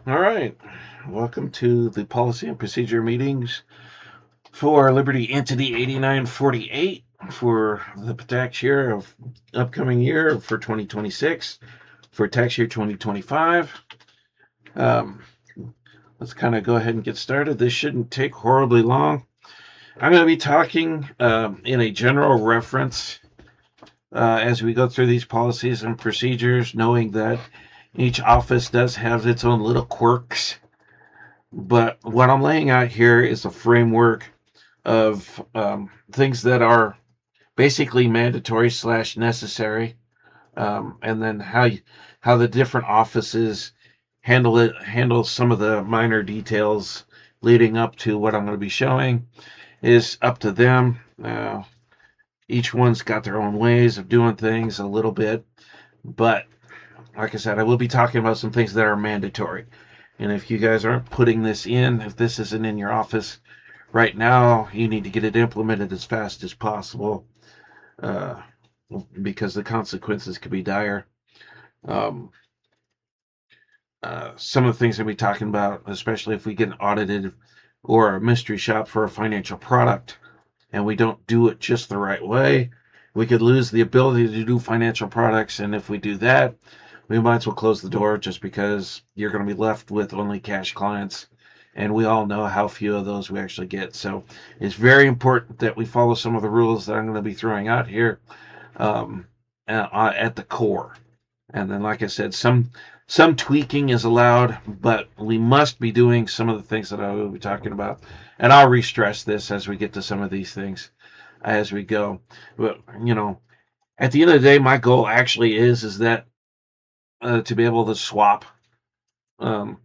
All right. Welcome to the policy and procedure meetings for Liberty Entity 8948 for the tax year of upcoming year for 2026 for tax year 2025. Um, let's kind of go ahead and get started. This shouldn't take horribly long. I'm going to be talking in a general reference as we go through these policies and procedures, knowing that each office does have its own little quirks. But what I'm laying out here is a framework of things that are basically mandatory slash necessary, and then how the different offices handle some of the minor details leading up to what I'm going to be showing is up to them. Each one's got their own ways of doing things a little bit, but like I said, I will be talking about some things that are mandatory. And if you guys aren't putting this in, if this isn't in your office right now, you need to get it implemented as fast as possible uh, because the consequences could be dire. Um, some of the things that we're talking about, especially if we get audited or a mystery shop for a financial product and we don't do it just the right way, we could lose the ability to do financial products. And if we do that, we might as well close the door just because you're going to be left with only cash clients. And we all know how few of those we actually get. So it's very important that we follow some of the rules that I'm going to be throwing out here um, at the core. And then, like I said, some tweaking is allowed, but we must be doing some of the things that I will be talking about. And I'll re-stress this as we get to some of these things as we go. But at the end of the day, my goal actually is that to be able to swap um,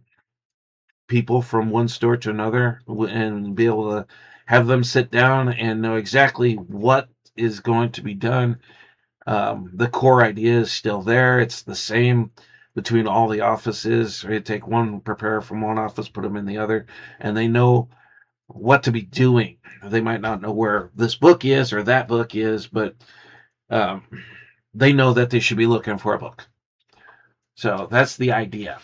people from one store to another and be able to have them sit down and know exactly what is going to be done. The core idea is still there. It's the same between all the offices. You take one preparer from one office, put them in the other, and they know what to be doing. They might not know where this book is or that book is, but um, they know that they should be looking for a book. So that's the idea.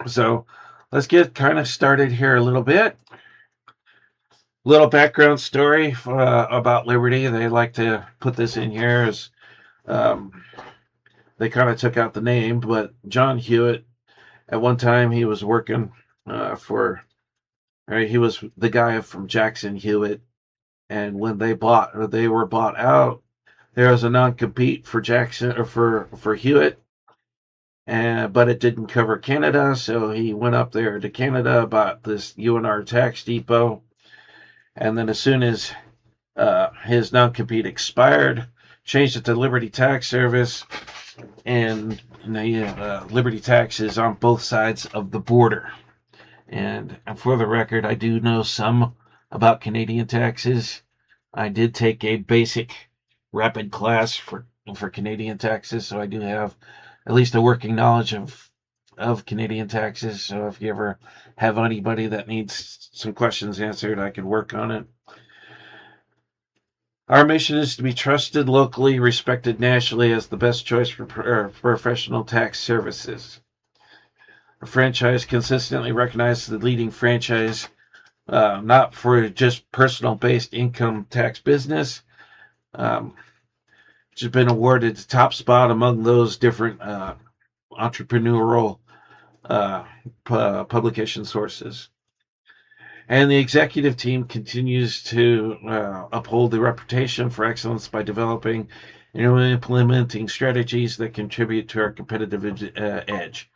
So let's get kind of started here a little bit. Little background story about Liberty. They like to put this in here as um, they kind of took out the name, but John Hewitt, at one time, he was working he was the guy from Jackson Hewitt. And when they were bought out, there was a non-compete for Jackson or for Hewitt, but it didn't cover Canada, so he went up there to Canada, bought this UNR Tax Depot, and then as soon as his non-compete expired, changed it to Liberty Tax Service, and Liberty Tax is on both sides of the border. And for the record, I do know some about Canadian taxes. I did take a basic rapid class for Canadian taxes, so I do have at least a working knowledge of Canadian taxes. So if you ever have anybody that needs some questions answered, I can work on it. Our mission is to be trusted locally, respected nationally as the best choice for professional tax services. A franchise consistently recognizes the leading franchise, not for just personal based income tax business, um, which has been awarded the top spot among those different entrepreneurial publication sources. And the executive team continues to uphold the reputation for excellence by developing and implementing strategies that contribute to our competitive edge.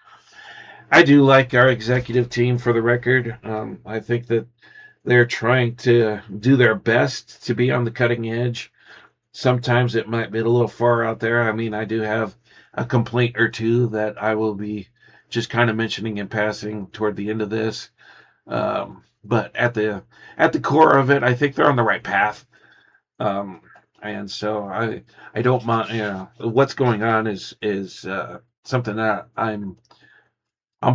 I do like our executive team, for the record. I think that they're trying to do their best to be on the cutting edge. Sometimes it might be a little far out there. I mean, I do have a complaint or two that I will be just kind of mentioning in passing toward the end of this. But at the core of it, I think they're on the right path. Um, and so I don't mind. What's going on is something that I'm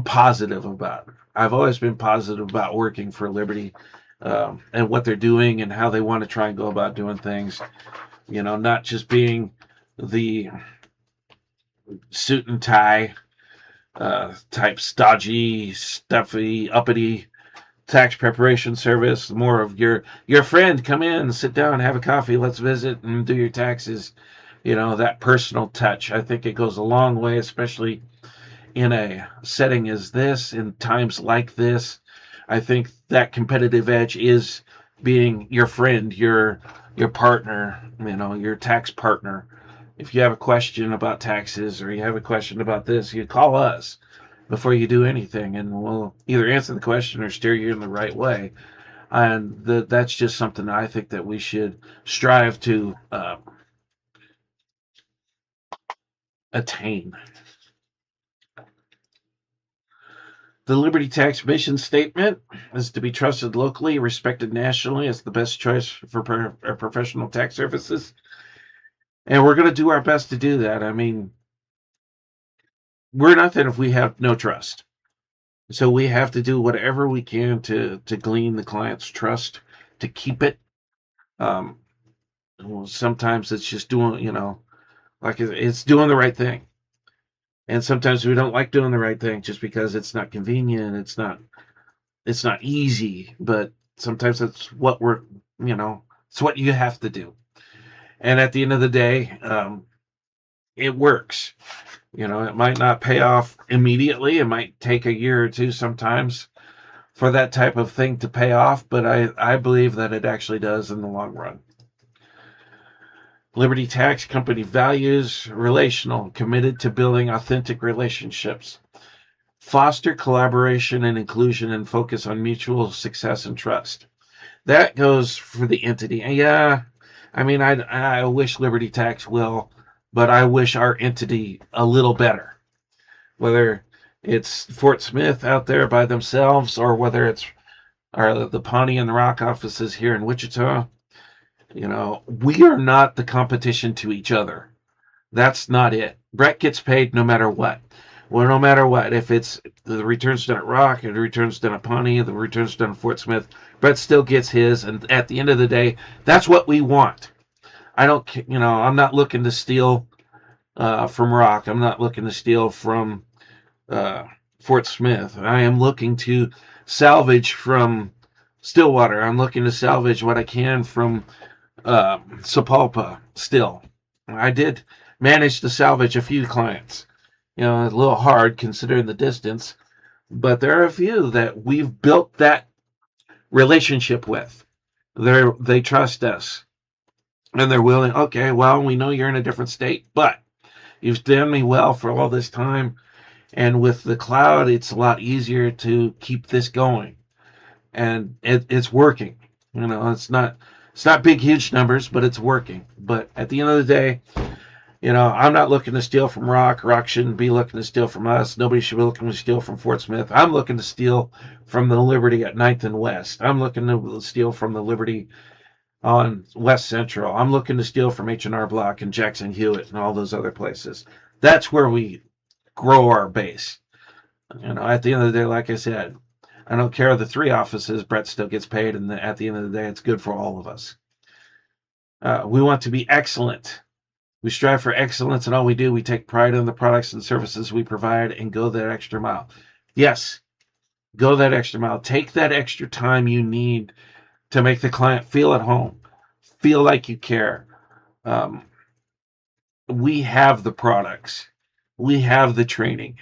positive about. I've always been positive about working for Liberty and what they're doing and how they want to try and go about doing things. Not just being the suit and tie type stodgy, stuffy, uppity tax preparation service. More of your friend, come in, sit down, have a coffee, let's visit and do your taxes. That personal touch. I think it goes a long way, especially in a setting as this, in times like this. I think that competitive edge is being your friend, your partner, your tax partner. If you have a question about taxes or you have a question about this, you call us before you do anything, and we'll either answer the question or steer you in the right way. And that's just something that I think that we should strive to attain. The Liberty Tax mission statement is to be trusted locally, respected nationally as the best choice for professional tax services. And we're going to do our best to do that. I mean, we're nothing if we have no trust. So we have to do whatever we can to glean the client's trust, to keep it. Um, Sometimes it's just doing, like it's doing the right thing. And sometimes we don't like doing the right thing just because it's not convenient. It's not easy, but sometimes it's what it's what you have to do. And at the end of the day, it works. It might not pay off immediately. It might take a year or two sometimes for that type of thing to pay off, but I believe that it actually does in the long run. Liberty Tax Company values relational, committed to building authentic relationships. Foster collaboration and inclusion and focus on mutual success and trust. That goes for the entity. Yeah, I mean, I wish Liberty Tax will, but I wish our entity a little better. Whether it's Fort Smith out there by themselves or whether it's the Pawnee and the Rock offices here in Wichita, we are not the competition to each other. That's not it. Brett gets paid no matter what. Well, no matter what, if it's the returns done at Rock, or the returns done at Pawnee, the returns done at Fort Smith, Brett still gets his. And at the end of the day, that's what we want. I don't, I'm not looking to steal from Rock. I'm not looking to steal from Fort Smith. I am looking to salvage from Stillwater. I'm looking to salvage what I can from Sapulpa still. I did manage to salvage a few clients. A little hard considering the distance, but there are a few that we've built that relationship with. They trust us and they're willing. Okay, well, we know you're in a different state, but you've done me well for all this time. And with the cloud, it's a lot easier to keep this going, and it's working. It's not big, huge numbers, but it's working. But at the end of the day, I'm not looking to steal from Rock. Rock shouldn't be looking to steal from us. Nobody should be looking to steal from Fort Smith. I'm looking to steal from the Liberty at 9th and West. I'm looking to steal from the Liberty on West Central. I'm looking to steal from H&R Block and Jackson Hewitt and all those other places. That's where we grow our base. At the end of the day, like I said, I don't care the 3 offices, Brett still gets paid, and at the end of the day, it's good for all of us. We want to be excellent. We strive for excellence in all we do. We take pride in the products and services we provide and go that extra mile. Yes, go that extra mile. Take that extra time you need to make the client feel at home, feel like you care. We have the products. We have the training.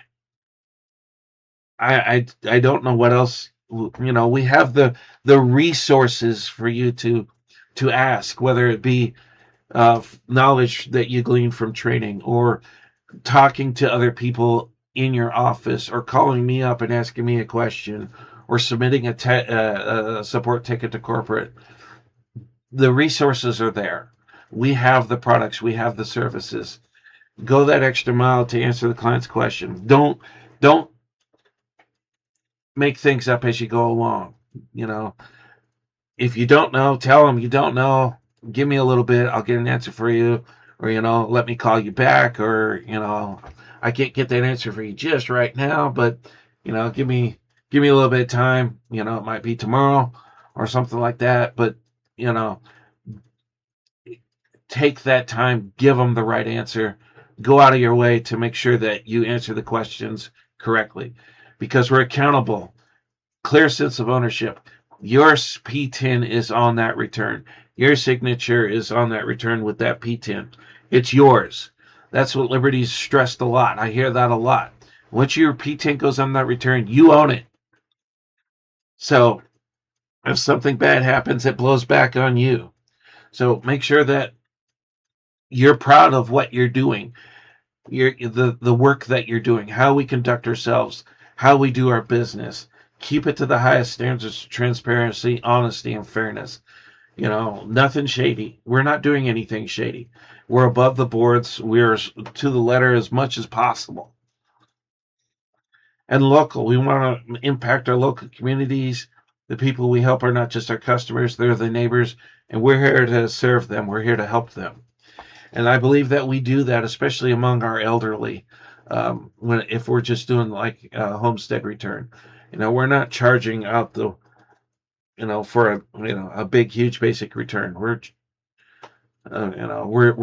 I don't know what else. We have the resources for you to ask, whether it be knowledge that you glean from training or talking to other people in your office or calling me up and asking me a question or submitting a support ticket to corporate. The resources are there. We have the products. We have the services. Go that extra mile to answer the client's question. Don't make things up as you go along. If you don't know, tell them you don't know. Give me a little bit. I'll get an answer for you. Or, let me call you back. Or, I can't get that answer for you just right now, but, give me a little bit of time. It might be tomorrow or something like that. But, take that time, give them the right answer go out of your way to make sure that you answer the questions correctly, because we're accountable. Clear sense of ownership. Your P10 is on that return. Your signature is on that return with that P10. It's yours. That's what Liberty's stressed a lot. I hear that a lot. Once your P10 goes on that return, you own it. So if something bad happens, it blows back on you. So make sure that you're proud of what you're doing, the work that you're doing, how we conduct ourselves, how we do our business. Keep it to the highest standards of transparency, honesty, and fairness. Nothing shady. We're not doing anything shady. We're above the boards. We're to the letter as much as possible. And local, we want to impact our local communities. The people we help are not just our customers, they're the neighbors, and we're here to serve them. We're here to help them. And I believe that we do that, especially among our elderly. If we're just doing like a homestead return, we're not charging out for a big, huge basic return. We're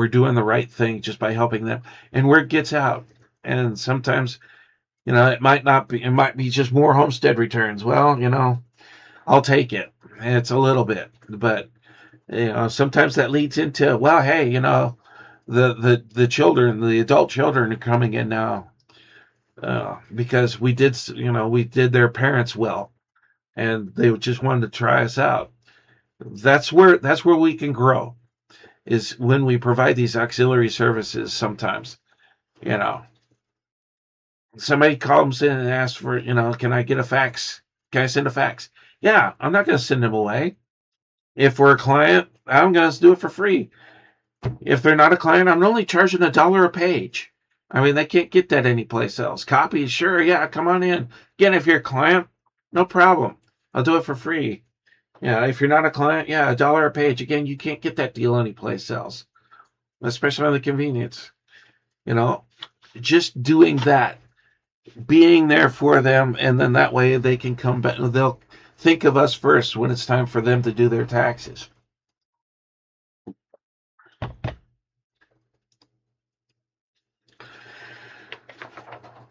doing the right thing just by helping them. And word gets out. And sometimes, it might be just more homestead returns. Well, I'll take it. It's a little bit, but sometimes that leads into, well, hey, the children, the adult children are coming in now, because we did their parents well, and they just wanted to try us out. That's where we can grow, is when we provide these auxiliary services. Sometimes, you know, somebody comes in and asks for, can I get a fax? Can I send a fax? Yeah, I'm not going to send them away. If we're a client, I'm going to do it for free. If they're not a client, I'm only charging $1 a page. I mean, they can't get that anyplace else. Copies, sure, yeah, come on in. Again, if you're a client, no problem. I'll do it for free. Yeah, if you're not a client, yeah, $1 a page. Again, you can't get that deal anyplace else, especially on the convenience. Just doing that, being there for them, and then that way they can come back. They'll think of us first when it's time for them to do their taxes.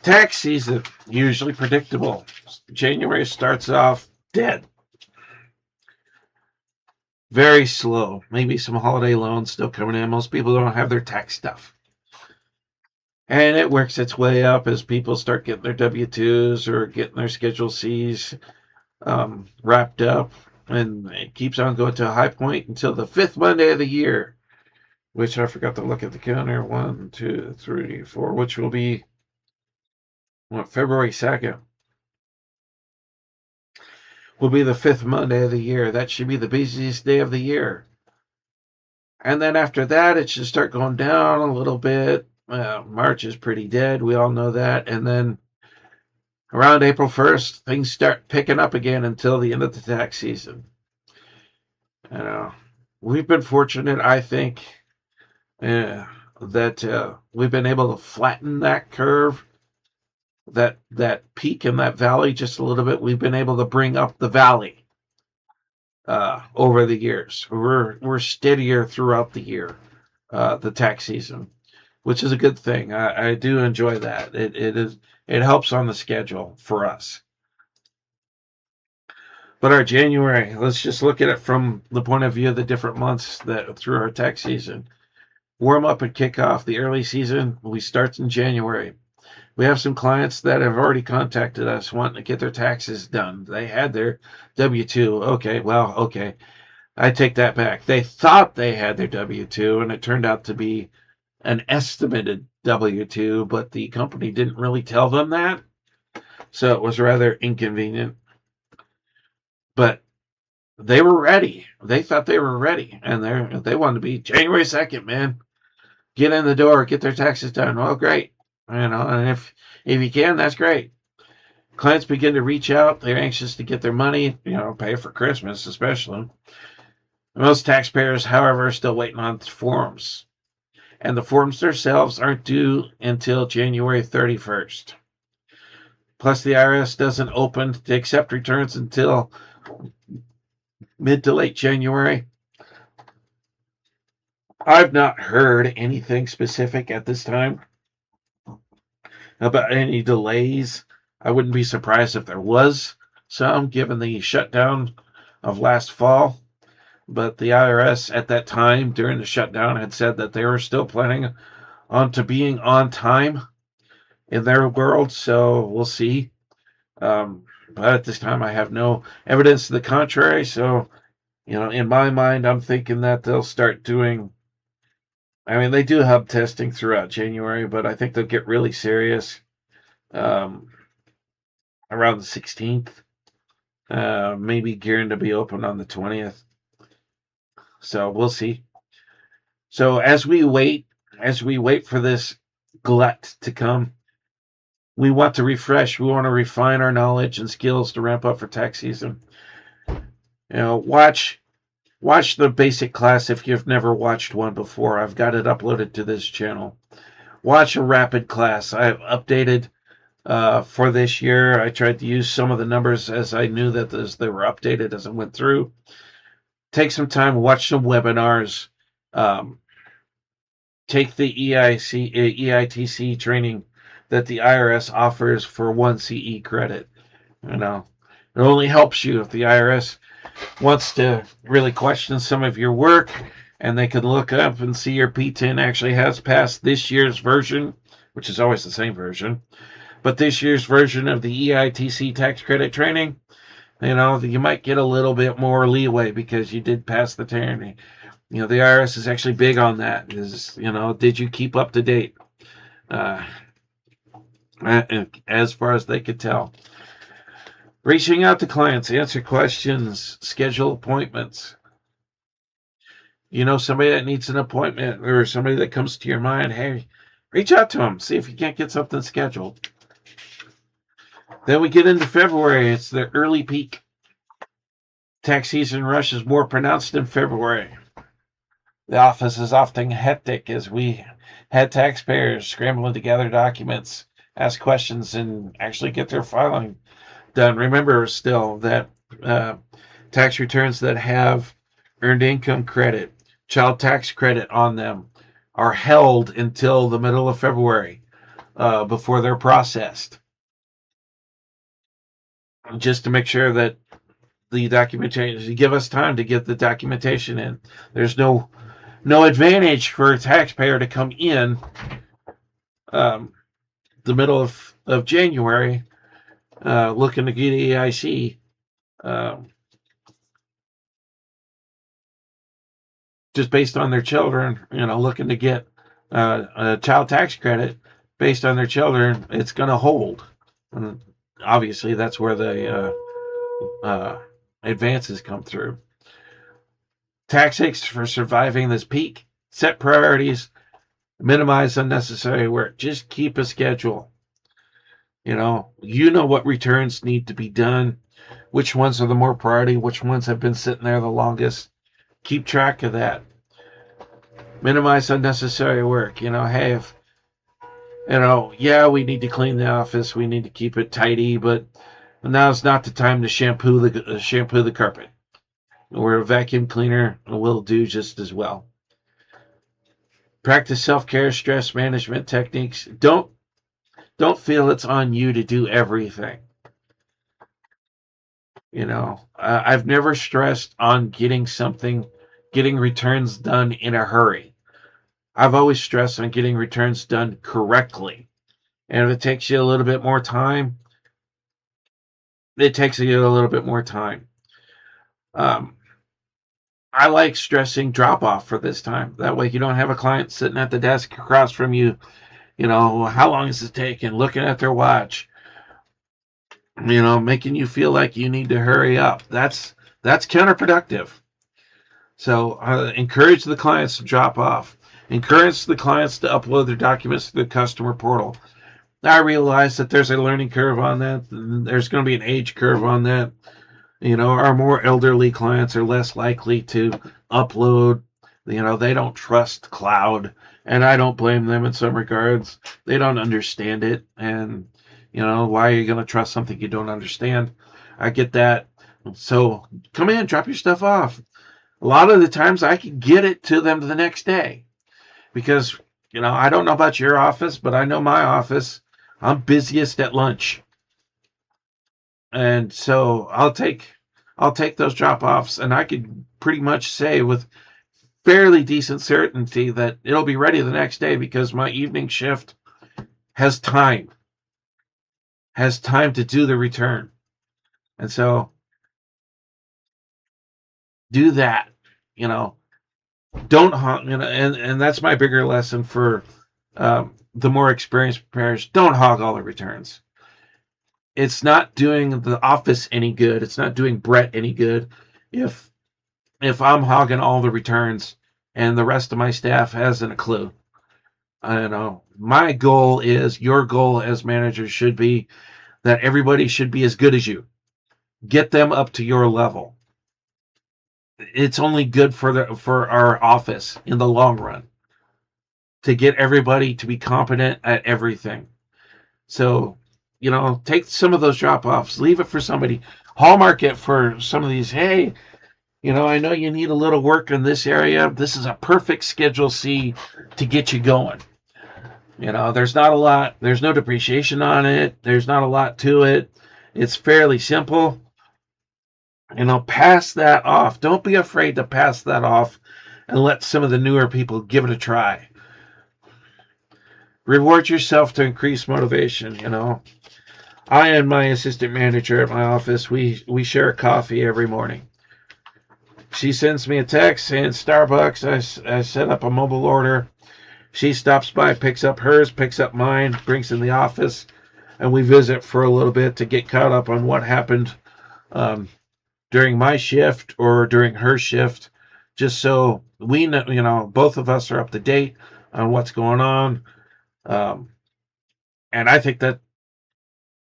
Tax season, usually predictable. January starts off dead. Very slow. Maybe some holiday loans still coming in. Most people don't have their tax stuff. And it works its way up as people start getting their W-2s or getting their Schedule Cs wrapped up. And it keeps on going to a high point until the 5th Monday of the year, which I forgot to look at the calendar. 1, 2, 3, 4, which will be February 2nd. Will be the 5th Monday of the year. That should be the busiest day of the year. And then after that, it should start going down a little bit. March is pretty dead. We all know that. And then around April 1st, things start picking up again until the end of the tax season. We've been fortunate, I think, that we've been able to flatten that curve, that peak in that valley just a little bit. We've been able to bring up the valley over the years. We're steadier throughout the year, the tax season, which is a good thing. I do enjoy that. It helps on the schedule for us. But our January, let's just look at it from the point of view of the different months that through our tax season. Warm up and kick off the early season. We start in January. We have some clients that have already contacted us wanting to get their taxes done. They had their W-2. Okay. I take that back. They thought they had their W-2, and it turned out to be an estimated W-2, but the company didn't really tell them that. So it was rather inconvenient. But they were ready. They thought they were ready, and they wanted to be January 2nd, man. Get in the door, get their taxes done. Well, great. And if you can, that's great. Clients begin to reach out. They're anxious to get their money, pay for Christmas, especially. Most taxpayers, however, are still waiting on forms. And the forms themselves aren't due until January 31st. Plus, the IRS doesn't open to accept returns until mid to late January. I've not heard anything specific at this time about any delays. I wouldn't be surprised if there was some, given the shutdown of last fall. But the IRS at that time during the shutdown had said that they were still planning on to being on time in their world. So we'll see. But at this time, I have no evidence to the contrary. So, in my mind, I'm thinking that they'll start doing. I mean, they do hub testing throughout January, but I think they'll get really serious um, around the 16th. Maybe gearing to be open on the 20th. So we'll see. So as we wait for this glut to come, we want to refresh. We want to refine our knowledge and skills to ramp up for tax season. Watch the basic class if you've never watched one before. I've got it uploaded to this channel. Watch a rapid class. I've updated for this year. I tried to use some of the numbers as I knew that they were updated as I went through. Take some time, watch some webinars. Take the EITC training that the IRS offers for 1 CE credit. It only helps you if the IRS wants to really question some of your work, and they can look up and see your P10 actually has passed this year's version, which is always the same version, but this year's version of the EITC tax credit training. You might get a little bit more leeway because you did pass the training. The IRS is actually big on that. Did you keep up to date? As far as they could tell. Reaching out to clients, answer questions, schedule appointments. Somebody that needs an appointment or somebody that comes to your mind, hey, reach out to them. See if you can't get something scheduled. Then we get into February. It's the early peak. Tax season rush is more pronounced in February. The office is often hectic as we had taxpayers scrambling to gather documents, ask questions, and actually get their filing done. Remember still that tax returns that have earned income credit, child tax credit on them are held until the middle of February before they're processed. Just to make sure that the documentation, give us time to get the documentation in. There's no advantage for a taxpayer to come in the middle of January looking to get EIC just based on their children, looking to get a child tax credit based on their children. It's going to hold. And obviously, that's where the advances come through. Tactics for surviving this peak: set priorities, minimize unnecessary work, just keep a schedule. What returns need to be done, which ones are the more priority, which ones have been sitting there the longest. Keep track of that. Minimize unnecessary work. Hey, if we need to clean the office, we need to keep it tidy, but now's not the time to shampoo the carpet. Or a vacuum cleaner will do just as well. Practice self-care, stress management techniques. Don't feel it's on you to do everything. I've never stressed on getting returns done in a hurry. I've always stressed on getting returns done correctly. And if it takes you a little bit more time, it takes you a little bit more time. I like stressing drop off for this time. That way you don't have a client sitting at the desk across from you, how long is it taking? Looking at their watch, making you feel like you need to hurry up. That's counterproductive. So encourage the clients to drop off. Encourage the clients to upload their documents to the customer portal. I realize that there's a learning curve on that. There's going to be an age curve on that. Our more elderly clients are less likely to upload. They don't trust cloud, and I don't blame them in some regards. They don't understand it, and why are you going to trust something you don't understand? I get that. So come in, drop your stuff off. A lot of the times I can get it to them the next day because I don't know about your office, but I know my office. I'm busiest at lunch. And so I'll take those drop-offs, and I could pretty much say with fairly decent certainty that it'll be ready the next day because my evening shift has time to do the return. And so do that, you know, don't hog, and that's my bigger lesson for the more experienced preparers. Don't hog all the returns. It's not doing the office any good. It's not doing Brett any good if I'm hogging all the returns and the rest of my staff hasn't a clue. I don't know. My goal is, your goal as manager should be that everybody should be as good as you. Get them up to your level. It's only good for our office in the long run to get everybody to be competent at everything. So, take some of those drop-offs, leave it for somebody, hallmark it for some of these. Hey, I know you need a little work in this area. This is a perfect Schedule C to get you going. There's not a lot. There's no depreciation on it. There's not a lot to it. It's fairly simple. Pass that off. Don't be afraid to pass that off and let some of the newer people give it a try. Reward yourself to increase motivation. I and my assistant manager at my office, we share a coffee every morning. She sends me a text saying Starbucks. I set up a mobile order. She stops by, picks up hers, picks up mine, brings in the office, and we visit for a little bit to get caught up on what happened during my shift or during her shift, just so we know, both of us are up to date on what's going on. And I think that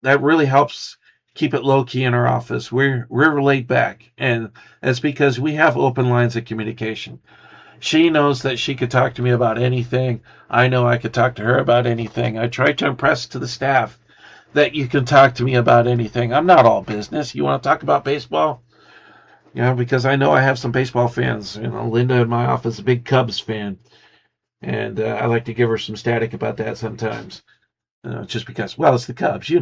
really helps keep it low key in our office. We're laid back, and that's because we have open lines of communication. She knows that she could talk to me about anything. I know I could talk to her about anything. I try to impress to the staff that you can talk to me about anything. I'm not all business. You want to talk about baseball? Because I know I have some baseball fans. Linda in my office is a big Cubs fan, and I like to give her some static about that sometimes, just because, well, it's the Cubs,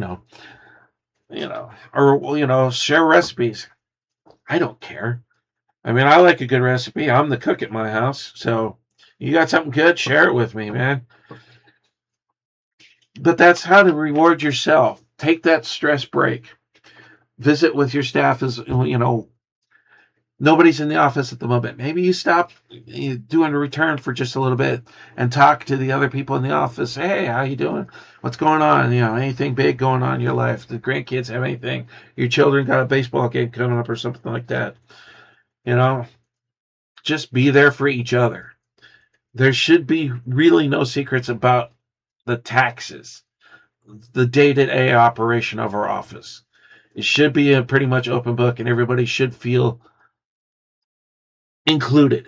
or share recipes. I don't care. I mean, I like a good recipe. I'm the cook at my house, so you got something good, share it with me, man. But that's how to reward yourself. Take that stress break. Visit with your staff as nobody's in the office at the moment. Maybe you stop doing a return for just a little bit and talk to the other people in the office. Hey, how you doing? What's going on? Anything big going on in your life? The grandkids have anything? Your children got a baseball game coming up or something like that? Just be there for each other. There should be really no secrets about the taxes, the day-to-day operation of our office. It should be a pretty much open book, and everybody should feel included.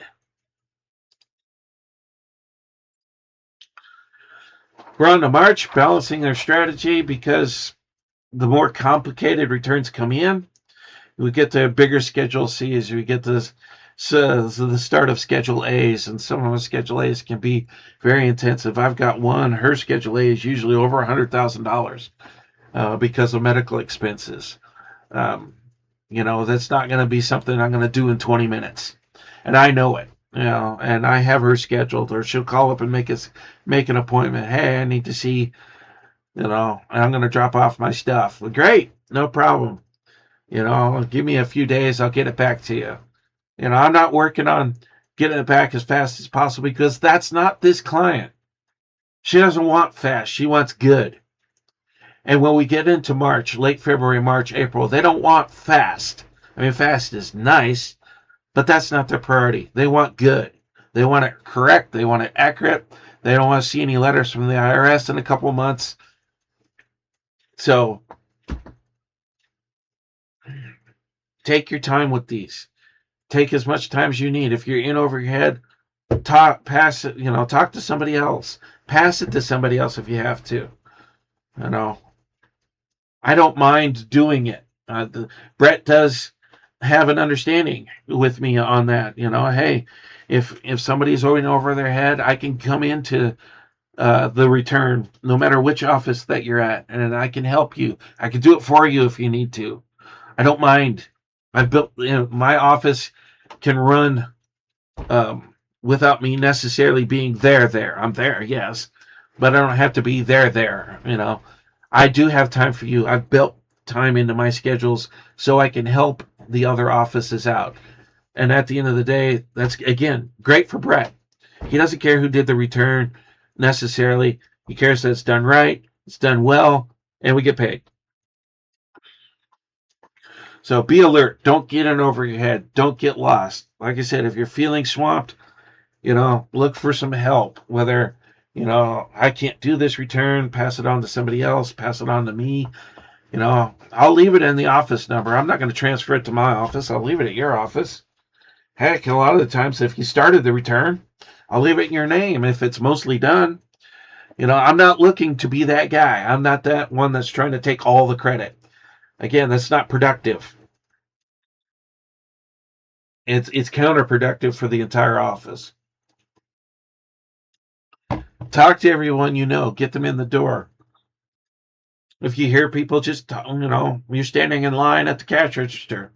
We're on to March, balancing their strategy, because the more complicated returns come in, we get the bigger Schedule C's. We get the start of Schedule A's, and some of the Schedule A's can be very intensive. I've got one. Her Schedule A is usually over $100,000 because of medical expenses. That's not going to be something I'm going to do in 20 minutes, and I know it. And I have her scheduled, or she'll call up and make an appointment. Hey, I need to see. I'm going to drop off my stuff. Well, great, no problem. Give me a few days, I'll get it back to you. I'm not working on getting it back as fast as possible, because that's not this client. She doesn't want fast. She wants good. And when we get into March, late February, March, April, they don't want fast. I mean, fast is nice, but that's not their priority. They want good. They want it correct. They want it accurate. They don't want to see any letters from the IRS in a couple of months. So take your time with these. Take as much time as you need. If you're in over your head, talk to somebody else. Pass it to somebody else if you have to. I don't mind doing it. Brett does have an understanding with me on that. Hey, if somebody's going over their head, I can come into the return, no matter which office that you're at, and I can help you. I can do it for you if you need to. I don't mind. I built, my office can run without me necessarily being there. I'm there, yes, but I don't have to be there. I do have time for you. I've built time into my schedules so I can help the other offices out. And at the end of the day, that's again great for Brett. He doesn't care who did the return necessarily. He cares that it's done right, it's done well, and we get paid. So be alert. Don't get in over your head. Don't get lost. Like I said, if you're feeling swamped, look for some help. Whether, I can't do this return, pass it on to somebody else, pass it on to me. I'll leave it in the office number. I'm not going to transfer it to my office. I'll leave it at your office. Heck, a lot of the times, if you started the return, I'll leave it in your name if it's mostly done. I'm not looking to be that guy. I'm not that one that's trying to take all the credit. Again, that's not productive. It's counterproductive for the entire office. Talk to everyone you know. Get them in the door. If you hear people just, you're standing in line at the cash register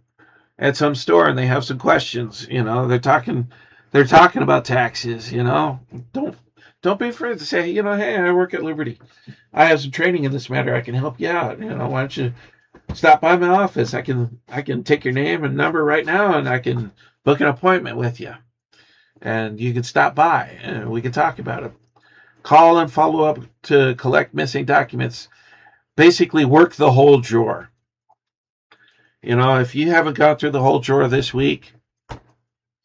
at some store and they have some questions, they're talking about taxes, don't be afraid to say, hey, I work at Liberty. I have some training in this matter. I can help you out. Why don't you stop by my office? I can take your name and number right now and I can book an appointment with you. And you can stop by and we can talk about it. Call and follow up to collect missing documents. Basically work the whole drawer. If you haven't gone through the whole drawer this week,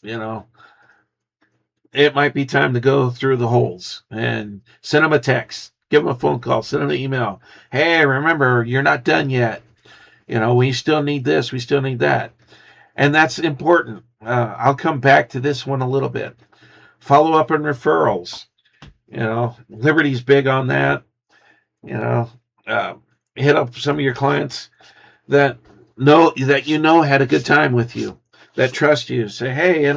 it might be time to go through the holes and send them a text, give them a phone call, send them an email. Hey, remember, you're not done yet. We still need this, we still need that. And that's important. I'll come back to this one a little bit. Follow up on referrals. Liberty's big on that. Hit up some of your clients that had a good time with you, that trust you. Say, hey,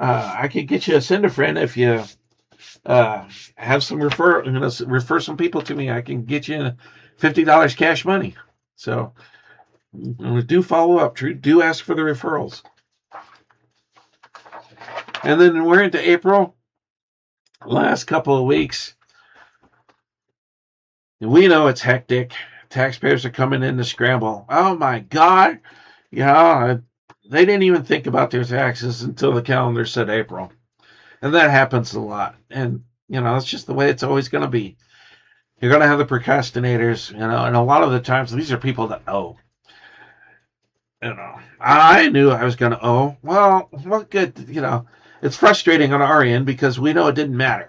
I could get you a send a friend if you have some refer some people to me. I can get you $50 cash money. So do follow up. Do ask for the referrals. And then we're into April. Last couple of weeks, we know it's hectic. Taxpayers are coming in to scramble. Oh my God. They didn't even think about their taxes until the calendar said April. And that happens a lot. And, it's just the way it's always going to be. You're going to have the procrastinators, and a lot of the times these are people that owe. I knew I was going to owe. Well, what good, it's frustrating on our end because we know it didn't matter.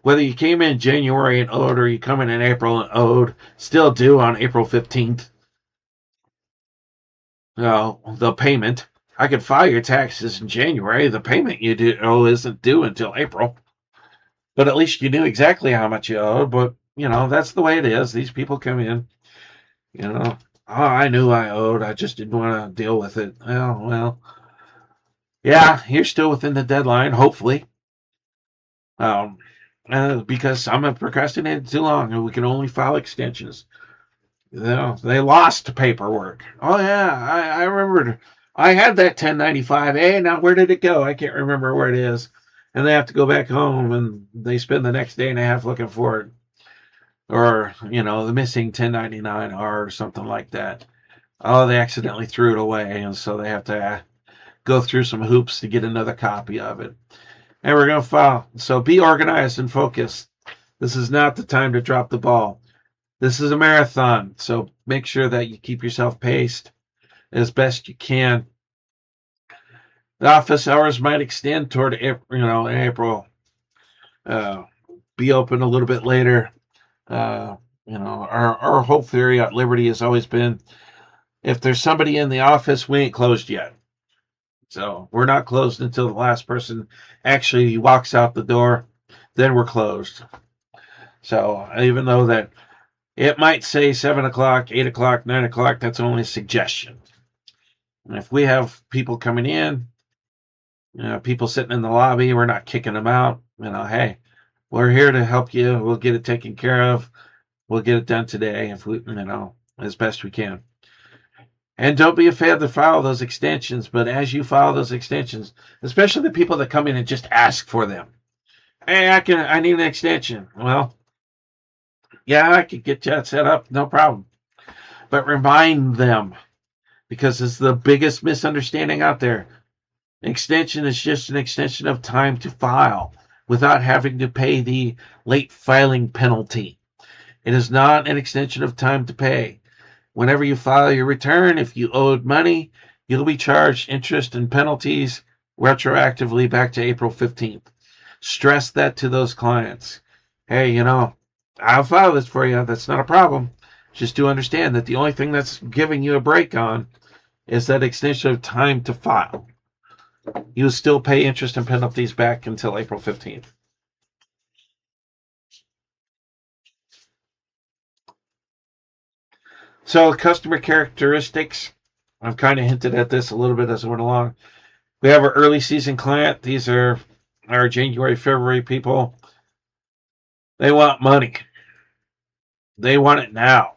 Whether you came in January and owed or you come in April and owed, still due on April 15th. The payment. I could file your taxes in January. The payment you owe isn't due until April. But at least you knew exactly how much you owed. But, that's the way it is. These people come in, I knew I owed. I just didn't want to deal with it. Well, yeah, you're still within the deadline, hopefully. Because some have procrastinated too long and we can only file extensions. They lost paperwork. Oh, yeah, I remembered. I had that 1095. Hey, now where did it go? I can't remember where it is. And they have to go back home and they spend the next day and a half looking for it. Or, the missing 1099R or something like that. Oh, they accidentally threw it away. And so they have to go through some hoops to get another copy of it. And we're going to file. So be organized and focused. This is not the time to drop the ball. This is a marathon. So make sure that you keep yourself paced as best you can. The office hours might extend toward April. Be open a little bit later. Our whole theory at Liberty has always been, if there's somebody in the office, we ain't closed yet. So we're not closed until the last person actually walks out the door. Then we're closed. So even though that it might say 7 o'clock, 8 o'clock, 9 o'clock, that's only a suggestion. And if we have people coming in, people sitting in the lobby, we're not kicking them out. Hey, We're here to help you. We'll get it taken care of. We'll get it done today if we, as best we can. And don't be afraid to file those extensions. But as you file those extensions, especially the people that come in and just ask for them, hey, I need an extension. Well, yeah, I could get that set up, no problem. But remind them, because it's the biggest misunderstanding out there. Extension is just an extension of time to file without having to pay the late filing penalty. It is not an extension of time to pay. Whenever you file your return, if you owed money, you'll be charged interest and penalties retroactively back to April 15th. Stress that to those clients. Hey, I'll file this for you. That's not a problem. Just do understand that the only thing that's giving you a break on is that extension of time to file. You still pay interest and penalties back until April 15th. So customer characteristics, I've kind of hinted at this a little bit as I went along. We have our early season client. These are our January, February people. They want money. They want it now.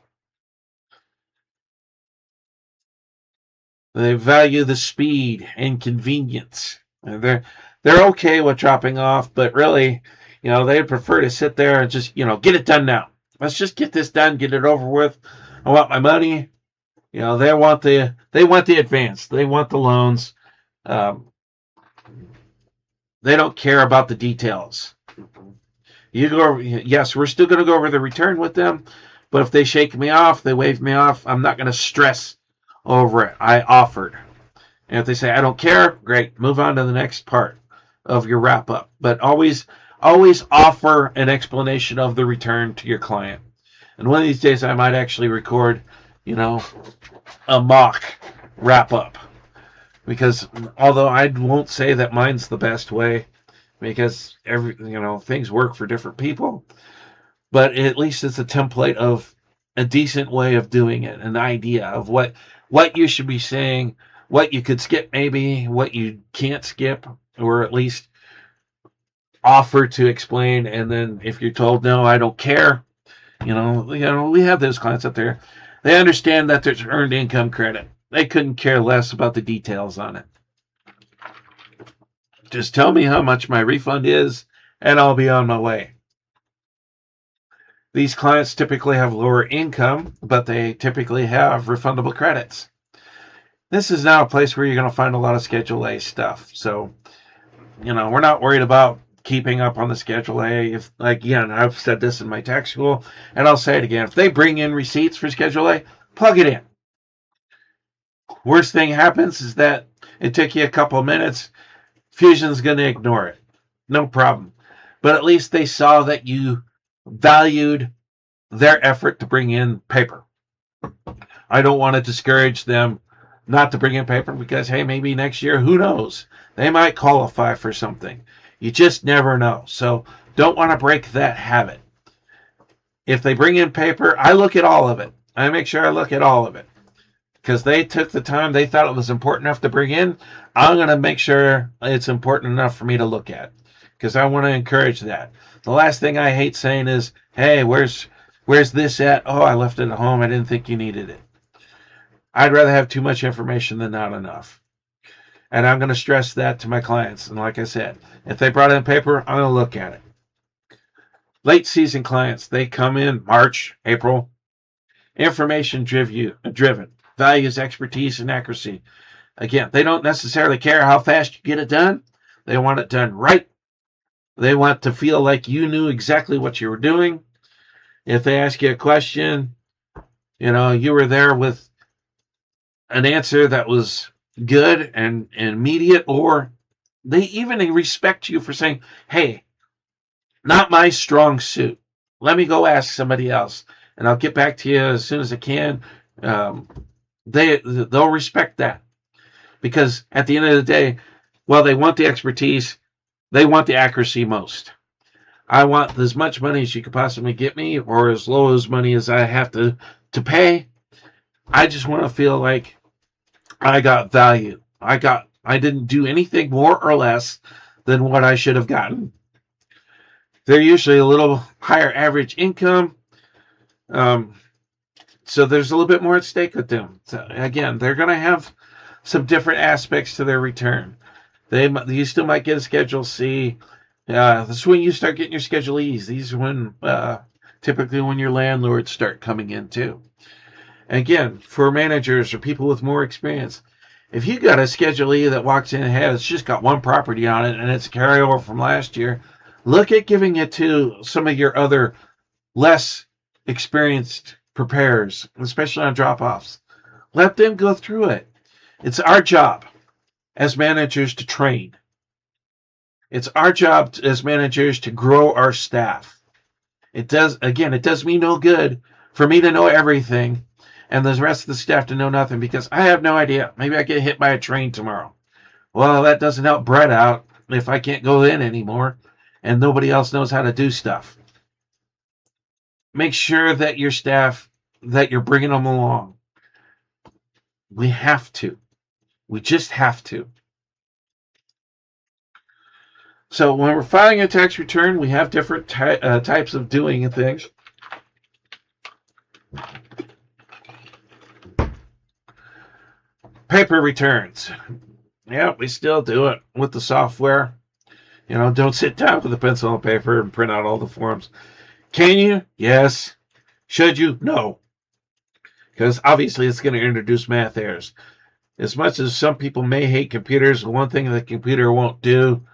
They value the speed and convenience. They're okay with dropping off, but really, they prefer to sit there and just, get it done now. Let's just get this done, get it over with. I want my money. They want the advance. They want the loans. They don't care about the details. Yes, we're still going to go over the return with them, but if they shake me off, they wave me off, I'm not going to stress over it. I offered. And if they say, I don't care, great, move on to the next part of your wrap up. But always offer an explanation of the return to your client. And one of these days I might actually record, a mock wrap up. Because although I won't say that mine's the best way, because things work for different people, but at least it's a template of a decent way of doing it, an idea of what you should be saying, what you could skip maybe, what you can't skip, or at least offer to explain. And then if you're told, no, I don't care, we have those clients out there. They understand that there's earned income credit. They couldn't care less about the details on it. Just tell me how much my refund is, and I'll be on my way. These clients typically have lower income, but they typically have refundable credits. This is now a place where you're going to find a lot of Schedule A stuff. So, we're not worried about keeping up on the Schedule A. If, again, I've said this in my tax school, and I'll say it again. If they bring in receipts for Schedule A, plug it in. Worst thing happens is that it took you a couple of minutes. Fusion's going to ignore it. No problem. But at least they saw that you valued their effort to bring in paper. I don't want to discourage them not to bring in paper because, hey, maybe next year, who knows? They might qualify for something. You just never know. So don't want to break that habit. If they bring in paper, I look at all of it. I make sure I look at all of it. Because they took the time, they thought it was important enough to bring in, I'm going to make sure it's important enough for me to look at. Because I want to encourage that. The last thing I hate saying is, hey, where's this at? Oh, I left it at home. I didn't think you needed it. I'd rather have too much information than not enough. And I'm going to stress that to my clients. And like I said, if they brought in paper, I'm going to look at it. Late season clients, they come in March, April. Information driven. Values expertise and accuracy. Again, they don't necessarily care how fast you get it done. They want it done right. They want to feel like you knew exactly what you were doing. If they ask you a question, you were there with an answer that was good and immediate, or they even respect you for saying, hey, not my strong suit. Let me go ask somebody else, and I'll get back to you as soon as I can. They'll respect that, because at the end of the day, while they want the expertise, they want the accuracy most. I want as much money as you could possibly get me, or as low as money as I have to pay. I just want to feel like I got value. I didn't do anything more or less than what I should have gotten. They're usually a little higher average income. Um, so there's a little bit more at stake with them. So again, they're going to have some different aspects to their return. You still might get a Schedule C. This is when you start getting your Schedule E's. These are when typically when your landlords start coming in too. Again, for managers or people with more experience, if you got a Schedule E that walks in and it's just got one property on it and it's a carryover from last year, look at giving it to some of your other less experienced preparers, especially on drop-offs. Let them go through it. It's our job as managers to train. It's our job as managers to grow our staff. It does me no good for me to know everything and the rest of the staff to know nothing because I have no idea. Maybe I get hit by a train tomorrow. Well, that doesn't help Brett out if I can't go in anymore and nobody else knows how to do stuff. Make sure that your staff, that you're bringing them along. We have to. We just have to. So when we're filing a tax return, we have different types of doing things. Paper returns. Yeah, we still do it with the software. Don't sit down with a pencil and paper and print out all the forms. Can you? Yes. Should you? No. Because obviously it's going to introduce math errors. As much as some people may hate computers, the one thing the computer won't do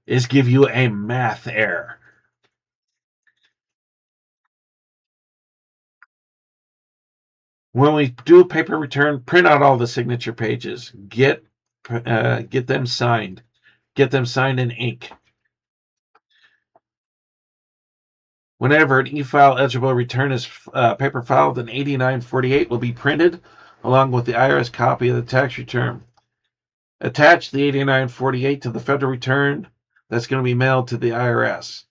is give you a math error. When we do a paper return, print out all the signature pages. Get them signed. Get them signed in ink. Whenever an e-file eligible return is paper filed, an 8948 will be printed along with the IRS copy of the tax return. Attach the 8948 to the federal return that's going to be mailed to the IRS.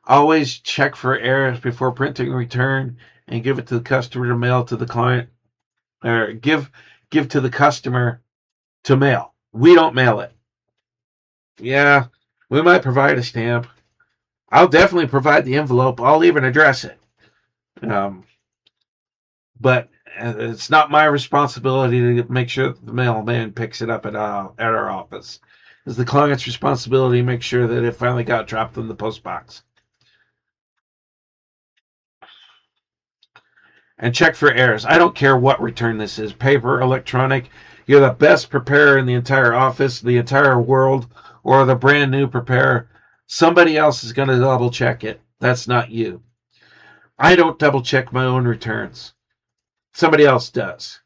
Always check for errors before printing a return and give it to the customer to mail to the client, or give to the customer to mail. We don't mail it. Yeah, we might provide a stamp. I'll definitely provide the envelope. I'll even address it. But it's not my responsibility to make sure that the mailman picks it up at our office. It's the client's responsibility to make sure that it finally got dropped in the post box. And check for errors. I don't care what return this is, paper, electronic. You're the best preparer in the entire office, the entire world, or the brand new preparer. Somebody else is going to double check it. That's not you. I don't double check my own returns. Somebody else does.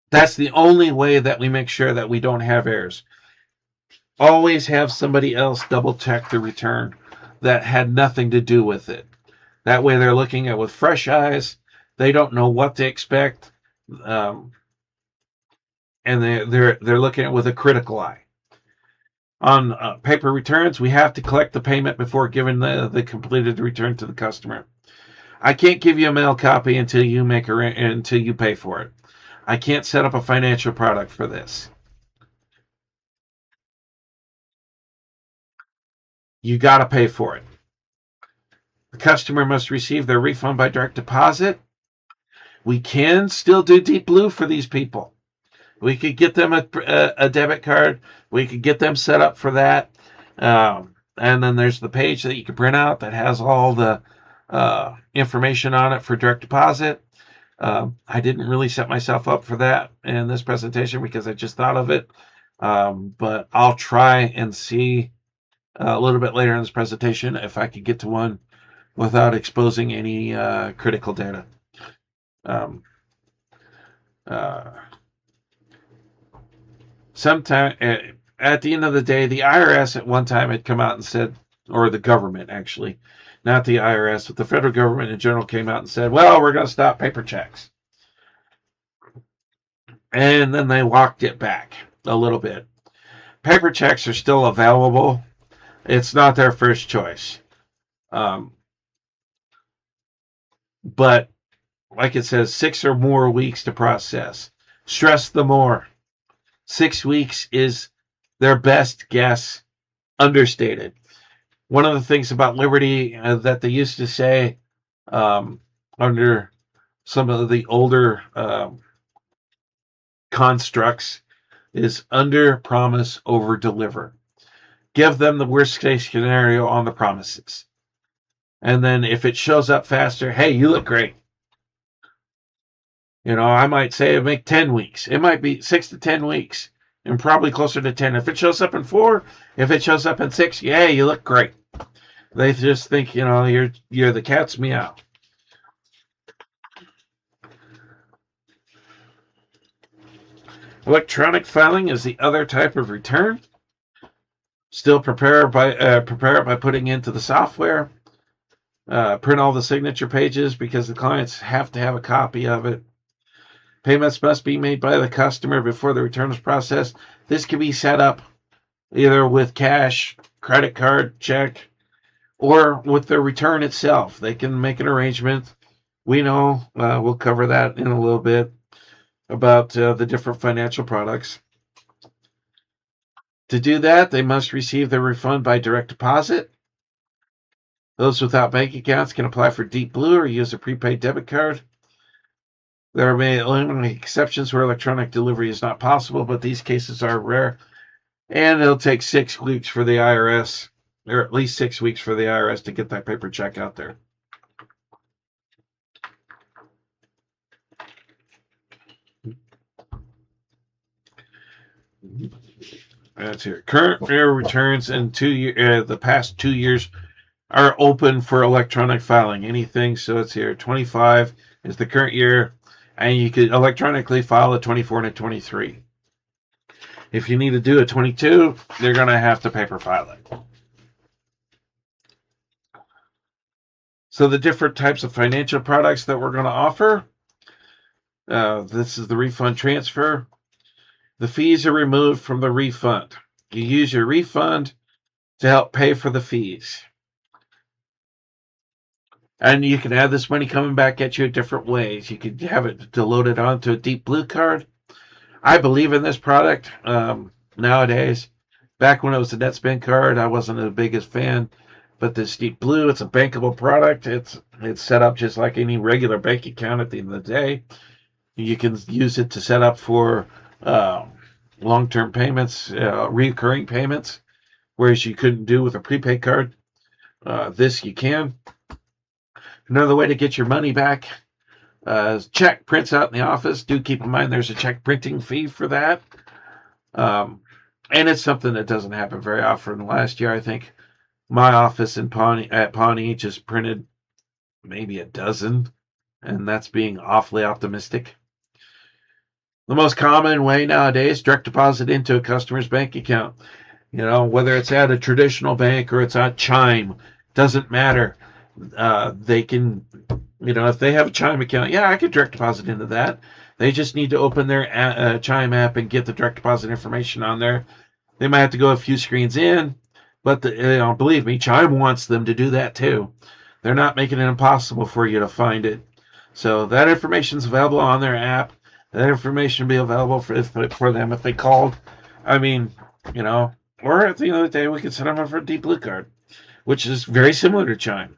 That's the only way that we make sure that we don't have errors. Always have somebody else double check the return that had nothing to do with it. That way they're looking at it with fresh eyes. They don't know what to expect. And they're looking at it with a critical eye. On paper returns, we have to collect the payment before giving the completed return to the customer. I can't give you a mail copy until you pay for it. I can't set up a financial product for this. You got to pay for it. The customer must receive their refund by direct deposit. We can still do Deep Blue for these people. We could get them a debit card. We could get them set up for that. And then there's the page that you can print out that has all the information on it for direct deposit. I didn't really set myself up for that in this presentation because I just thought of it. But I'll try and see a little bit later in this presentation if I could get to one without exposing any critical data. Sometime at the end of the day, the IRS at one time had come out and said, or the government actually, not the IRS, but the federal government in general came out and said, well, we're going to stop paper checks. And then they walked it back a little bit. Paper checks are still available. It's not their first choice. But like it says, 6 or more weeks to process. Stress the more. 6 weeks is their best guess, understated. One of the things about Liberty that they used to say under some of the older constructs is under promise, over deliver. Give them the worst case scenario on the promises. And then if it shows up faster, hey, you look great. I might say it make 10 weeks. It might be 6 to 10 weeks and probably closer to 10. If it shows up in 4, if it shows up in 6, yeah, you look great. They just think, you're the cat's meow. Electronic filing is the other type of return. Still prepare it by putting into the software. Print all the signature pages because the clients have to have a copy of it. Payments must be made by the customer before the return is processed. This can be set up either with cash, credit card, check, or with the return itself. They can make an arrangement. We know, we'll cover that in a little bit, about the different financial products. To do that, they must receive their refund by direct deposit. Those without bank accounts can apply for Deep Blue or use a prepaid debit card. There may only exceptions where electronic delivery is not possible, but these cases are rare. And it'll take 6 weeks for the IRS, or at least 6 weeks for the IRS to get that paper check out there. That's here. Current year returns in the past 2 years are open for electronic filing. Anything, so it's here. 25 is the current year, and you could electronically file a 24 and a 23. If you need to do a 22, you're going to have to paper file it. So the different types of financial products that we're going to offer. This is the refund transfer. The fees are removed from the refund. You use your refund to help pay for the fees. And you can have this money coming back at you in different ways. You could have it to load it onto a Deep Blue card. I believe in this product nowadays. Back when it was a NetSpend card, I wasn't the biggest fan. But this Deep Blue, it's a bankable product. It's set up just like any regular bank account at the end of the day. You can use it to set up for long-term payments, recurring payments, whereas you couldn't do with a prepaid card. This you can. Another way to get your money back, check prints out in the office. Do keep in mind there's a check printing fee for that. And it's something that doesn't happen very often. Last year, I think my office at Pawnee just printed maybe a dozen, and that's being awfully optimistic. The most common way nowadays, direct deposit into a customer's bank account. Whether it's at a traditional bank or it's at Chime, doesn't matter. They can, if they have a Chime account, yeah, I could direct deposit into that. They just need to open their Chime app and get the direct deposit information on there. They might have to go a few screens in, but believe me, Chime wants them to do that too. They're not making it impossible for you to find it. So that information is available on their app. That information will be available for them if they called. Or at the end of the day, we could send them up for a Deep Blue card, which is very similar to Chime.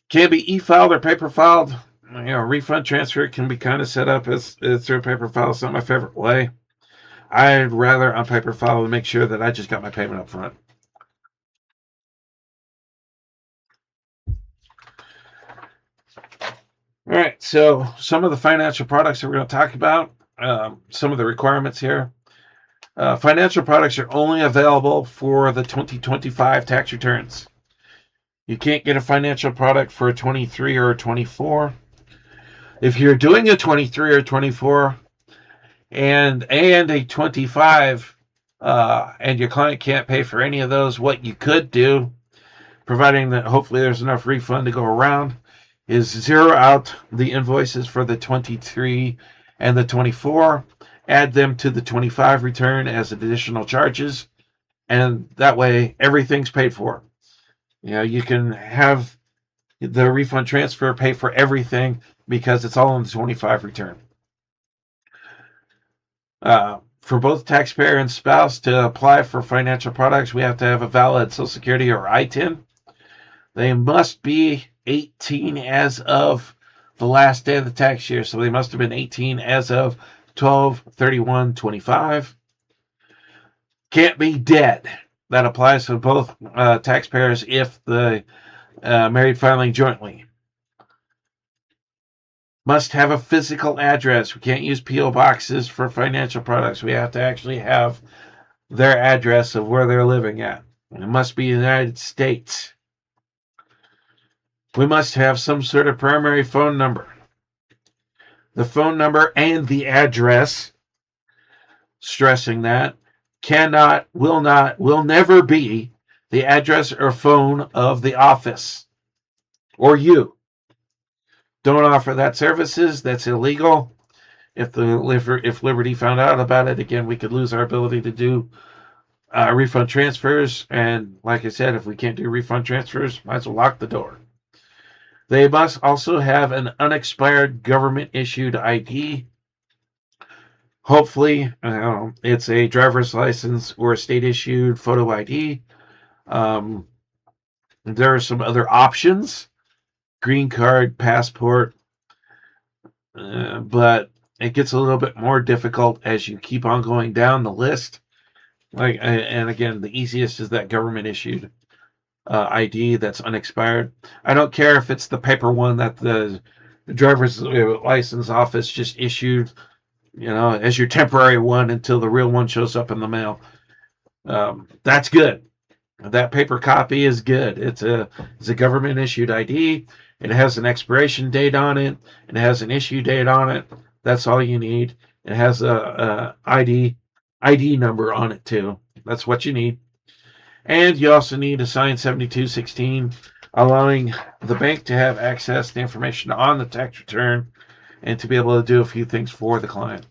Can be e-filed or paper-filed. Refund transfer can be kind of set up as through a paper file. It's not my favorite way. I'd rather on paper file to make sure that I just got my payment up front. All right, so some of the financial products that we're going to talk about, some of the requirements here. Financial products are only available for the 2025 tax returns. You can't get a financial product for a 23 or a 24. If you're doing a 23 or 24 and a 25, and your client can't pay for any of those, what you could do, providing that hopefully there's enough refund to go around, is zero out the invoices for the 23 and the 24, add them to the 25 return as additional charges, and that way everything's paid for. You can have the refund transfer pay for everything because it's all in the 25 return. For both taxpayer and spouse to apply for financial products, we have to have a valid Social Security or ITIN. They must be 18 as of the last day of the tax year, so they must have been 18 as of 12/31/25. Can't be dead. That applies to both taxpayers if the married filing jointly. Must have a physical address. We can't use P.O. boxes for financial products. We have to actually have their address of where they're living at. It must be the United States. We must have some sort of primary phone number. The phone number and the address, stressing that, cannot, will never be the address or phone of the office or you. Don't offer that services. That's illegal. If Liberty found out about it, again, we could lose our ability to do refund transfers. And like I said, if we can't do refund transfers, might as well lock the door. They must also have an unexpired government-issued ID. Hopefully, it's a driver's license or a state-issued photo ID. There are some other options. Green card, passport, but it gets a little bit more difficult as you keep on going down the list. And again, the easiest is that government issued ID that's unexpired. I don't care if it's the paper one that the driver's license office just issued, as your temporary one until the real one shows up in the mail. That's good. That paper copy is good. It's a government issued ID. It has an expiration date on it. It has an issue date on it. That's all you need. It has a ID number on it too. That's what you need. And you also need a signed 7216, allowing the bank to have access to information on the tax return and to be able to do a few things for the client.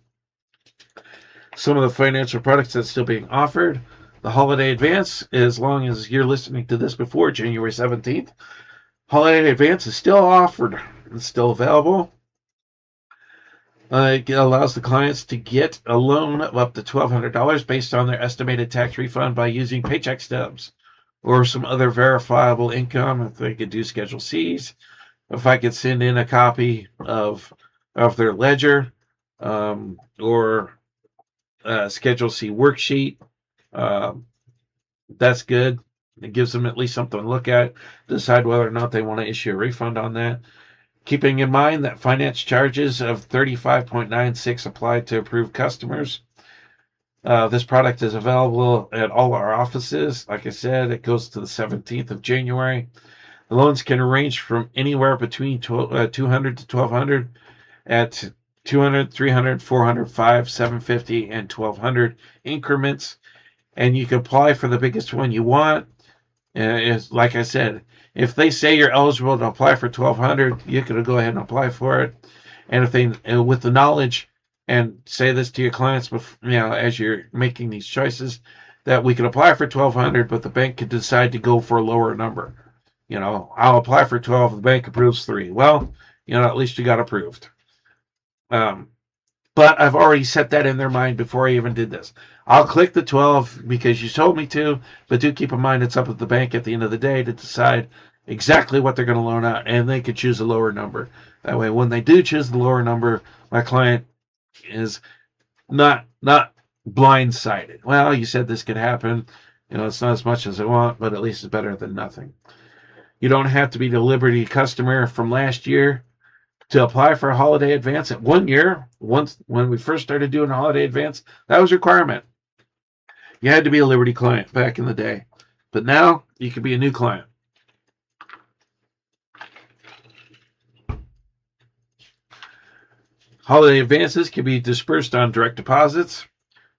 Some of the financial products that's still being offered: the holiday advance, as long as you're listening to this before January 17th. Holiday advance is still offered. It's still available. It allows the clients to get a loan of up to $1,200 based on their estimated tax refund by using paycheck stubs or some other verifiable income. If they could do Schedule C's, if I could send in a copy of their ledger or Schedule C worksheet, that's good. It gives them at least something to look at, decide whether or not they want to issue a refund on that. Keeping in mind that finance charges of $35.96 apply to approved customers. This product is available at all our offices. Like I said, it goes to the 17th of January. The loans can range from anywhere between $200 to $1,200 at $200, $300, $400, $500, $750, and $1,200 increments. And you can apply for the biggest one you want. Like I said, if they say you're eligible to apply for $1,200, you can go ahead and apply for it. And if they, with the knowledge, and say this to your clients, as you're making these choices, that we can apply for $1,200, but the bank could decide to go for a lower number. I'll apply for 12, the bank approves 3. Well, at least you got approved. But I've already set that in their mind before I even did this. I'll click the 12 because you told me to, but do keep in mind it's up at the bank at the end of the day to decide exactly what they're going to loan out, and they could choose a lower number. That way, when they do choose the lower number, my client is not blindsided. Well, you said this could happen. It's not as much as I want, but at least it's better than nothing. You don't have to be the Liberty customer from last year to apply for a holiday advance. At 1 year, once when we first started doing a holiday advance, that was a requirement. You had to be a Liberty client back in the day. But now you can be a new client. Holiday advances can be dispersed on direct deposits,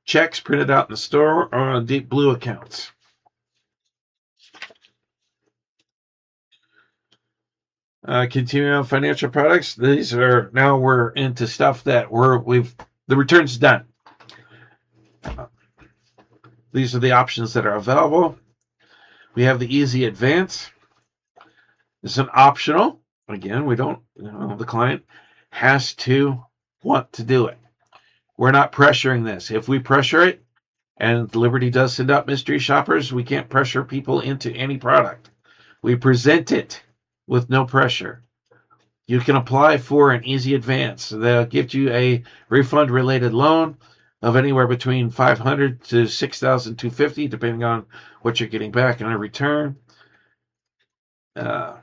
checks printed out in the store, or on Deep Blue accounts. Continuing on financial products, we're into stuff that the return's done. These are the options that are available. We have the Easy Advance. It's an optional. Again, we don't, the client has to want to do it. We're not pressuring this. If we pressure it, and Liberty does send out mystery shoppers, we can't pressure people into any product. We present it with no pressure. You can apply for an easy advance. They'll give you a refund-related loan of anywhere between $500 to $6,250, depending on what you're getting back in a return. Let's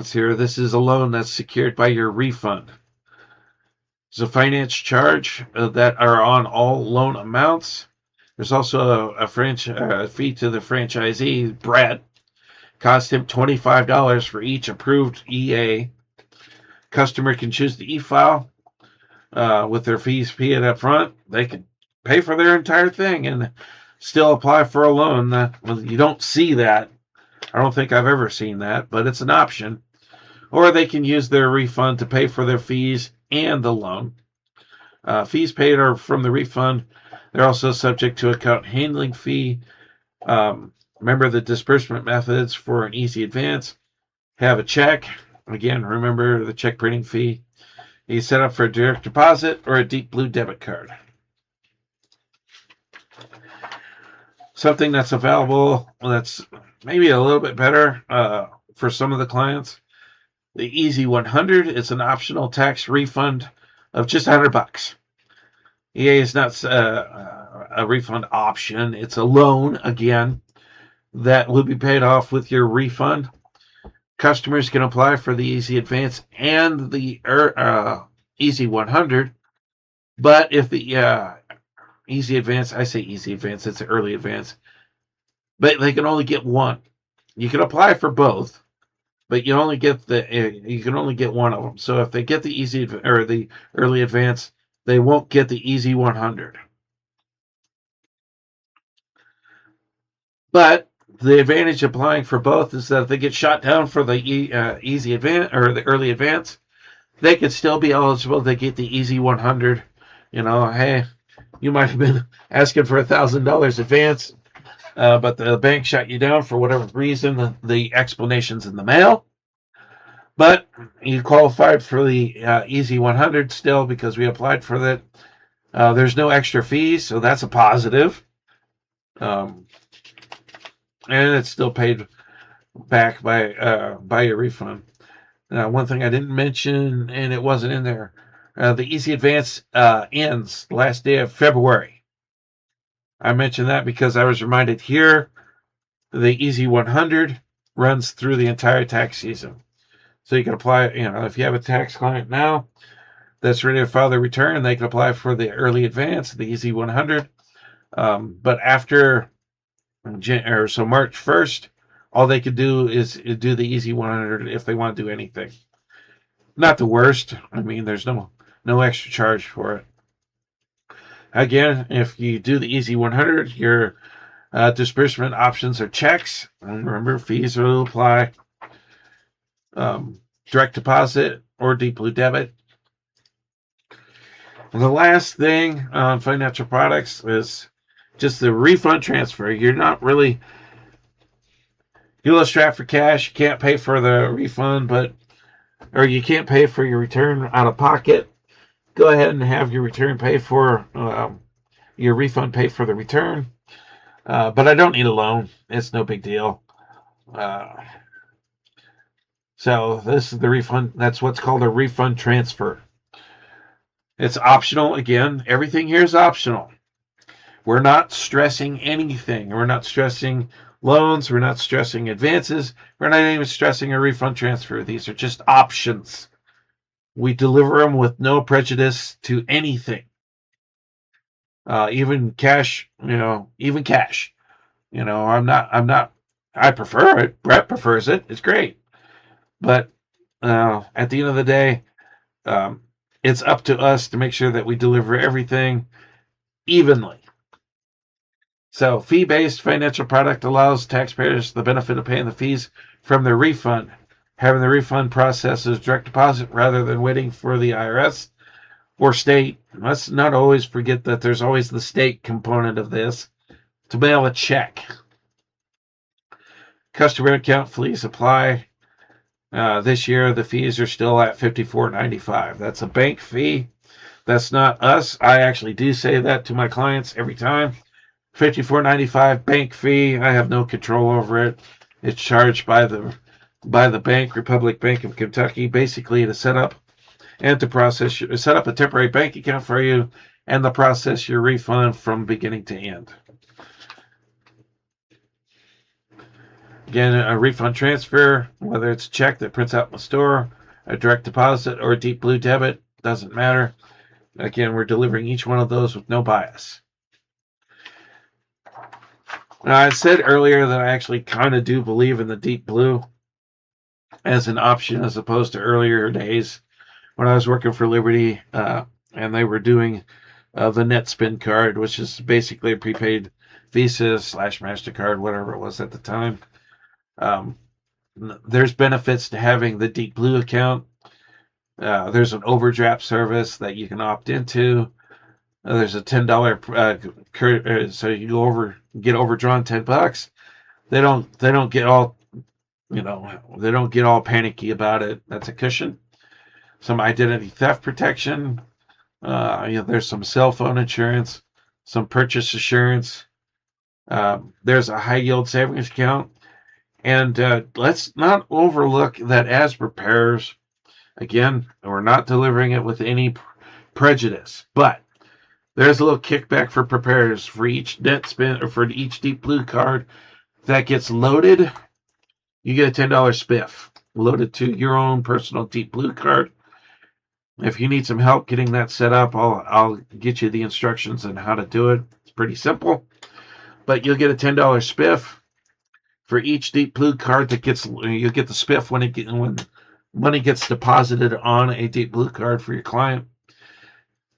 see here. This is a loan that's secured by your refund. There's a finance charge that are on all loan amounts. There's also a fee to the franchisee, Brett. Cost him $25 for each approved EA. Customer can choose the e-file with their fees paid up front. They can pay for their entire thing and still apply for a loan. You don't see that. I don't think I've ever seen that, but it's an option. Or they can use their refund to pay for their fees and the loan. Fees paid are from the refund. They're also subject to account handling fee. Remember the disbursement methods for an easy advance. Have a check. Again, remember the check printing fee. You set up for a direct deposit or a Deep Blue debit card. Something that's available that's maybe a little bit better for some of the clients. The Easy 100 is an optional tax refund of just $100. EA is not a refund option. It's a loan, again, that will be paid off with your refund. Customers can apply for the Easy Advance and the Easy 100, but if the Easy Advance, I say Easy Advance, it's an early advance, but they can only get one. You can apply for both, but you can only get one of them. So if they get the Easy or the early advance, they won't get the Easy 100. But the advantage of applying for both is that if they get shot down for the Easy Advance or the early advance, they could still be eligible to get the Easy 100. Hey, you might have been asking for $1,000 advance, but the bank shot you down for whatever reason. The explanation's in the mail. But you qualified for the Easy 100 still because we applied for that. There's no extra fees, so that's a positive. And it's still paid back by your refund. One thing I didn't mention, and it wasn't in there, the Easy Advance ends last day of February. I mentioned that because I was reminded here the Easy 100 runs through the entire tax season. So you can apply, if you have a tax client now that's ready to file their return, they can apply for the early advance, the Easy 100. But after March 1st, all they could do is do the Easy 100 if they want to do anything. Not the worst. I mean, there's no extra charge for it. Again, if you do the Easy 100, your disbursement options are checks. And remember, fees will apply. Direct deposit or Deep Blue debit. And the last thing on financial products is just the refund transfer. You're not really strapped for cash. You can't pay for the refund, or you can't pay for your return out of pocket. Go ahead and have your return pay for your refund pay for the return. But I don't need a loan. It's no big deal. So this is the refund. That's what's called a refund transfer. It's optional. Again, everything here is optional. We're not stressing anything. We're not stressing loans. We're not stressing advances. We're not even stressing a refund transfer. These are just options. We deliver them with no prejudice to anything. Even cash, even cash. I prefer it. Brett prefers it. It's great. But at the end of the day, it's up to us to make sure that we deliver everything evenly. So fee-based financial product allows taxpayers the benefit of paying the fees from their refund. Having the refund process as direct deposit rather than waiting for the IRS or state. Let's not always forget that there's always the state component of this to mail a check. Customer account fees apply. This year, the fees are still at $54.95. That's a bank fee. That's not us. I actually do say that to my clients every time. $54.95 bank fee. I have no control over it. It's charged by the bank, Republic Bank of Kentucky, basically to set up and to set up a temporary bank account for you and to process your refund from beginning to end. Again, a refund transfer, whether it's a check that prints out in the store, a direct deposit, or a Deep Blue debit, doesn't matter. Again, we're delivering each one of those with no bias. Now, I said earlier that I actually kind of do believe in the Deep Blue as an option as opposed to earlier days when I was working for Liberty and they were doing the NetSpend card, which is basically a prepaid Visa / MasterCard, whatever it was at the time. There's benefits to having the Deep Blue account. There's an overdraft service that you can opt into. There's a $10 so you get overdrawn $10. They don't get all they don't get all panicky about it. That's a cushion. Some identity theft protection. There's some cell phone insurance, some purchase assurance. There's a high yield savings account. And let's not overlook that as preparers, again, we're not delivering it with any prejudice, but there's a little kickback for preparers for each NetSpend or for each Deep Blue card that gets loaded. You get a $10 spiff loaded to your own personal Deep Blue card. If you need some help getting that set up, I'll get you the instructions on how to do it. It's pretty simple, but you'll get a $10 spiff for each Deep Blue card that gets. You'll get the spiff when money gets deposited on a Deep Blue card for your client.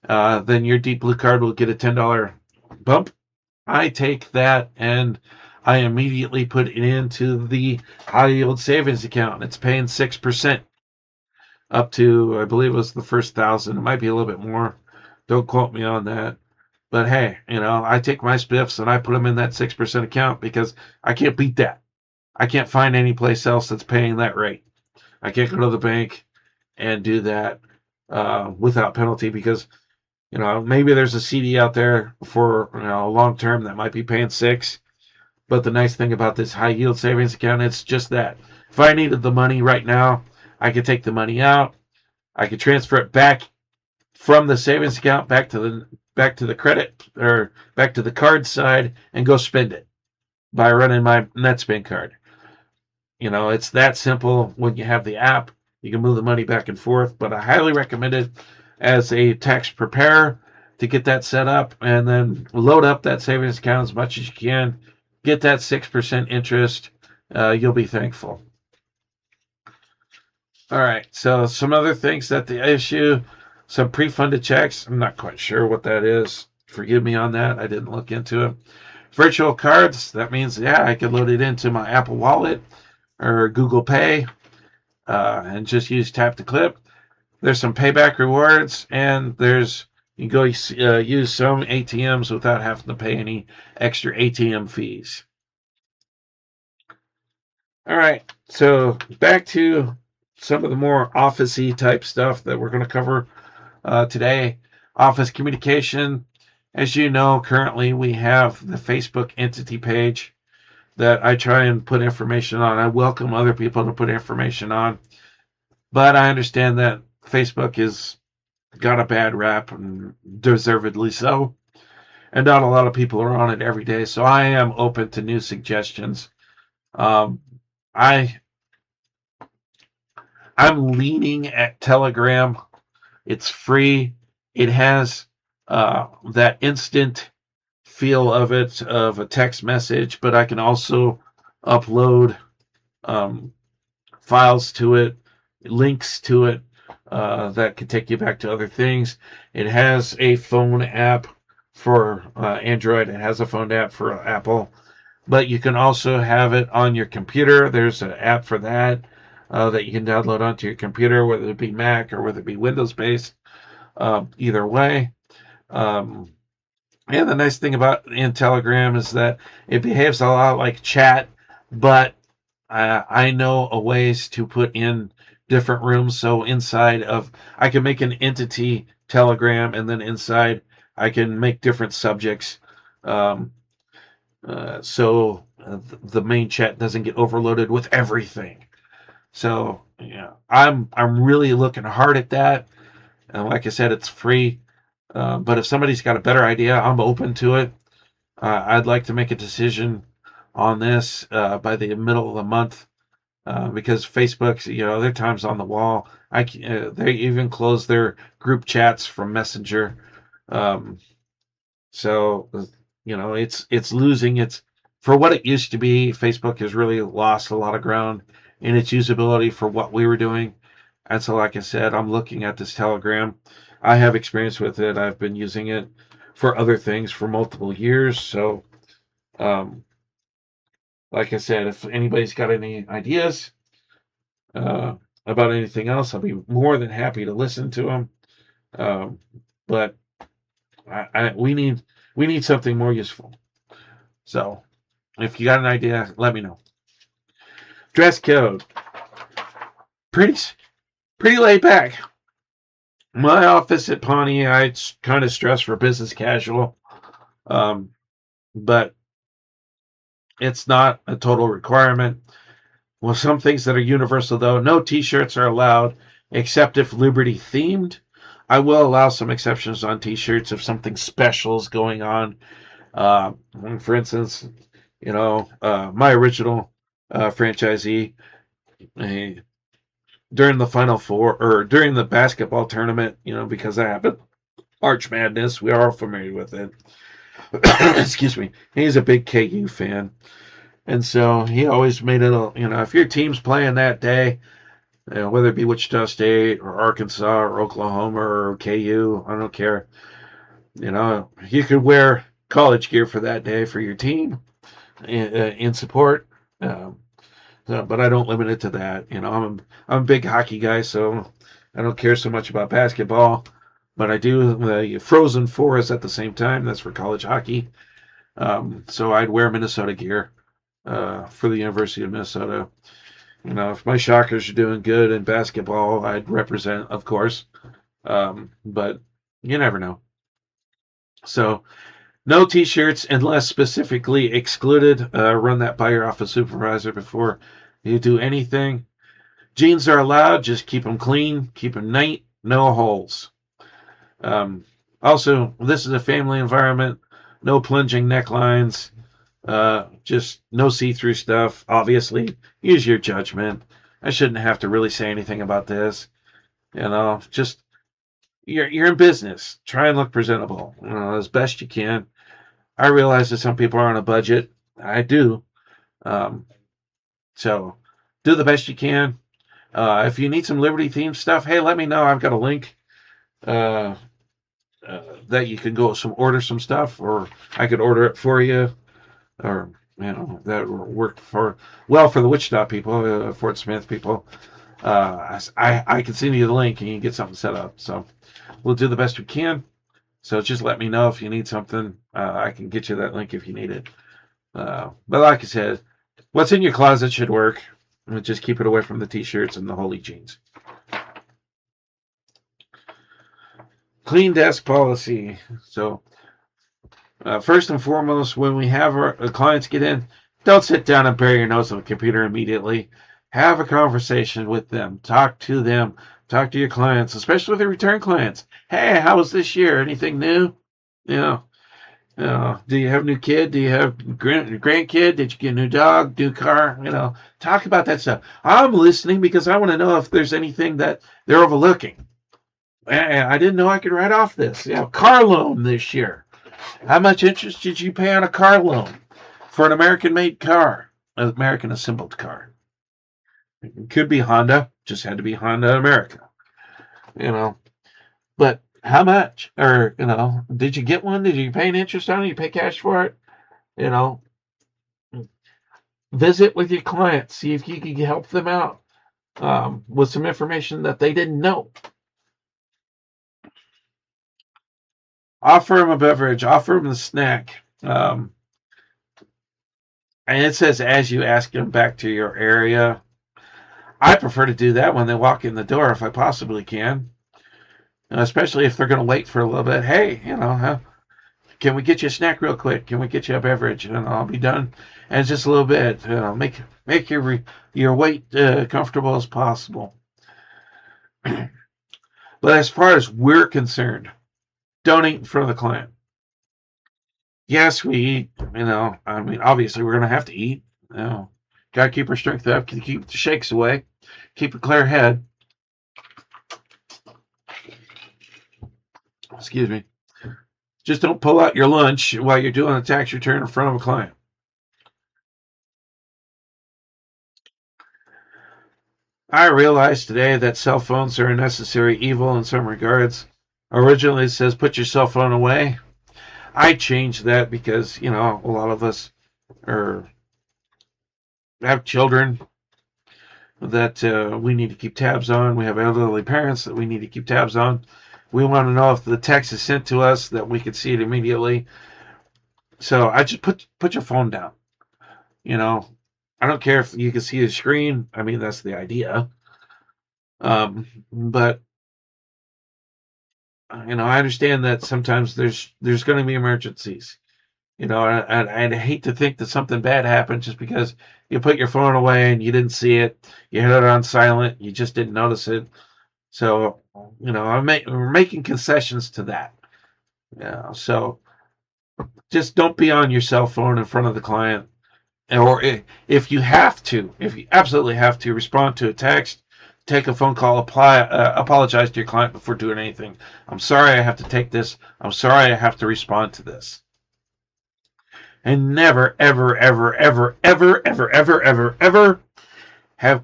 Then your Deep Blue card will get a $10 bump. I take that and I immediately put it into the high yield savings account. It's paying 6% up to, I believe it was the first 1,000. It might be a little bit more. Don't quote me on that. But hey, I take my spiffs and I put them in that 6% account because I can't beat that. I can't find any place else that's paying that rate. I can't go to the bank and do that without penalty because, maybe there's a CD out there for long term that might be paying 6. But the nice thing about this high yield savings account, it's just that. If I needed the money right now, I could take the money out. I could transfer it back from the savings account back to the credit or back to the card side and go spend it by running my NetSpend card. It's that simple. When you have the app, you can move the money back and forth. But I highly recommend it as a tax preparer to get that set up and then load up that savings account as much as you can. Get that 6% interest. You'll be thankful. All right. So some other things that they issue, some pre-funded checks. I'm not quite sure what that is. Forgive me on that. I didn't look into it. Virtual cards. That means, I could load it into my Apple Wallet or Google Pay and just use tap to clip. There's some payback rewards, and you can go use some ATMs without having to pay any extra ATM fees. All right, so back to some of the more office-y type stuff that we're going to cover today. Office communication. As you know, currently we have the Facebook entity page that I try and put information on. I welcome other people to put information on. But I understand that Facebook has got a bad rap, and deservedly so. And not a lot of people are on it every day. So I am open to new suggestions. I'm leaning at Telegram. It's free. It has that instant feel of it, of a text message, but I can also upload files to it, links to it that can take you back to other things. It has a phone app for Android. It has a phone app for Apple, but you can also have it on your computer. There's an app for that that you can download onto your computer, whether it be Mac or whether it be Windows-based. Either way. And the nice thing about in Telegram is that it behaves a lot like chat, but I know a ways to put in different rooms. So inside of, I can make an entity Telegram, and then inside I can make different subjects. Um, so the main chat doesn't get overloaded with everything. So yeah, I'm really looking hard at that. And like I said, it's free. But if somebody's got a better idea, I'm open to it. I'd like to make a decision on this by the middle of the month, because Facebook's, their time's on the wall. They even closed their group chats from Messenger. Um, so it's losing its, for what it used to be. Facebook has really lost a lot of ground in its usability for what we were doing. And so, like I said, I'm looking at this Telegram. I have experience with it. I've been using it for other things for multiple years. So, um, like I said, if anybody's got any ideas uh, about anything else, I'll be more than happy to listen to them. Um, but we need something more useful. So, if you got an idea, let me know. Dress code, pretty pretty laid back. My office at Pawnee, I kind of stress for business casual, um, but it's not a total requirement. Well, some things that are universal, though, no T-shirts are allowed except if Liberty themed. I will allow some exceptions on T-shirts if something special is going on. Uh, for instance, my original franchisee, uh, during the Final Four, or during the basketball tournament, because that happened, March Madness, we are all familiar with it. Excuse me. He's a big KU fan. And so he always made it, if your team's playing that day, whether it be Wichita State or Arkansas or Oklahoma or KU, I don't care. You could wear college gear for that day for your team in support. Um, but I don't limit it to that. I'm a big hockey guy, so I don't care so much about basketball. But I do. The Frozen Four is at the same time. That's for college hockey. So I'd wear Minnesota gear for the University of Minnesota. If my Shockers are doing good in basketball, I'd represent, of course. But you never know. So no T-shirts unless specifically excluded. Run that by your office supervisor before you do anything. Jeans are allowed. Just keep them clean. Keep them neat. No holes. Also, this is a family environment. No plunging necklines. Just no see-through stuff. Obviously, use your judgment. I shouldn't have to really say anything about this. Just you're in business. Try and look presentable, as best you can. I realize that some people are on a budget. I do. Um, so do the best you can. If you need some Liberty themed stuff, hey, let me know. I've got a link uh, that you can go order some stuff, or I could order it for you, or that worked for the Wichita people, Fort Smith people. I can send you the link and you can get something set up. So we'll do the best we can. So just let me know if you need something. I can get you that link if you need it. But like I said, what's in your closet should work. Just keep it away from the t-shirts and the holy jeans. Clean desk policy. So first and foremost, when we have our clients get in, don't sit down and bury your nose on the computer immediately. Have a conversation with them. Talk to them. Talk to your clients, especially with the return clients. Hey, how was this year? Anything new? You know, do you have a new kid? Do you have grandkid? Did you get a new dog, new car? Talk about that stuff. I'm listening because I want to know if there's anything that they're overlooking. I didn't know I could write off this. Car loan this year. How much interest did you pay on a car loan for an American-made car, an American-assembled car? It could be Honda. Just had to be Honda America. But how much? Or did you get one? Did you pay an interest on it? You pay cash for it? You know, Visit with your clients. See if you can help them out with some information that they didn't know. Offer them a beverage. Offer them a snack. And it says as you ask them back to your area. I prefer to do that when they walk in the door if I possibly can, especially if they're going to wait for a little bit. Hey, can we get you a snack real quick? Can we get you a beverage? And I'll be done. And just a little bit. Make your wait comfortable as possible. But as far as we're concerned, don't eat in front of the client. Yes, we eat. Obviously we're going to have to eat. Got to keep our strength up, keep the shakes away, keep a clear head. Excuse me. Just don't pull out your lunch while you're doing a tax return in front of a client. I realize today that cell phones are a necessary evil in some regards. Originally it says put your cell phone away. I changed that because, a lot of us have children that we need to keep tabs on. We have elderly parents that we need to keep tabs on. We want to know if the text is sent to us that we can see it immediately. So I just put your phone down. I don't care if you can see the screen. I mean, that's the idea. But I understand that sometimes there's going to be emergencies. And I'd hate to think that something bad happened just because you put your phone away and you didn't see it. You had it on silent. You just didn't notice it. So, we're making concessions to that. So just don't be on your cell phone in front of the client. Or if you absolutely have to respond to a text, take a phone call, apologize to your client before doing anything. I'm sorry I have to take this. I'm sorry I have to respond to this. And never, ever, ever, ever, ever, ever, ever, ever, ever have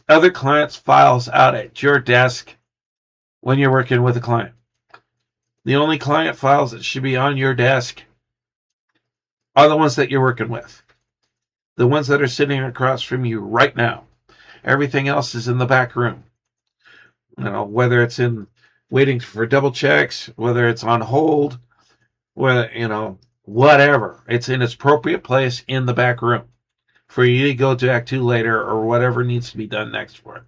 other clients' files out at your desk when you're working with a client. The only client files that should be on your desk are the ones that you're working with. The ones that are sitting across from you right now. Everything else is in the back room. Whether it's in waiting for double checks, whether it's on hold, whatever. It's in its appropriate place in the back room for you to go back to later or whatever needs to be done next for it.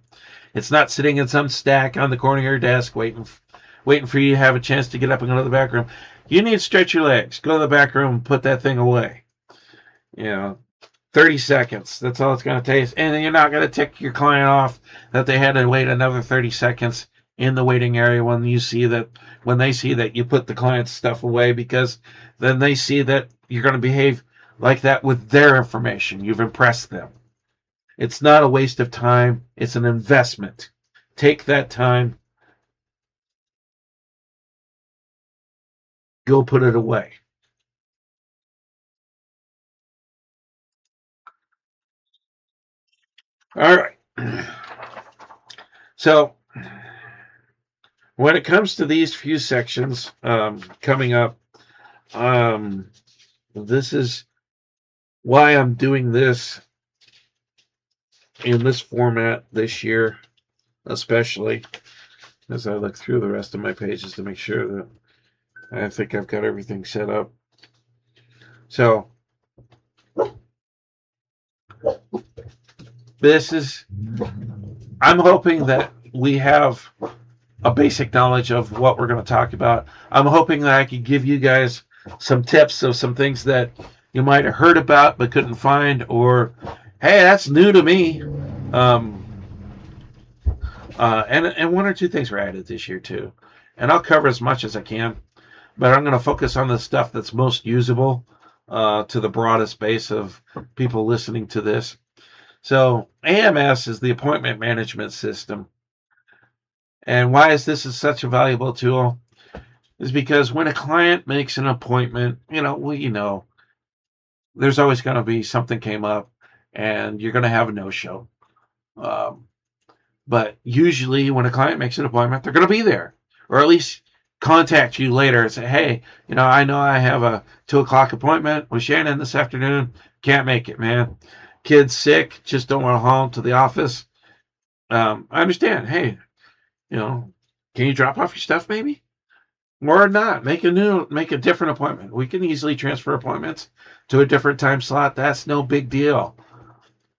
It's not sitting in some stack on the corner of your desk waiting for you to have a chance to get up and go to the back room. You need to stretch your legs. Go to the back room and put that thing away. 30 seconds. That's all it's going to take. And you're not going to tick your client off that they had to wait another 30 seconds in the waiting area when they see that you put the client's stuff away, because then they see that you're going to behave like that with their information. You've impressed them. It's not a waste of time. It's an investment. Take that time. Go put it away. All right. So when it comes to these few sections coming up, this is why I'm doing this in this format this year, especially as I look through the rest of my pages to make sure that I think I've got everything set up. So I'm hoping that we have a basic knowledge of what we're going to talk about. I'm hoping that I can give you guys some tips of some things that you might have heard about but couldn't find, or hey, that's new to me. And one or two things were added this year too. And I'll cover as much as I can, but I'm going to focus on the stuff that's most usable to the broadest base of people listening to this. So AMS is the appointment management system. And why is this such a valuable tool? Is because when a client makes an appointment, there's always going to be something came up and you're going to have a no-show. But usually when a client makes an appointment, they're going to be there, or at least contact you later and say, hey, I know I have a 2:00 appointment with Shannon this afternoon. Can't make it, man. Kid's sick. Just don't want to haul him to the office. I understand. Hey, can you drop off your stuff maybe? or not. Make a different appointment. We can easily transfer appointments to a different time slot. That's no big deal.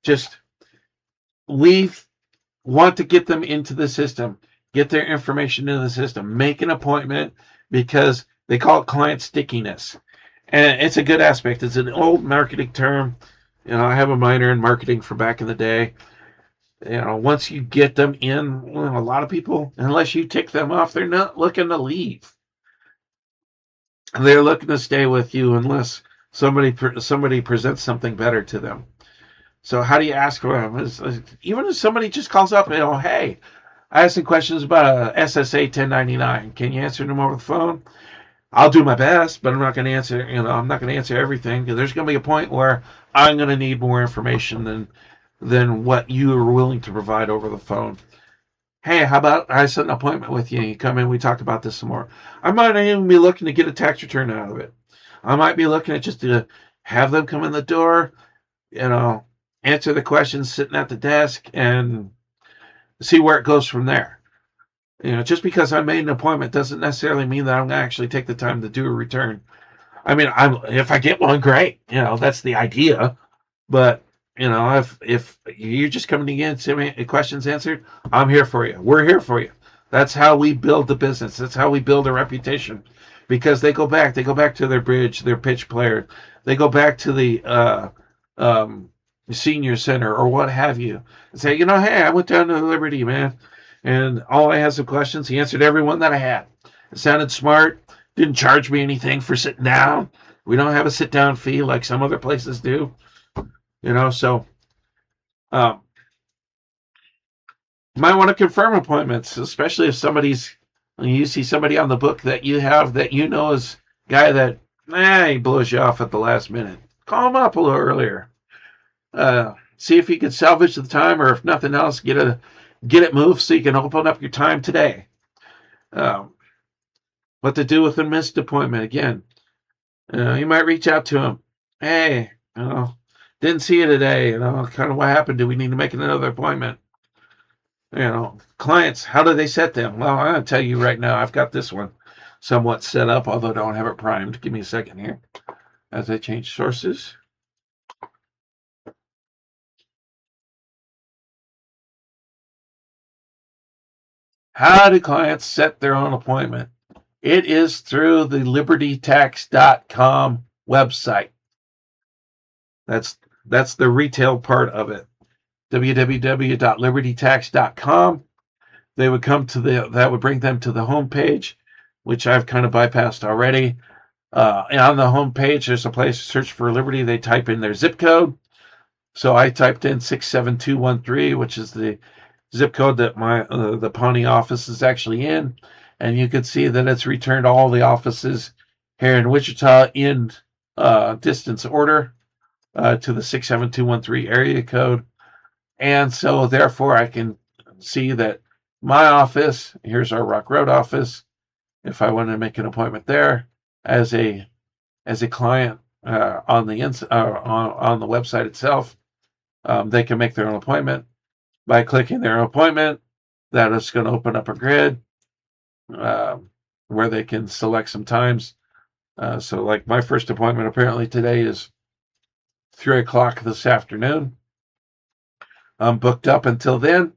Just we want to get them into the system, get their information into the system, make an appointment because they call it client stickiness. And it's a good aspect. It's an old marketing term. I have a minor in marketing from back in the day. Once you get them in, a lot of people, unless you tick them off, they're not looking to leave. They're looking to stay with you unless somebody presents something better to them. So how do you ask for them? Even if somebody just calls up, hey, I have some questions about a SSA 1099. Can you answer them over the phone? I'll do my best, but I'm not going to answer. I'm not going to answer everything because there's going to be a point where I'm going to need more information than what you are willing to provide over the phone. Hey, how about I set an appointment with you? You come in, we talk about this some more. I might even be looking to get a tax return out of it. I might be looking at just to have them come in the door, answer the questions sitting at the desk, and see where it goes from there. Just because I made an appointment doesn't necessarily mean that I'm going to actually take the time to do a return. I mean, if I get one, great. That's the idea. But if you're just coming to get questions answered, I'm here for you. We're here for you. That's how we build the business. That's how we build a reputation. Because they go back to their bridge, their pitch player. They go back to the senior center or what have you, and say, hey, I went down to Liberty, man, and all I had some questions. He answered every one that I had. It sounded smart. Didn't charge me anything for sitting down. We don't have a sit down fee like some other places do. So um, you might want to confirm appointments, especially if you see somebody on the book that you have that is a guy that he blows you off at the last minute. Call him up a little earlier. See if you can salvage the time, or if nothing else, get it moved so you can open up your time today. What to do with a missed appointment? Again, you might reach out to him. Hey, didn't see you today. Kind of what happened? Do we need to make another appointment? Clients, how do they set them? Well, I'm going to tell you right now. I've got this one somewhat set up, although I don't have it primed. Give me a second here as I change sources. How do clients set their own appointment? It is through the libertytax.com website. That's the retail part of it. www.libertytax.com. They would come to that would bring them to the homepage, which I've kind of bypassed already. And on the homepage, there's a place to search for Liberty. They type in their zip code. So I typed in 67213, which is the zip code that the Pawnee office is actually in, and you can see that it's returned all the offices here in Wichita in distance order to the 67213 area code, and so therefore I can see that my office, here's our Rock Road office, if I want to make an appointment there as a client on the website itself, they can make their own appointment. By clicking their appointment, that is going to open up a grid where they can select some times. So like my first appointment apparently today is 3 o'clock this afternoon. I'm booked up until then,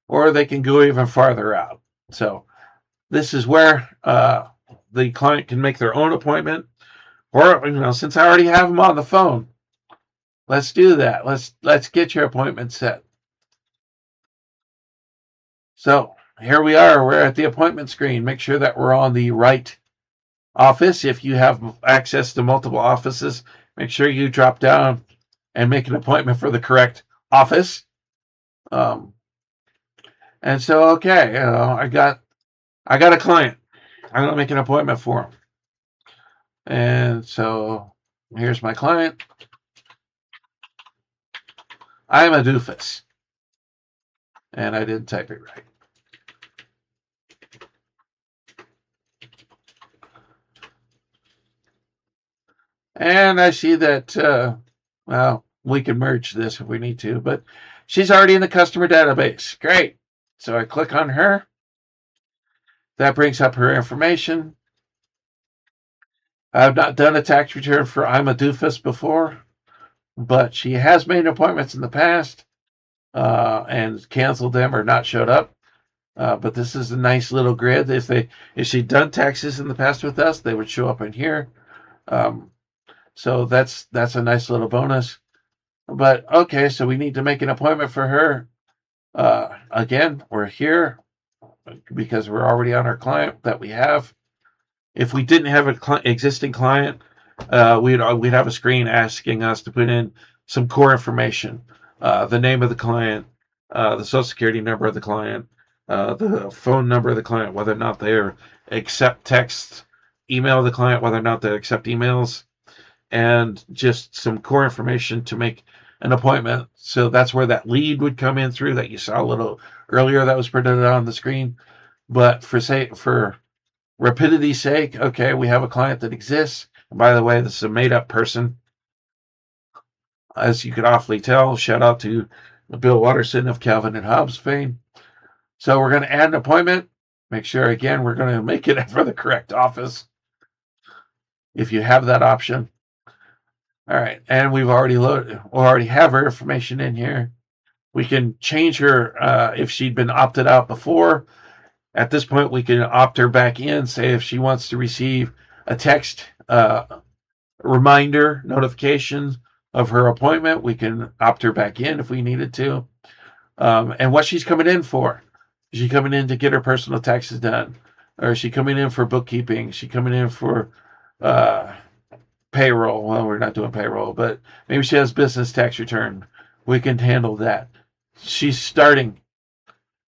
or they can go even farther out. So this is where the client can make their own appointment, or since I already have them on the phone, let's do that. Let's get your appointment set. So here we are. We're at the appointment screen. Make sure that we're on the right office. If you have access to multiple offices, make sure you drop down and make an appointment for the correct office. And so, okay, I got a client. I'm gonna make an appointment for him. And so here's my client. I'm a doofus. And I didn't type it right. And I see that, well, we can merge this if we need to, but she's already in the customer database. Great. So I click on her. That brings up her information. I've not done a tax return for I'm a Doofus before, but she has made appointments in the past and canceled them or not showed up. But this is a nice little grid. If she'd done taxes in the past with us, they would show up in here. So that's a nice little bonus. But okay, so we need to make an appointment for her. Again, we're here because we're already on our client that we have. If we didn't have an existing client, we'd have a screen asking us to put in some core information, the name of the client, the social security number of the client, the phone number of the client, whether or not they accept text, email the client, whether or not they accept emails, and just some core information to make an appointment. So that's where that lead would come in through that you saw a little earlier that was printed on the screen. But for rapidity's sake, okay, we have a client that exists. And by the way, this is a made-up person, as you could awfully tell. Shout out to Bill Watterson of Calvin and Hobbes fame. So we're going to add an appointment. Make sure, again, we're going to make it for the correct office if you have that option. All right, and we've already have her information in here. We can change her if she'd been opted out before. At this point, we can opt her back in, say if she wants to receive a text reminder notification of her appointment, we can opt her back in if we needed to. And what she's coming in for. Is she coming in to get her personal taxes done? Or is she coming in for bookkeeping? Is she coming in for payroll? Well, we're not doing payroll, but maybe she has business tax return. We can handle that. She's starting.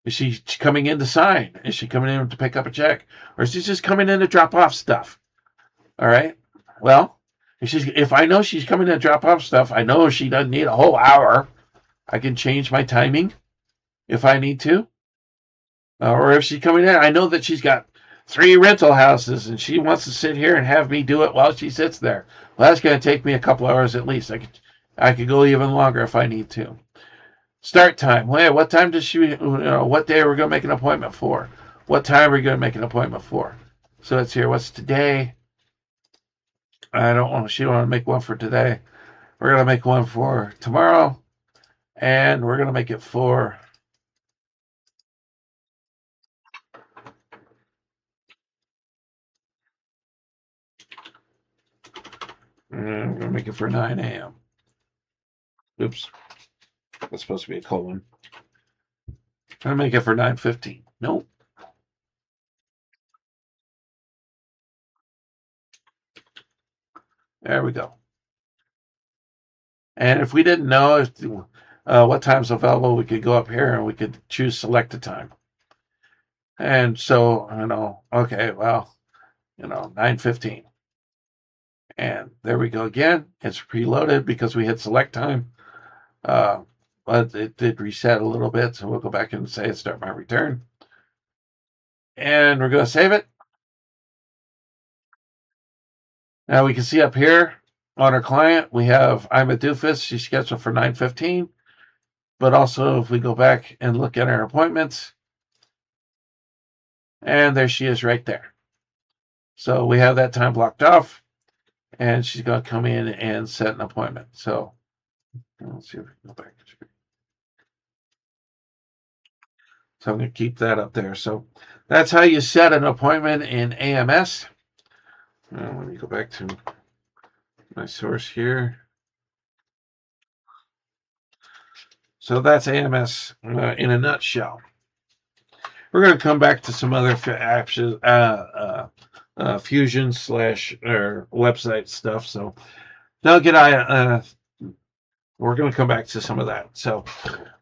Is she coming in to sign? Is she coming in to pick up a check? Or is she just coming in to drop off stuff? All right. Well, if I know she's coming in to drop off stuff, I know she doesn't need a whole hour. I can change my timing if I need to. Or if she's coming in, I know that she's got 3 rental houses and she wants to sit here and have me do it while she sits there. Well, that's going to take me a couple hours at least. I could go even longer if I need to. Start time. Well, what time does she, what day are we going to make an appointment for? What time are we going to make an appointment for? So it's here. What's today? She don't want to make one for today. We're going to make one for tomorrow. And we're going to make it for I'm going to make it for 9 a.m. Oops. That's supposed to be a colon. Trying to make it for 9:15. Nope. There we go. And if we didn't know what time's available, we could go up here and we could choose select a time. And so, okay, well, 9:15. And there we go again. It's preloaded because we hit select time. But it did reset a little bit, so we'll go back and say start my return. And we're going to save it. Now we can see up here on our client, we have I'm a Doofus. She's scheduled for 9:15. But also, if we go back and look at our appointments, and there she is right there. So we have that time blocked off, and she's going to come in and set an appointment. So let's see if we can go back. So I'm going to keep that up there. So that's how you set an appointment in AMS. Let me go back to my source here. So that's AMS in a nutshell. We're going to come back to some other apps, Fusion / or website stuff. So now we're going to come back to some of that. So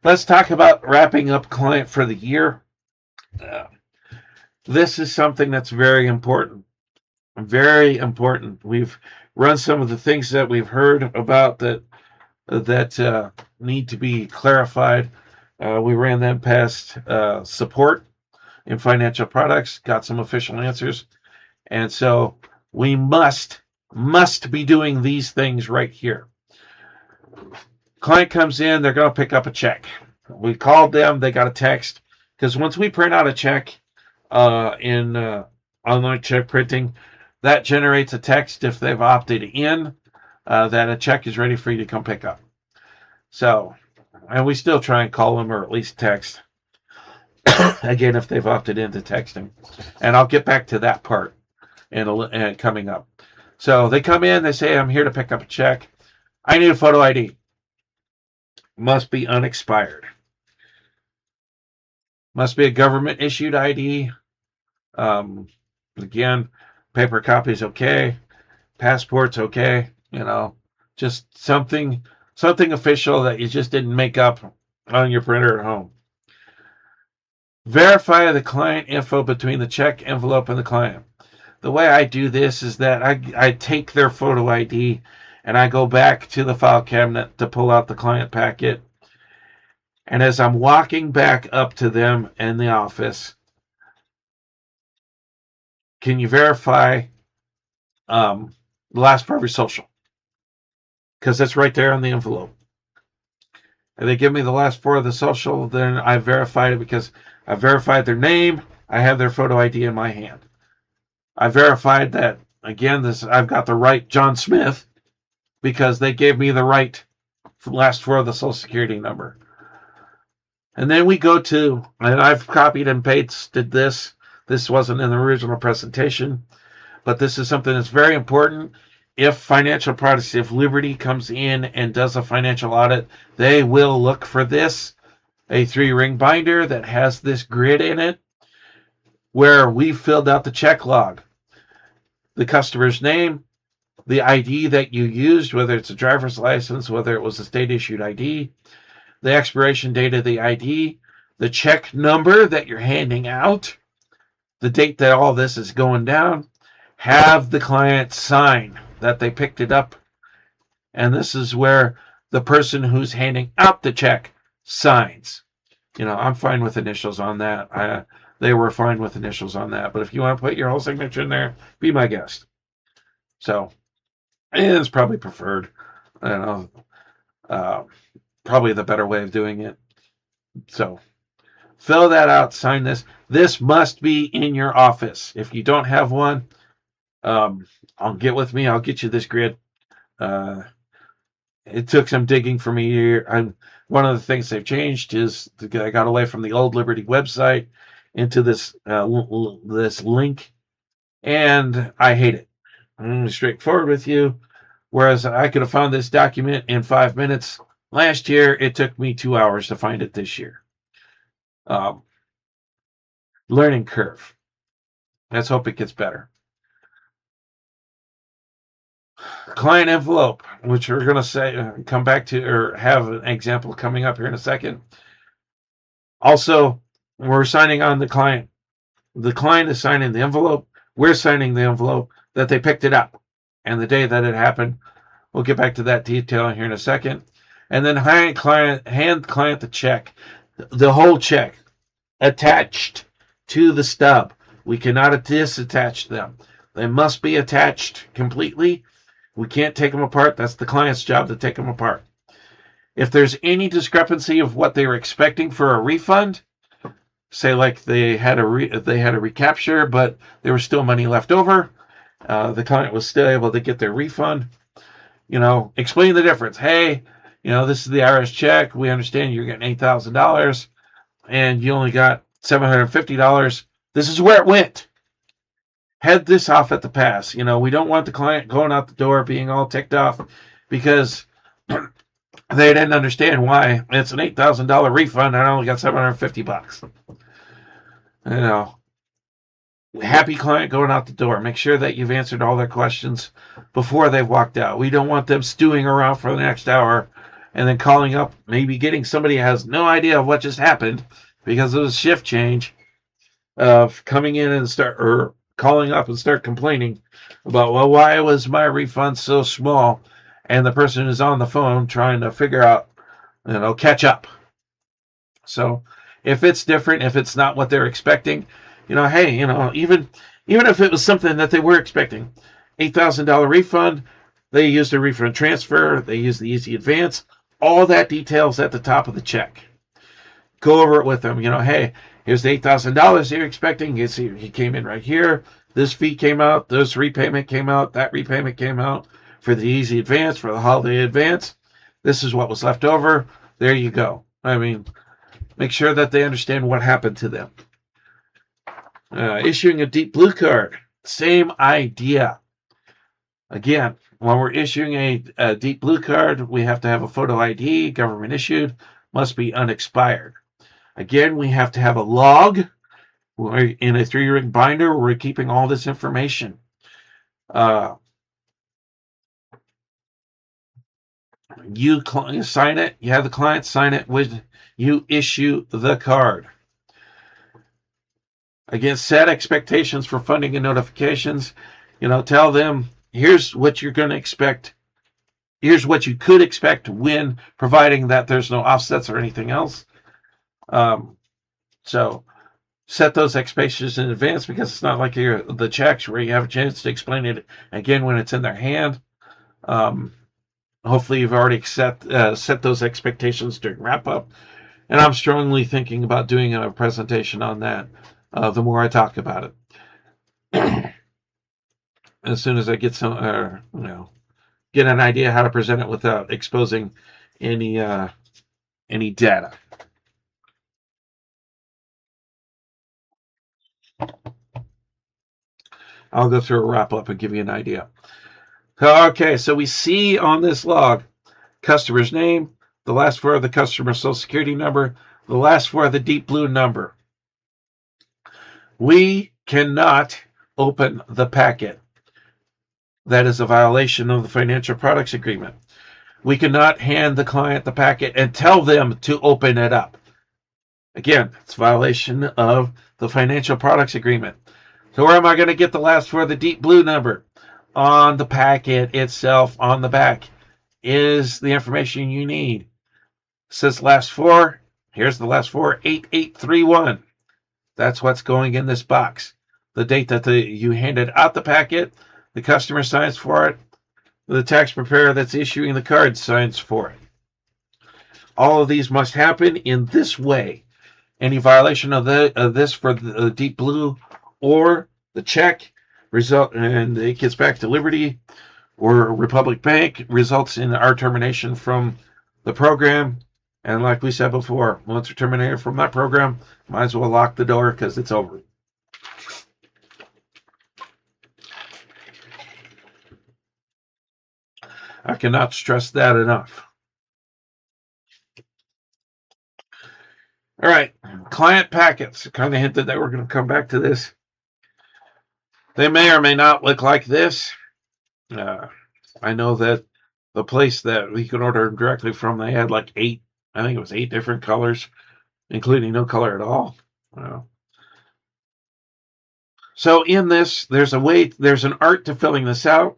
let's talk about wrapping up client for the year. This is something that's very important. Very important. We've run some of the things that we've heard about that need to be clarified. We ran them past support in financial products, got some official answers. And so we must be doing these things right here. Client comes in, they're going to pick up a check. We called them, they got a text. Because once we print out a check in online check printing, That generates a text if they've opted in that a check is ready for you to come pick up. So, and we still try and call them or at least text. Again, if they've opted into texting. And I'll get back to that part and coming up. So they come in, they say, I'm here to pick up a check. I need a photo ID. Must be unexpired. Must be a government issued ID. Again, paper copy's okay. Passport's okay. Just something official that you just didn't make up on your printer at home. Verify the client info between the check envelope and the client. The way I do this is that I take their photo ID and I go back to the file cabinet to pull out the client packet. And as I'm walking back up to them in the office, can you verify the last part of your social? Because that's right there on the envelope. If they give me the last four of the social, then I verified it because I verified their name. I have their photo ID in my hand. I verified that, again, I've got the right John Smith because they gave me the right last four of the social security number. And then we go to, and I've copied and pasted this. This wasn't in the original presentation, but this is something that's very important. If Liberty comes in and does a financial audit, they will look for this, a 3-ring binder that has this grid in it where we filled out the check log, the customer's name, the ID that you used, whether it's a driver's license, whether it was a state-issued ID, the expiration date of the ID, the check number that you're handing out, the date that all this is going down, have the client sign that they picked it up. And this is where the person who's handing out the check signs. I'm fine with initials on that. They were fine with initials on that. But if you want to put your whole signature in there, be my guest. So, and it's probably preferred. I don't know. Probably the better way of doing it. So, fill that out, sign this. This must be in your office. If you don't have one, I'll get with me. I'll get you this grid. It took some digging for me here. One of the things they've changed is I got away from the old Liberty website into this link, and I hate it. I'm straightforward with you. Whereas I could have found this document in 5 minutes last year, it took me 2 hours to find it this year. Learning curve. Let's hope it gets better. Client envelope, which we're going to come back to or have an example coming up here in a second. Also, we're signing on the client. The client is signing the envelope. We're signing the envelope that they picked it up and the day that it happened. We'll get back to that detail here in a second. And then hand client the check, the whole check attached to the stub. We cannot disattach them. They must be attached completely. We can't take them apart. That's the client's job to take them apart. If there's any discrepancy of what they were expecting for a refund, say like they had a recapture, but there was still money left over, the client was still able to get their refund. Explain the difference. Hey, this is the IRS check. We understand you're getting $8,000 and you only got $750. This is where it went. Head this off at the pass. We don't want the client going out the door being all ticked off because they didn't understand why it's an $8,000 refund and I only got $750. Happy client going out the door. Make sure that you've answered all their questions before they've walked out. We don't want them stewing around for the next hour and then calling up, maybe getting somebody who has no idea of what just happened because of a shift change, of coming in and calling up and start complaining about, well, why was my refund so small? And the person is on the phone trying to figure out, catch up. So if it's different, if it's not what they're expecting, hey, even if it was something that they were expecting, $8,000 refund, they used a refund transfer, they used the easy advance, all that details at the top of the check. Go over it with them. Hey, here's the $8,000 you're expecting. He came in right here. This fee came out, this repayment came out, that repayment came out for the easy advance, for the holiday advance. This is what was left over. There you go. I mean, make sure that they understand what happened to them. Issuing a Deep Blue card, same idea. Again, when we're issuing a Deep Blue card, we have to have a photo ID, government issued, must be unexpired. Again, we have to have a log. We're in a 3-ring binder. We're keeping all this information. You sign it. You have the client sign it when you issue the card. Again, set expectations for funding and notifications. Tell them, here's what you're going to expect. Here's what you could expect when, providing that there's no offsets or anything else. So set those expectations in advance, because it's not like the checks where you have a chance to explain it again when it's in their hand. Hopefully you've already set those expectations during wrap up. And I'm strongly thinking about doing a presentation on that the more I talk about it. As soon as I get get an idea how to present it without exposing any data. I'll go through a wrap up and give you an idea. Okay, so we see on this log customer's name, the last 4 of the customer social security number, the last 4 of the Deep Blue number. We cannot open the packet. That is a violation of the financial products agreement. We cannot hand the client the packet and tell them to open it up. Again, it's a violation of the financial products agreement. So where am I going to get the last 4 of the Deep Blue number? On the packet itself, on the back, is the information you need. It says last 4. Here's the last 4, 8831. That's what's going in this box. The date that you handed out the packet, the customer signs for it, the tax preparer that's issuing the card signs for it. All of these must happen in this way. Any violation of this for the Deep Blue or the check result, and it gets back to Liberty or Republic Bank, results in our termination from the program. And like we said before, once we're terminated from that program, might as well lock the door because it's over. I cannot stress that enough. All right, client packets. Kind of hinted that we're going to come back to this. They may or may not look like this. I know that the place that we could order directly from, they had like 8, I think it was 8 different colors, including no color at all. So in this, there's an art to filling this out.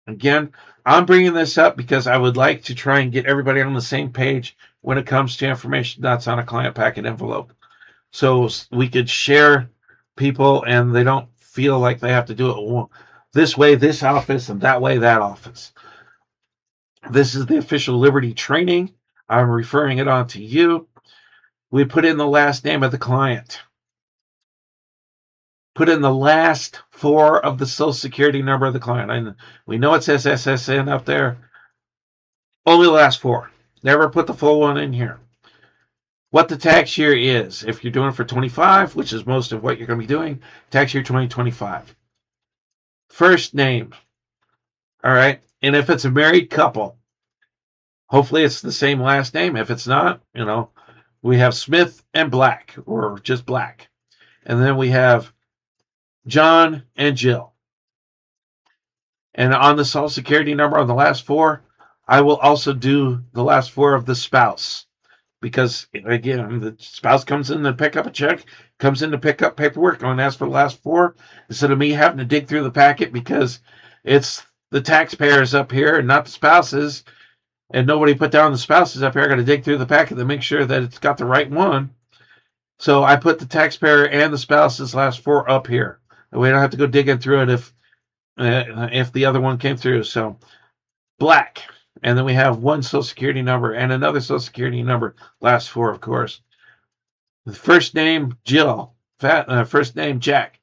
Again, I'm bringing this up because I would like to try and get everybody on the same page when it comes to information that's on a client packet envelope. So we could share people and they don't feel like they have to do it this way, this office, and that way, that office. This is the official Liberty training. I'm referring it on to you. We put in the last name of the client. Put in the last 4 of the social security number of the client. And we know it says SSN up there. Only the last 4. Never put the full one in here. What the tax year is. If you're doing it for 25, which is most of what you're going to be doing, tax year 2025. First name. All right. And if it's a married couple, hopefully it's the same last name. If it's not, we have Smith and Black, or just Black. And then we have John and Jill. And on the social security number on the last 4, I will also do the last 4 of the spouse. Because, again, the spouse comes in to pick up a check, comes in to pick up paperwork, and ask for the last 4, instead of me having to dig through the packet because it's the taxpayers up here and not the spouses, and nobody put down the spouses up here. I got to dig through the packet to make sure that it's got the right one. So I put the taxpayer and the spouse's last 4 up here. And we don't have to go digging through it if the other one came through. So Black. And then we have one social security number and another social security number. Last 4, of course. The first name, Jill. First name, Jack.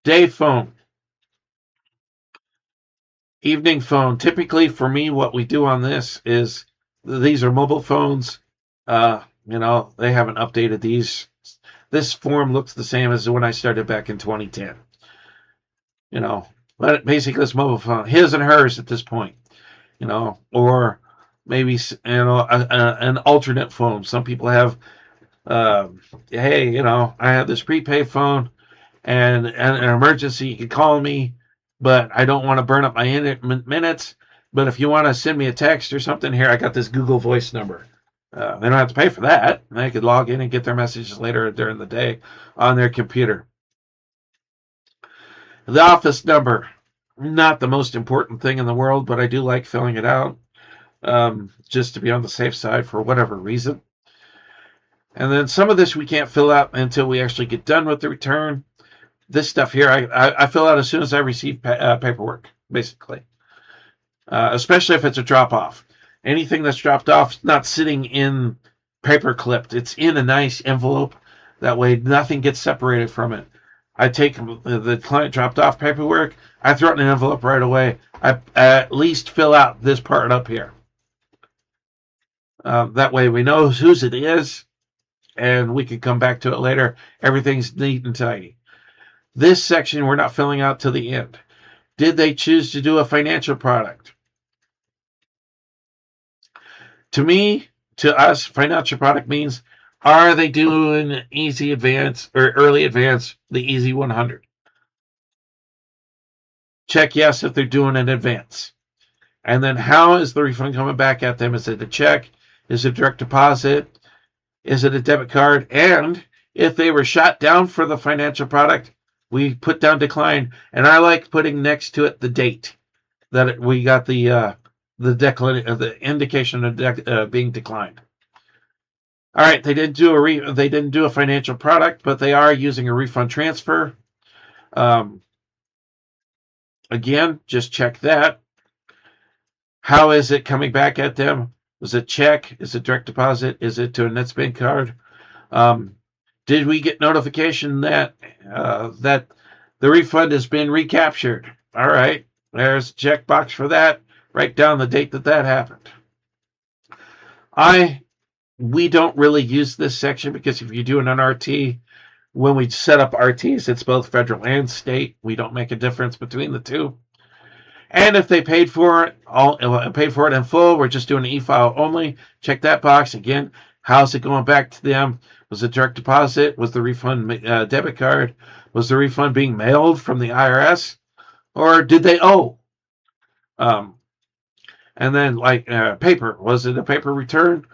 Day phone. Evening phone. Typically for me, what we do on this is these are mobile phones. They haven't updated these. This form looks the same as when I started back in 2010. You know, but basically it's mobile phone, his and hers at this point. Or maybe an alternate phone. Some people have, hey, I have this prepaid phone, and an emergency, you can call me, but I don't want to burn up my minutes. But if you want to send me a text or something, here, I got this Google Voice number. They don't have to pay for that. They could log in and get their messages later during the day on their computer. The office number, not the most important thing in the world, but I do like filling it out, just to be on the safe side for whatever reason. And then some of this we can't fill out until we actually get done with the return. This stuff here, I fill out as soon as I receive paperwork, basically. Especially if it's a drop-off. Anything that's dropped off is not sitting in paper clipped. It's in a nice envelope. That way nothing gets separated from it. I take the client dropped off paperwork, I throw it in an envelope right away. I at least fill out this part up here. That way we know whose it is, and we can come back to it later. Everything's neat and tidy. This section we're not filling out till the end. Did they choose to do a financial product? To us, financial product means, are they doing easy advance or early advance, the easy 100? Check yes if they're doing an advance. And then how is the refund coming back at them? Is it a check? Is it direct deposit? Is it a debit card? And if they were shot down for the financial product, we put down decline. And I like putting next to it the date that we got the indication of being declined. All right, they didn't do a financial product, but they are using a refund transfer. Again, just check that. How is it coming back at them? Was it check? Is it direct deposit? Is it to a NetSpend card? Did we get notification that that the refund has been recaptured? All right, there's a checkbox for that. Write down the date that happened. We don't really use this section because if you do an RT, when we set up RTs, it's both federal and state. We don't make a difference between the two. And if they paid for it in full, we're just doing an e-file only. Check that box again. How's it going back to them? Was it direct deposit? Was the refund debit card? Was the refund being mailed from the IRS, or did they owe? And then paper. Was it a paper return?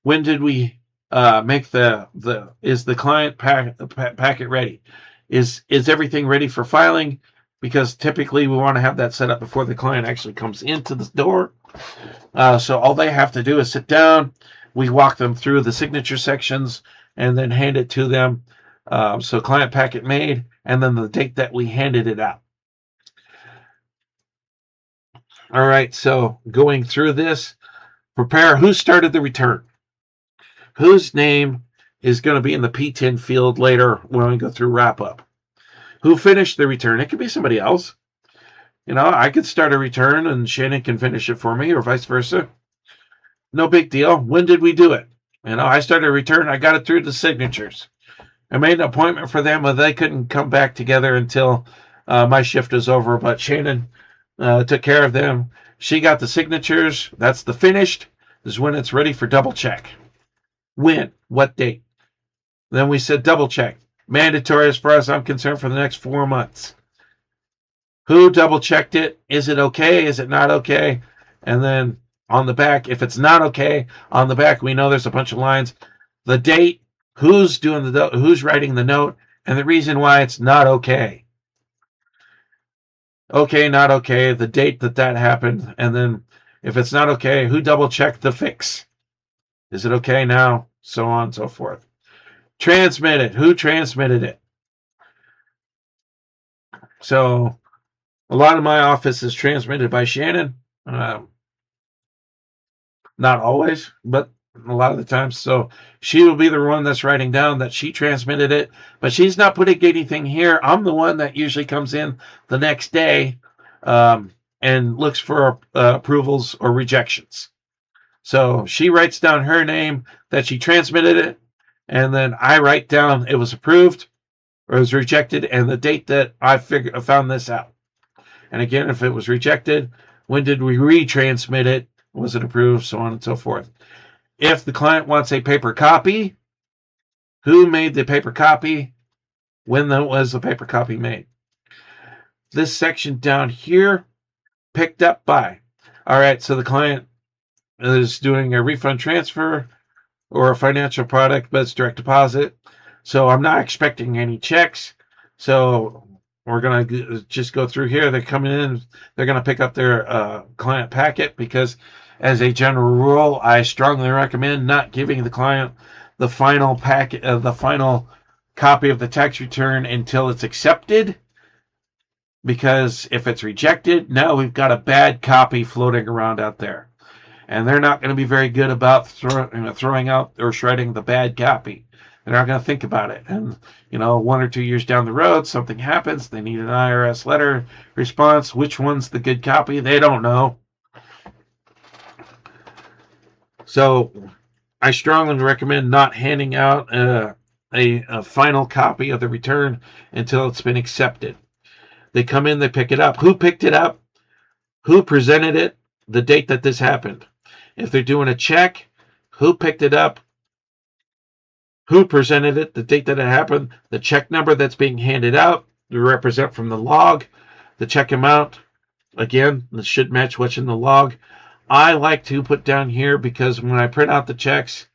When did we make is the client packet ready? Is everything ready for filing? Because typically we want to have that set up before the client actually comes into the door. So all they have to do is sit down. We walk them through the signature sections and then hand it to them. So client packet made, and then the date that we handed it out. All right, so going through this, prepare who started the return. Whose name is going to be in the P10 field later when we go through wrap up. Who finished the return? It could be somebody else. I could start a return and Shannon can finish it for me, or vice versa. No big deal. When did we do it? I started a return. I got it through the signatures. I made an appointment for them, but they couldn't come back together until my shift was over. But Shannon took care of them. She got the signatures. That's the finished. This is when it's ready for double check. When? What date? Then we said double check. Mandatory as far as I'm concerned for the next 4 months. Who double checked it? Is it okay? Is it not okay? And then on the back, if it's not okay, on the back we know there's a bunch of lines. The date, who's writing the note, and the reason why it's not okay. Okay, not okay, the date that happened, and then if it's not okay, who double checked the fix? Is it okay now? So on and so forth. Transmitted. Who transmitted it? So a lot of my office is transmitted by Shannon. Not always, but a lot of the times. So she will be the one that's writing down that she transmitted it, but she's not putting anything here. I'm the one that usually comes in the next day and and looks for approvals or rejections. So she writes down her name, that she transmitted it, and then I write down it was approved or it was rejected, and the date that I found this out. And again, if it was rejected, when did we retransmit it? Was it approved? So on and so forth. If the client wants a paper copy, who made the paper copy? When was the paper copy made? This section down here, picked up by. All right, so the client is doing a refund transfer or a financial product, but it's direct deposit. So I'm not expecting any checks. So we're going to just go through here. They're coming in. They're going to pick up their client packet because, as a general rule, I strongly recommend not giving the client the final packet, the final copy of the tax return until it's accepted. Because if it's rejected, now we've got a bad copy floating around out there. And they're not going to be very good about throwing out or shredding the bad copy. They're not going to think about it. And, 1 or 2 years down the road, something happens. They need an IRS letter response. Which one's the good copy? They don't know. So I strongly recommend not handing out a final copy of the return until it's been accepted. They come in, they pick it up. Who picked it up? Who presented it? The date that this happened. If they're doing a check, who picked it up? Who presented it? The date that it happened. The check number that's being handed out to represent from the log. The check amount. Again, this should match what's in the log. I like to put down here because when I print out the checks,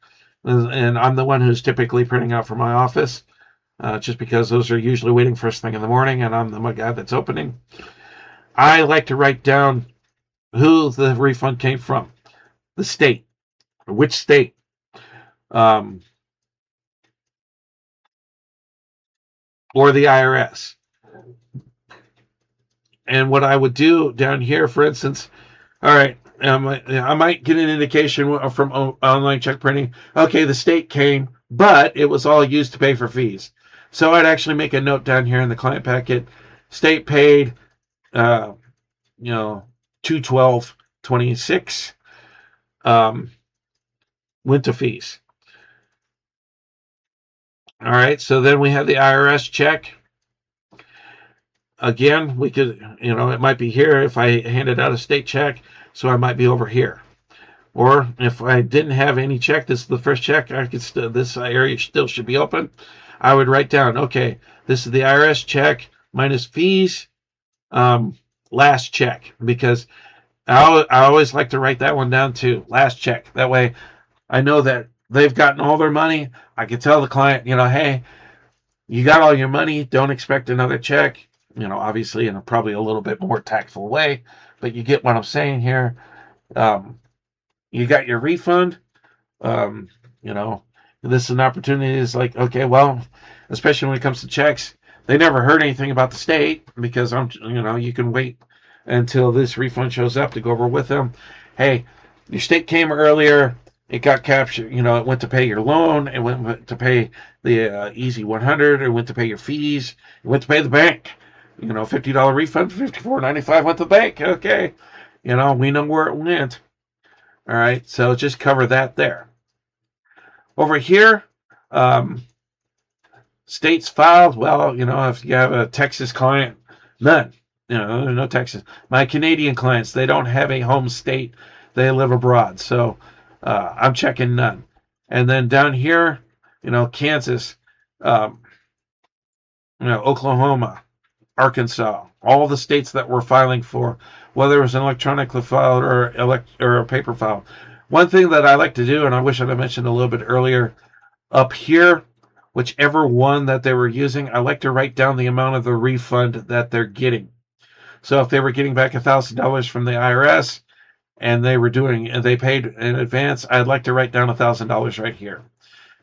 and I'm the one who's typically printing out for my office, just because those are usually waiting first thing in the morning, and I'm the guy that's opening. I like to write down who the refund came from, the state, or which state. Or the IRS. And what I would do down here, for instance, all right, I might get an indication from online check printing. Okay, the state came, but it was all used to pay for fees. So I'd actually make a note down here in the client packet. State paid, $212.26 went to fees. All right, so then we have the IRS check. Again, we could, it might be here if I handed out a state check, so I might be over here. Or if I didn't have any check, this is the first check, I could this area still should be open. I would write down, okay, this is the IRS check minus fees, last check, because I always like to write that one down too, last check. That way I know that they've gotten all their money. I can tell the client, hey, you got all your money, don't expect another check. Obviously in probably a little bit more tactful way, but you get what I'm saying here. You got your refund. This is an opportunity. Is like, okay, well, especially when it comes to checks, they never heard anything about the state because you can wait until this refund shows up to go over with them. Hey, your state came earlier. It got captured. It went to pay your loan. It went to pay the Easy 100. It went to pay your fees. It went to pay the bank. $50 refund, $54.95 went to the bank. Okay. We know where it went. All right. So just cover that there. Over here, states filed. Well, if you have a Texas client, none. No Texas. My Canadian clients, they don't have a home state. They live abroad. So I'm checking none. And then down here, Kansas, Oklahoma, Arkansas, all the states that we're filing for, whether it was an electronically filed or a paper file. One thing that I like to do, and I wish I'd have mentioned a little bit earlier, up here, whichever one that they were using, I like to write down the amount of the refund that they're getting. So if they were getting back $1,000 from the IRS and they paid in advance, I'd like to write down $1,000 right here,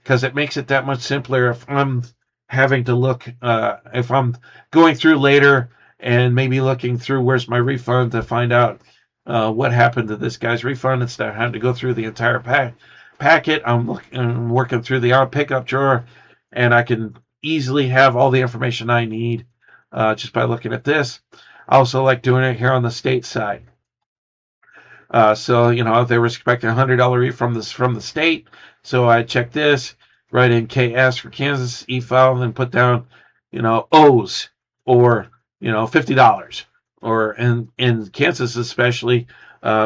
because it makes it that much simpler if I'm having to look, if I'm going through later and maybe looking through where's my refund to find out what happened to this guy's refund instead of having to go through the entire packet. I'm working through the pickup drawer, and I can easily have all the information I need just by looking at this. I also like doing it here on the state side. So if they were expecting $100 refund from the state, so I check this, write in KS for Kansas, e-file, and then put down, O's, or $50, or in Kansas especially,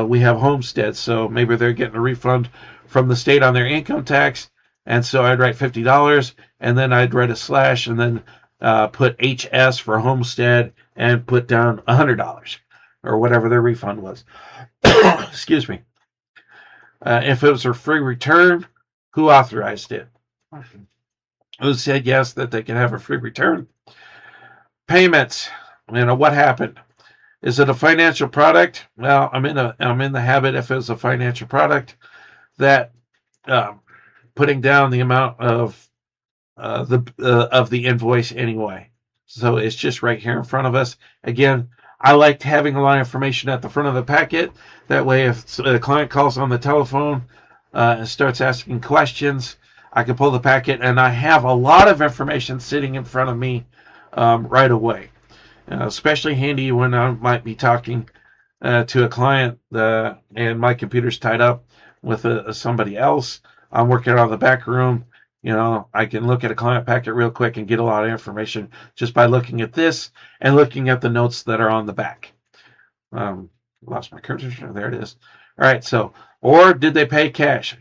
we have homesteads, so maybe they're getting a refund from the state on their income tax, and so I'd write $50, and then I'd write a slash, and then put HS for homestead, and put down $100, or whatever their refund was. Excuse me. If it was a free return, who authorized it? Who said yes that they can have a free return? Payments. What happened? Is it a financial product? Well, I'm in the habit, if it's a financial product, that putting down the amount of the invoice anyway. So it's just right here in front of us. Again, I liked having a lot of information at the front of the packet. That way, if a client calls on the telephone and starts asking questions, I can pull the packet, and I have a lot of information sitting in front of me right away. Especially handy when I might be talking to a client and my computer's tied up with somebody else. I'm working out of the back room. I can look at a client packet real quick and get a lot of information just by looking at this and looking at the notes that are on the back. Lost my cursor. There it is. All right. So, or did they pay cash?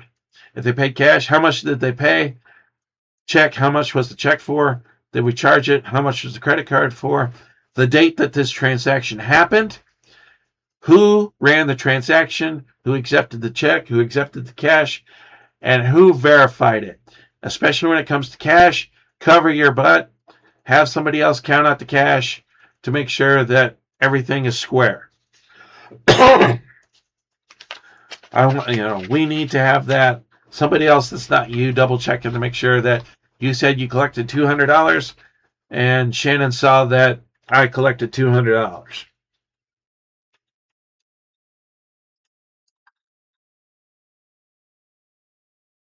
If they paid cash, how much did they pay? Check. How much was the check for? Did we charge it? How much was the credit card for? The date that this transaction happened. Who ran the transaction? Who accepted the check? Who accepted the cash? And who verified it? Especially when it comes to cash, cover your butt. Have somebody else count out the cash to make sure that everything is square. We need to have that. Somebody else that's not you double checking to make sure that you said you collected $200 and Shannon saw that I collected $200.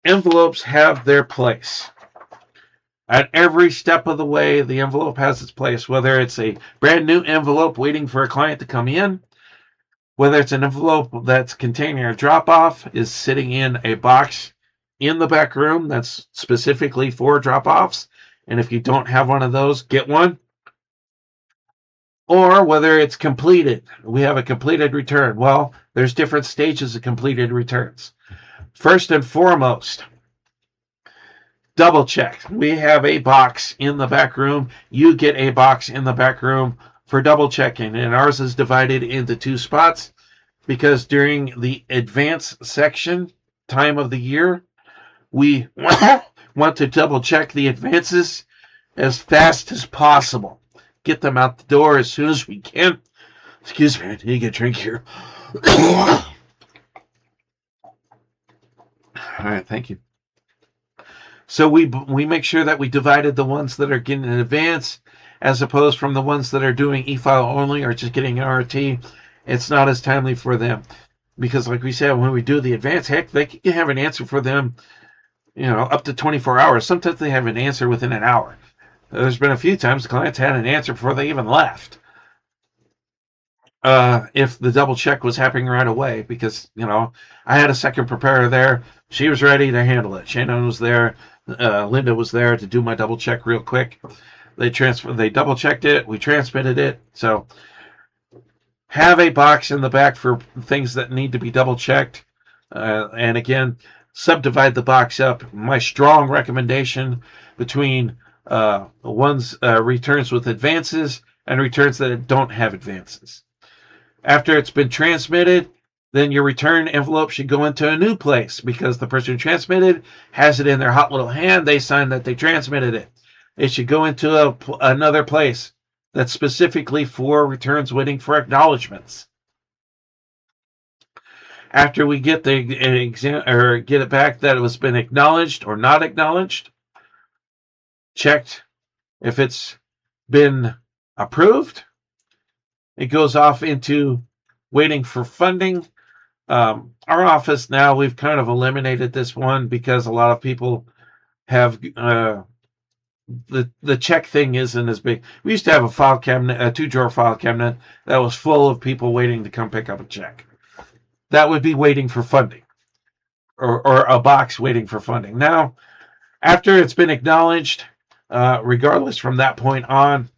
Envelopes have their place. At every step of the way, the envelope has its place, whether it's a brand new envelope waiting for a client to come in, whether it's an envelope that's containing a drop-off, is sitting in a box in the back room that's specifically for drop-offs, and if you don't have one of those, get one. Or whether it's completed. We have a completed return. Well, there's different stages of completed returns. First and foremost, double check. We have a box in the back room. You get a box in the back room for double checking, and ours is divided into two spots because during the advance section time of the year, we want to double check the advances as fast as possible. Get them out the door as soon as we can. Excuse me, I need to get a drink here. All right, thank you. So we make sure that we divided the ones that are getting an advance as opposed from the ones that are doing e-file only or just getting an RT. It's not as timely for them because, like we said, when we do the advance, heck, they can have an answer for them, up to 24 hours. Sometimes they have an answer within an hour. There's been a few times the clients had an answer before they even left. If the double check was happening right away, because I had a second preparer there. She was ready to handle it. Shannon was there. Linda was there to do my double check real quick. They double checked it. We transmitted it. So have a box in the back for things that need to be double checked. And again, subdivide the box up. My strong recommendation between returns with advances and returns that don't have advances. After it's been transmitted, then your return envelope should go into a new place because the person who transmitted has it in their hot little hand. They signed that they transmitted it. It should go into another place that's specifically for returns waiting for acknowledgments. After we get get it back that it was been acknowledged or not acknowledged, checked if it's been approved, it goes off into waiting for funding. Our office now, we've kind of eliminated this one because a lot of people have the check thing isn't as big. We used to have a file cabinet, a 2-drawer file cabinet that was full of people waiting to come pick up a check. That would be waiting for funding, or a box waiting for funding. Now, after it's been acknowledged, regardless from that point on,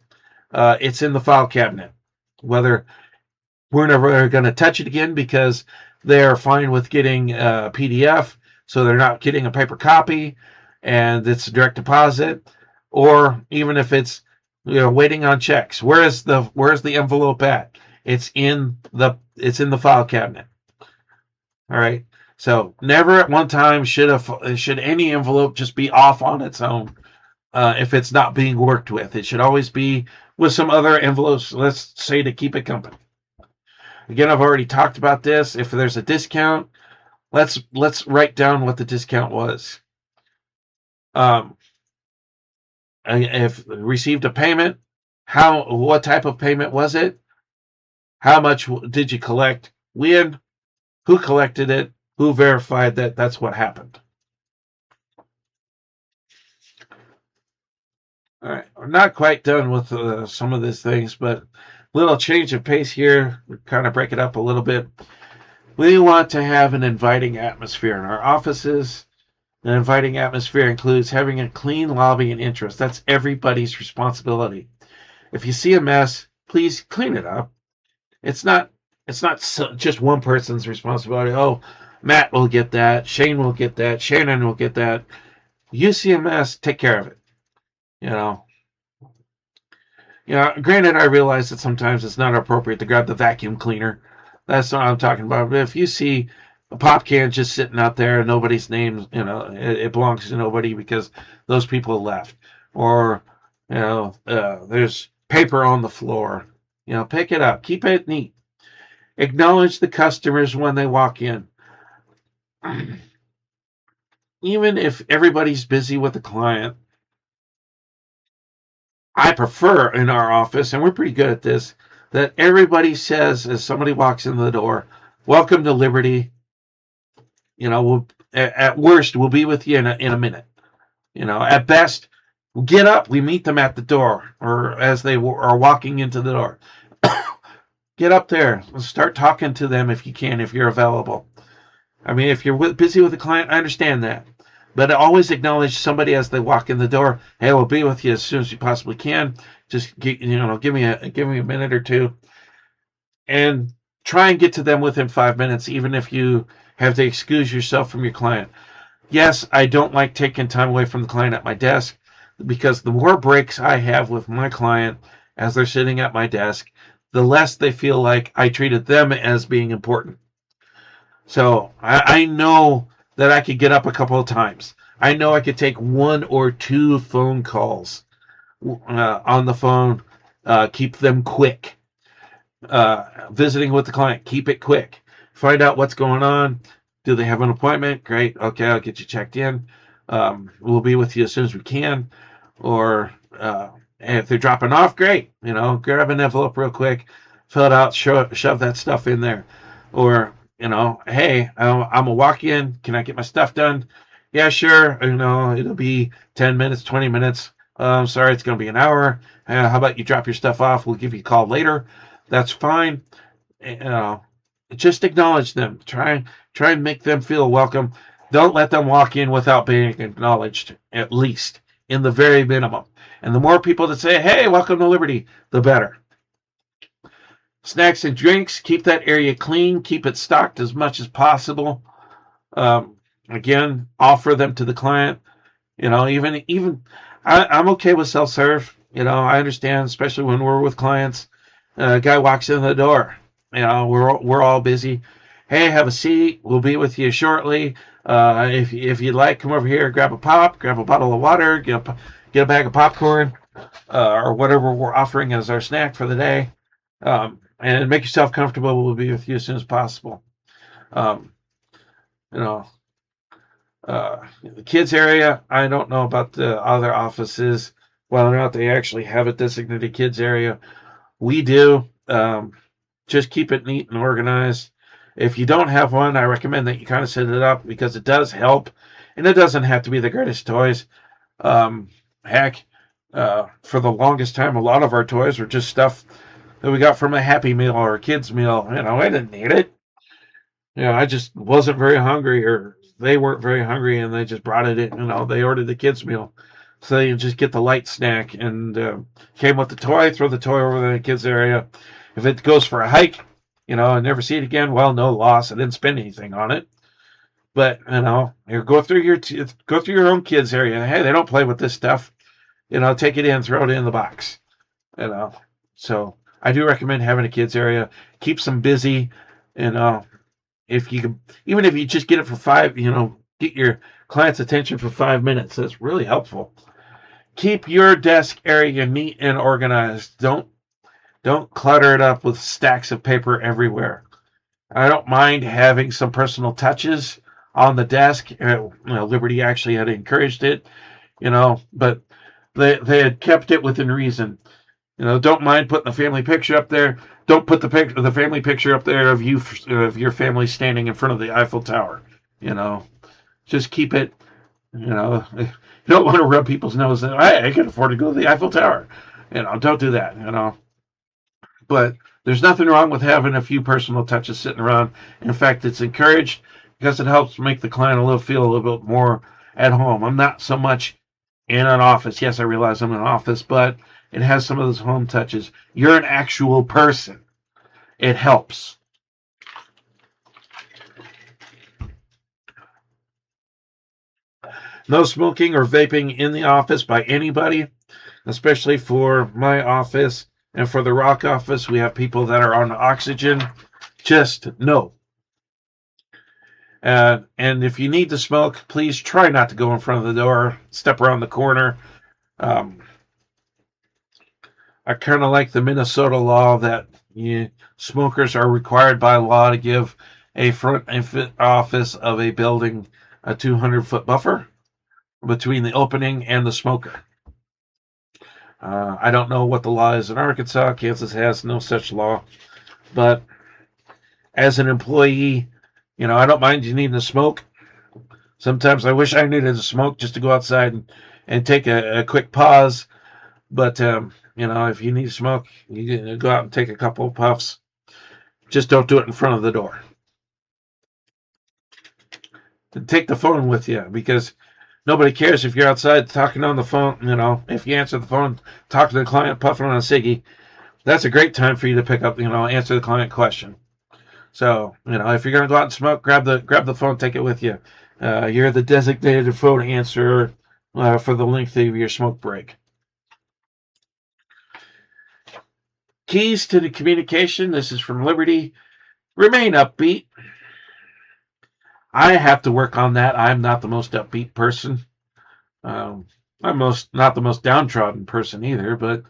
it's in the file cabinet. Whether we're never going to touch it again because they're fine with getting a PDF, so they're not getting a paper copy, and it's a direct deposit. Or even if it's waiting on checks, where's the envelope at? It's in the file cabinet. All right. So never at one time should any envelope just be off on its own if it's not being worked with. It should always be with some other envelopes. Let's say to keep it company. Again, I've already talked about this. If there's a discount, let's write down what the discount was. If received a payment, what type of payment was it? How much did you collect? When? Who collected it? Who verified that that's what happened? All right, we're not quite done with some of these things, but little change of pace here. We kind of break it up a little bit. We want to have an inviting atmosphere in our offices. An inviting atmosphere includes having a clean lobby and interest. That's everybody's responsibility. If you see a mess, please clean it up. It's not just one person's responsibility. Oh, Matt will get that. Shane will get that. Shannon will get that. You see a mess, take care of it. You know. Granted, I realize that sometimes it's not appropriate to grab the vacuum cleaner. That's not what I'm talking about. But if you see a pop can just sitting out there and nobody's name, it belongs to nobody because those people left. Or, there's paper on the floor. Pick it up. Keep it neat. Acknowledge the customers when they walk in. Even if everybody's busy with the client, I prefer in our office, and we're pretty good at this, that everybody says as somebody walks in the door, "Welcome to Liberty." At worst, we'll be with you in a minute. At best, we'll get up, we meet them at the door, or as they are walking into the door. Get up there, start talking to them if you can, if you're available. I mean, if you're busy with a client, I understand that. But always acknowledge somebody as they walk in the door. Hey, we'll be with you as soon as you possibly can. Just give me a minute or two, and try and get to them within 5 minutes, even if you have to excuse yourself from your client. Yes, I don't like taking time away from the client at my desk, because the more breaks I have with my client as they're sitting at my desk, the less they feel like I treated them as being important. So I know that I could get up a couple of times. I know I could take 1 or 2 phone calls on the phone, keep them quick. Visiting with the client, keep it quick. Find out what's going on. Do they have an appointment? Great. Okay, I'll get you checked in. We'll be with you as soon as we can. Or if they're dropping off, great. Grab an envelope real quick, fill it out, shove that stuff in there. Or, hey, I'm a walk-in. Can I get my stuff done? Yeah, sure. It'll be 10 minutes, 20 minutes. I'm sorry, it's going to be an hour. How about you drop your stuff off? We'll give you a call later. That's fine. Just acknowledge them. Try and make them feel welcome. Don't let them walk in without being acknowledged, at least, in the very minimum. And the more people that say, hey, welcome to Liberty, the better. Snacks and drinks, keep that area clean. Keep it stocked as much as possible. Again, offer them to the client. Even I'm okay with self-serve. I understand, especially when we're with clients. A guy walks in the door. We're all busy. Hey, have a seat. We'll be with you shortly. If you'd like, come over here, grab a pop, grab a bottle of water, get a bag of popcorn, or whatever we're offering as our snack for the day, and make yourself comfortable. We'll be with you as soon as possible. The kids area, I don't know about the other offices, whether or not they actually have a designated kids area. We do. Just keep it neat and organized. If you don't have one, I recommend that you kind of set it up, because it does help, and it doesn't have to be the greatest toys. Heck, For the longest time, a lot of our toys were just stuff that we got from a Happy Meal or a kids meal. I didn't need it. I just wasn't very hungry, or they weren't very hungry, and they just brought it in. They ordered the kids meal, so you just get the light snack, and came with the toy. Throw the toy over the kids area. If it goes for a hike, and never see it again, well, no loss. I didn't spend anything on it. But you go through your own kids area. Hey, they don't play with this stuff. Take it in, throw it in the box. You know, so I do recommend having a kids area. Keeps them busy. If you can, even if you just get it for get your client's attention for 5 minutes. That's really helpful. Keep your desk area neat and organized. Don't clutter it up with stacks of paper everywhere. I don't mind having some personal touches on the desk. Liberty actually had encouraged it, but they had kept it within reason. Don't mind putting the family picture up there. Don't put the family picture up there of your family standing in front of the Eiffel Tower. You know, just keep it. You don't want to rub people's nose. I can afford to go to the Eiffel Tower. Don't do that. But there's nothing wrong with having a few personal touches sitting around. In fact, it's encouraged because it helps make the client feel a little bit more at home. I'm not so much in an office. Yes, I realize I'm in an office, but it has some of those home touches. You're an actual person. It helps. No smoking or vaping in the office by anybody, especially for my office and for the Rock office. We have people that are on oxygen. Just no. And if you need to smoke, please try not to go in front of the door. Step around the corner. I kind of like the Minnesota law that smokers are required by law to give a front office of a building a 200-foot buffer between the opening and the smoker. I don't know what the law is in Arkansas. Kansas has no such law. But as an employee, I don't mind you needing to smoke. Sometimes I wish I needed to smoke just to go outside and take a quick pause. But, if you need to smoke, you can go out and take a couple of puffs. Just don't do it in front of the door. Take the phone with you, because nobody cares if you're outside talking on the phone. If you answer the phone, talk to the client, puffing on a ciggy, that's a great time for you to pick up, answer the client question. So, if you're going to go out and smoke, grab the phone, take it with you. You're the designated phone answerer for the length of your smoke break. Keys to the communication. This is from Liberty. Remain upbeat. I have to work on that. I'm not the most upbeat person. I'm not the most downtrodden person either, but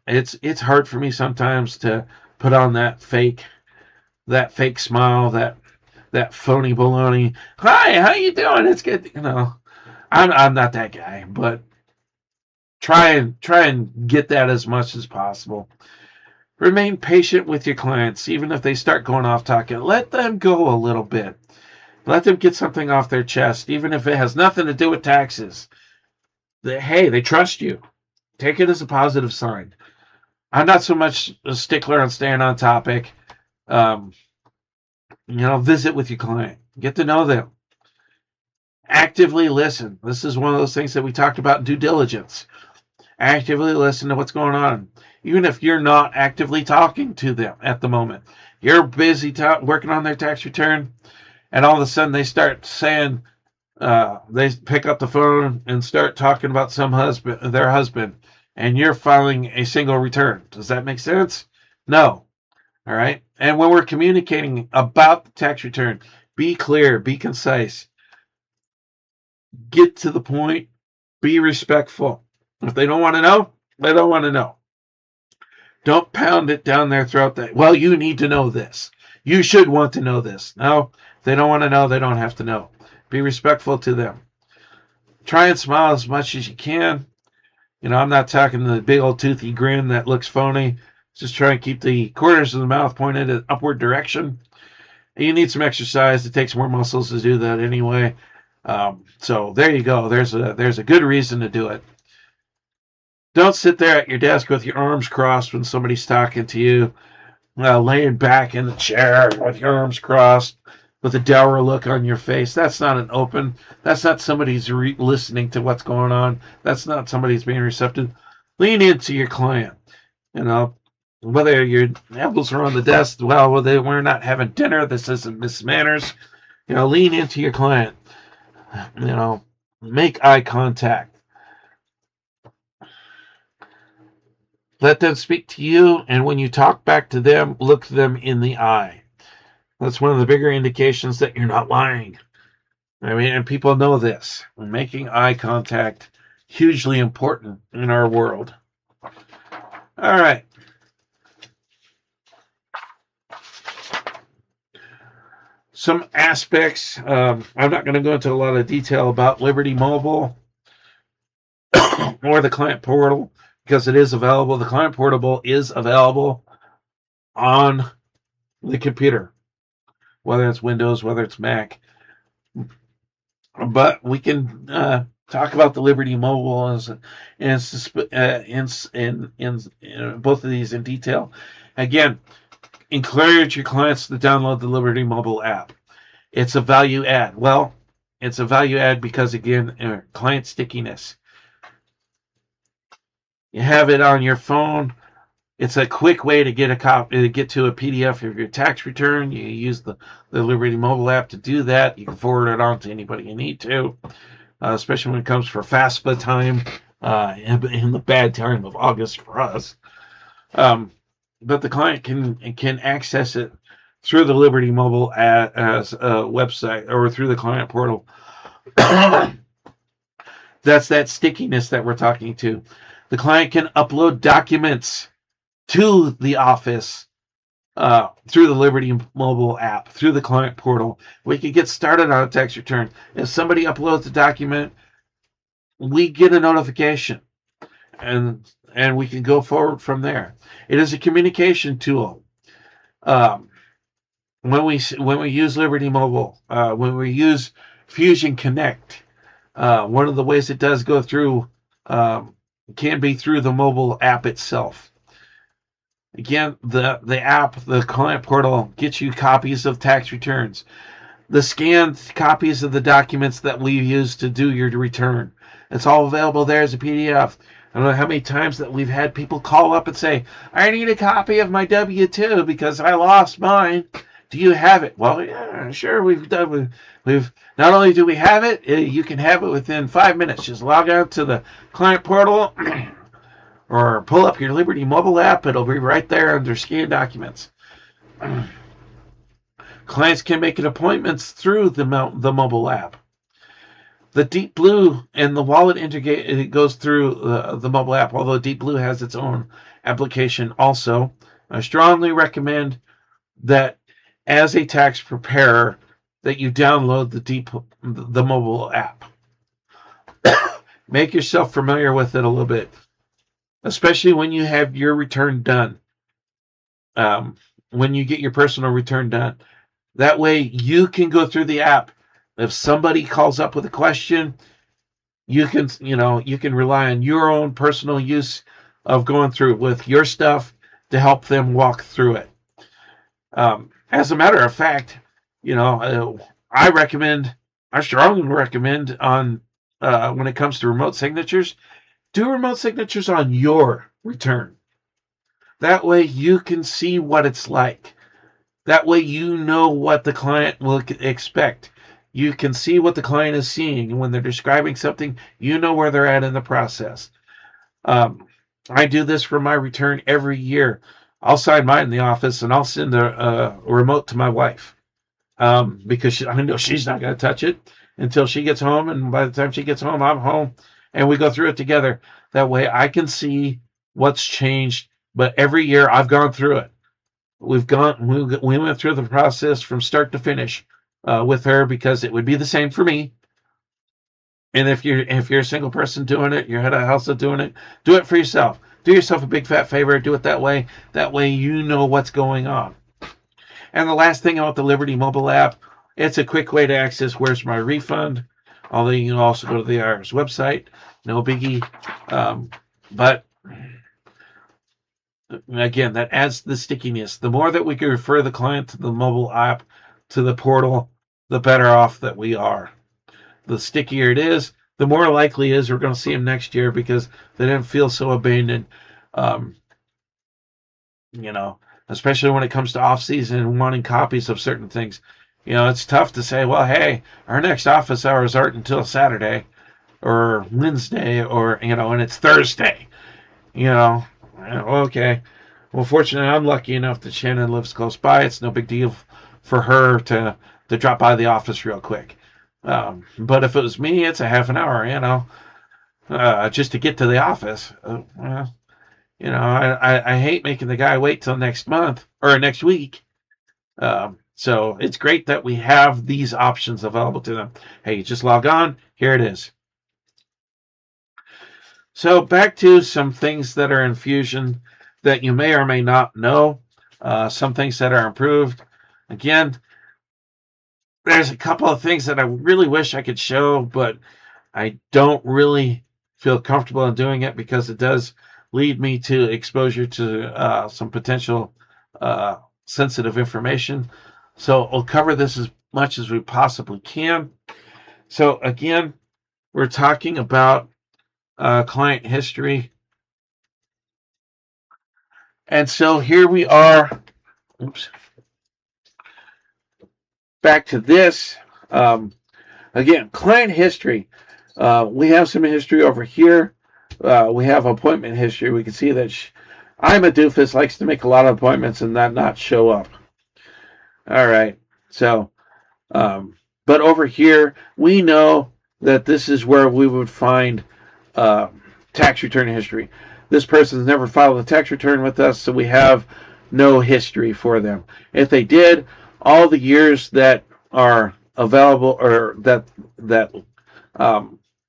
it's hard for me sometimes to put on that fake smile, that phony baloney. Hi, how you doing? It's good. I'm not that guy, but try and get that as much as possible. Remain patient with your clients, even if they start going off talking. Let them go a little bit. Let them get something off their chest, even if it has nothing to do with taxes. They trust you. Take it as a positive sign. I'm not so much a stickler on staying on topic. Visit with your client. Get to know them. Actively listen. This is one of those things that we talked about in due diligence. Actively listen to what's going on. Even if you're not actively talking to them at the moment. You're busy working on their tax return, and all of a sudden they start saying, they pick up the phone and start talking about their husband, and you're filing a single return. Does that make sense? No. All right. And when we're communicating about the tax return, be clear, be concise, get to the point, be respectful. If they don't want to know, they don't want to know. Don't pound it down their throat that, well, you need to know this. You should want to know this. No, if they don't want to know, they don't have to know. Be respectful to them. Try and smile as much as you can. I'm not talking the big old toothy grin that looks phony. Just try and keep the corners of the mouth pointed in upward direction. And you need some exercise. It takes more muscles to do that anyway. So there you go. There's a good reason to do it. Don't sit there at your desk with your arms crossed when somebody's talking to you, laying back in the chair with your arms crossed, with a dour look on your face. That's not an open. That's not somebody's listening to what's going on. That's not somebody's being receptive. Lean into your client. You know, whether your elbows are on the desk, well, we're not having dinner. This isn't Miss Manners. Lean into your client. Make eye contact. Let them speak to you, and when you talk back to them, look them in the eye. That's one of the bigger indications that you're not lying. And people know this. Making eye contact, hugely important in our world. All right. Some aspects. I'm not going to go into a lot of detail about Liberty Mobile or the client portal because it is available. The client portal is available on the computer, whether it's Windows, whether it's Mac. But we can talk about the Liberty Mobile in both of these in detail. Again, encourage your clients to download the Liberty Mobile app. It's a value add. Well, it's a value add because, again, client stickiness. You have it on your phone. It's a quick way to get to a PDF of your tax return. You use the Liberty Mobile app to do that. You can forward it on to anybody you need to, especially when it comes for FAFSA time in the bad time of August for us. But the client can access it through the Liberty Mobile as a website or through the client portal. That's that stickiness that we're talking to. The client can upload documents to the office through the Liberty Mobile app, through the client portal. We can get started on a tax return. If somebody uploads a document, we get a notification, and we can go forward from there. It is a communication tool. When we use Liberty Mobile, when we use Fusion Connect, one of the ways it does go through can be through the mobile app itself. Again, the app, the client portal, gets you copies of tax returns, the scanned copies of the documents that we use to do your return. It's all available there as a PDF. I don't know how many times that we've had people call up and say, I need a copy of my W-2 because I lost mine. Do you have it? Well, yeah, sure. We've not only do we have it, you can have it within 5 minutes. Just log out to the client portal or pull up your Liberty Mobile app. It'll be right there under Scan Documents. Clients can make appointments through the mobile app. The Deep Blue and the wallet it goes through the mobile app, although Deep Blue has its own application also. I strongly recommend that as a tax preparer that you download the mobile app. Make yourself familiar with it a little bit, especially when you have your return done. When you get your personal return done, that way you can go through the app. If somebody calls up with a question, you can rely on your own personal use of going through it with your stuff to help them walk through it. As a matter of fact, I strongly recommend on when it comes to remote signatures, do remote signatures on your return. That way you can see what it's like. That way you know what the client will expect. You can see what the client is seeing. And when they're describing something, you know where they're at in the process. I do this for my return every year. I'll sign mine in the office, and I'll send a remote to my wife because I know she's not going to touch it until she gets home. And by the time she gets home, I'm home, and we go through it together. That way I can see what's changed. But every year I've gone through it. We went through the process from start to finish with her because it would be the same for me. And if you're a single person doing it, you're head of household doing it, do it for yourself. Do yourself a big fat favor. Do it that way. That way you know what's going on. And the last thing about the Liberty Mobile app, it's a quick way to access Where's My Refund. Although you can also go to the IRS website. No biggie. But again, that adds to the stickiness. The more that we can refer the client to the mobile app, to the portal, the better off that we are. The stickier it is, the more likely it is we're going to see them next year because they didn't feel so abandoned. Um, you know, especially when it comes to off season and wanting copies of certain things. It's tough to say, well, hey, our next office hours aren't until Saturday or Wednesday and it's Thursday. Okay. Well, fortunately, I'm lucky enough that Shannon lives close by. It's no big deal for her to drop by the office real quick. But if it was me, it's a half an hour, just to get to the office. I hate making the guy wait till next month or next week. So it's great that we have these options available to them. Hey, you just log on. Here it is. So back to some things that are in Fusion that you may or may not know. Some things that are improved. Again, there's a couple of things that I really wish I could show, but I don't really feel comfortable in doing it because it does lead me to exposure to some potential sensitive information. So we'll cover this as much as we possibly can. So again, we're talking about client history. And so here we are. Oops. Back to this. Again, client history. We have some history over here. We have appointment history. We can see that I'm a doofus, likes to make a lot of appointments and not show up. All right. So, but over here, we know that this is where we would find tax return history. This person's never filed a tax return with us, so we have no history for them. If they did, all the years that are available or that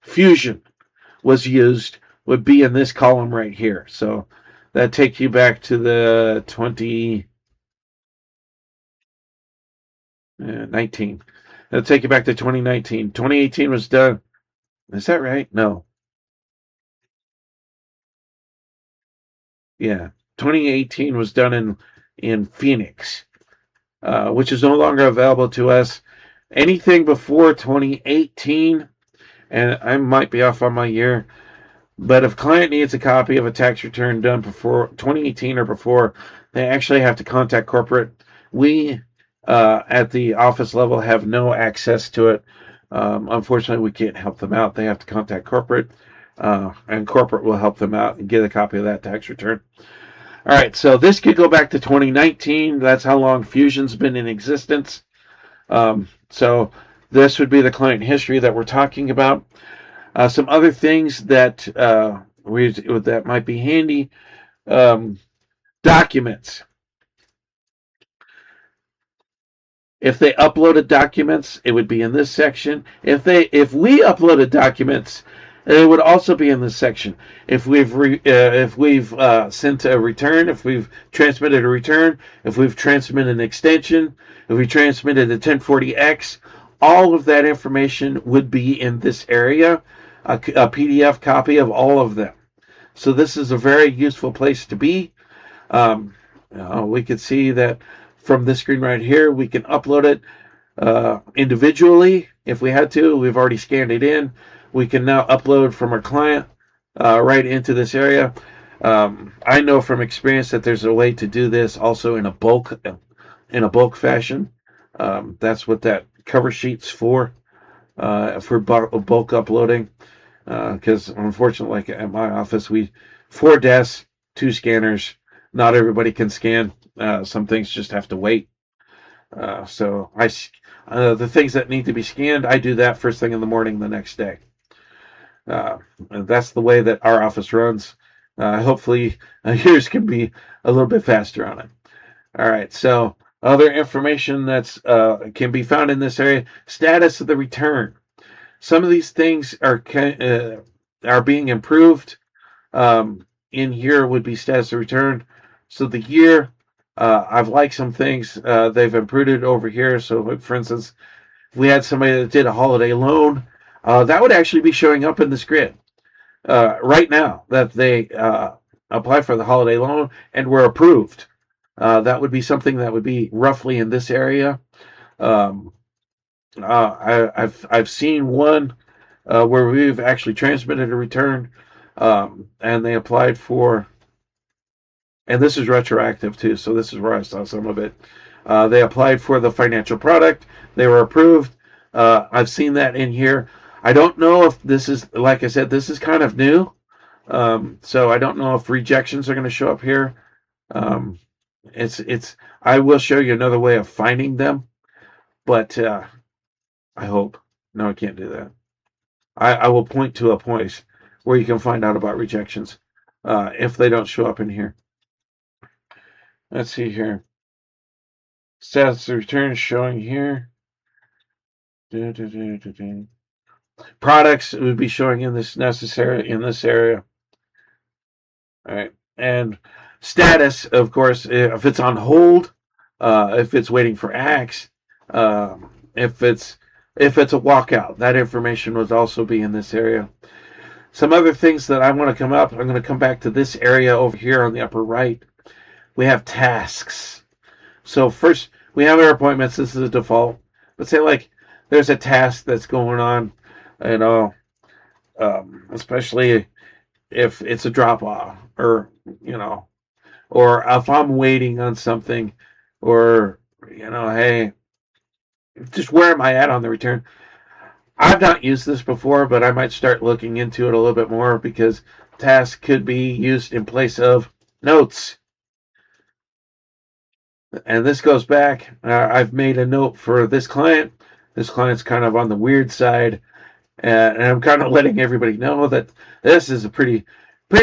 Fusion was used would be in this column right here. So that takes you back to the 2019. That'll take you back to 2019. 2018 was done. Is that right? No. Yeah. 2018 was done in Phoenix, which is no longer available to us. Anything before 2018, and I might be off on my year, but if client needs a copy of a tax return done before 2018 or before, they actually have to contact corporate. We, at the office level, have no access to it. Unfortunately, we can't help them out. They have to contact corporate, and corporate will help them out and get a copy of that tax return. All right, so this could go back to 2019. That's how long Fusion's been in existence. So this would be the client history that we're talking about. Some other things that that might be handy. Documents. If they uploaded documents, it would be in this section. If we uploaded documents, it would also be in this section. If we've sent a return, if we've transmitted a return, if we've transmitted an extension, if we transmitted a 1040X, all of that information would be in this area, a PDF copy of all of them. So this is a very useful place to be. We could see that from this screen right here, we can upload it individually if we had to. We've already scanned it in. We can now upload from our client right into this area. I know from experience that there's a way to do this also in a bulk fashion. That's what that cover sheet's for bulk uploading. Because unfortunately, like at my office, 4 desks, 2 scanners. Not everybody can scan. Some things just have to wait. So the things that need to be scanned, I do that first thing in the morning the next day. And that's the way that our office runs. Hopefully, yours can be a little bit faster on it. All right. So other information that's can be found in this area: status of the return. Some of these things are being improved. In here would be status of return. So the year, I've liked some things. They've improved it over here. So, for instance, if we had somebody that did a holiday loan, that would actually be showing up in this grid. right now that they apply for the holiday loan and were approved. That would be something that would be roughly in this area. Um, I've seen one where we've actually transmitted a return, and they applied for, and this is retroactive too, so this is where I saw some of it. They applied for the financial product. They were approved. I've seen that in here. I don't know if this is, like I said, this is kind of new. So I don't know if rejections are going to show up here. Um, it's. I will show you another way of finding them, but I hope. No, I can't do that. I will point to a place where you can find out about rejections if they don't show up in here. Let's see here. Status of return showing here. Products would be showing in this area. All right, and status, of course, if it's on hold, if it's waiting for acts, if it's a walkout, that information would also be in this area. Some other things that I want to come up. I'm going to come back to this area over here on the upper right. We have tasks. So first, we have our appointments. This is a default. Let's say like there's a task that's going on, you know, especially if it's a drop off or or if I'm waiting on something, or hey, just where am I at on the return? I've not used this before, but I might start looking into it a little bit more because tasks could be used in place of notes. And this goes back. I've made a note for this client. This client's kind of on the weird side, and I'm kind of letting everybody know that this is a pretty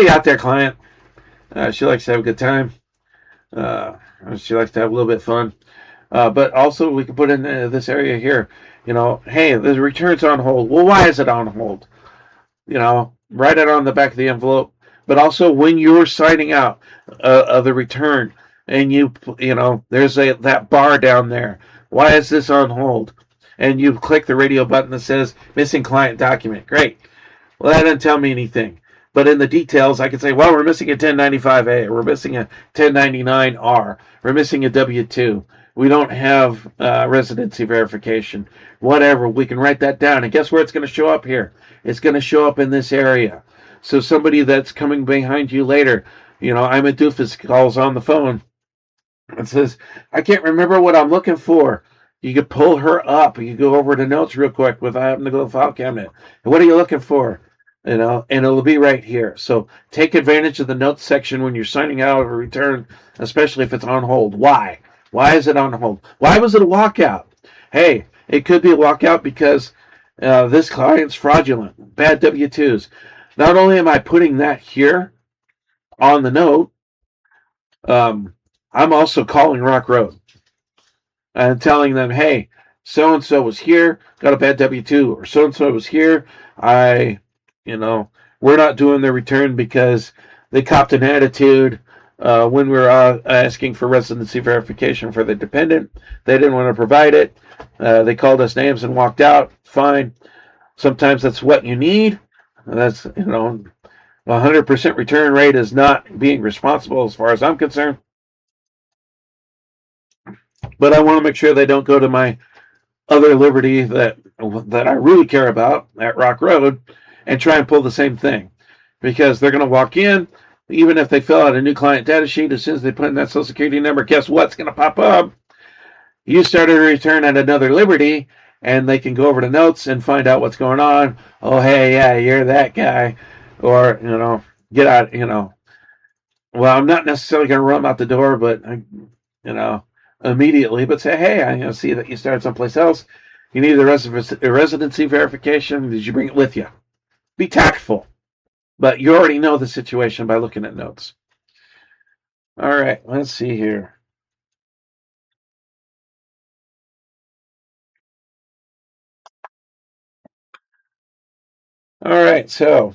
out there client. She likes to have a good time. She likes to have a little bit of fun. But also, we can put in this area here. Hey, the return's on hold. Well, why is it on hold? Write it on the back of the envelope. But also, when you're signing out of the return, and there's that bar down there. Why is this on hold? And you click the radio button that says missing client document. Great. Well, that doesn't tell me anything. But in the details, I can say, well, we're missing a 1095A, we're missing a 1099R, we're missing a W-2. We don't have residency verification. Whatever, we can write that down. And guess where it's going to show up here? It's going to show up in this area. So somebody that's coming behind you later, I'm a doofus, calls on the phone and says, I can't remember what I'm looking for. You could pull her up. You go over to notes real quick without having to go to the file cabinet. And what are you looking for? And it'll be right here. So take advantage of the notes section when you're signing out of a return, especially if it's on hold. Why? Why is it on hold? Why was it a walkout? Hey, it could be a walkout because this client's fraudulent, bad W-2s. Not only am I putting that here on the note, I'm also calling Rock Road and telling them, hey, so-and-so was here, got a bad W-2, or so-and-so was here. We're not doing the return because they copped an attitude when we were asking for residency verification for the dependent. They didn't want to provide it. They called us names and walked out. Fine. Sometimes that's what you need. That's, 100% return rate is not being responsible as far as I'm concerned. But I want to make sure they don't go to my other liberty that I really care about at Rock Road and try and pull the same thing, because they're going to walk in, even if they fill out a new client data sheet, as soon as they put in that social security number, guess what's going to pop up? You started a return at another liberty, and they can go over to notes and find out what's going on. Oh, hey, yeah, you're that guy. Or, get out, well, I'm not necessarily going to run them out the door, but, immediately, but say, hey, I see that you started someplace else. You need a residency verification. Did you bring it with you? Be tactful. But you already know the situation by looking at notes. All right, let's see here. All right, so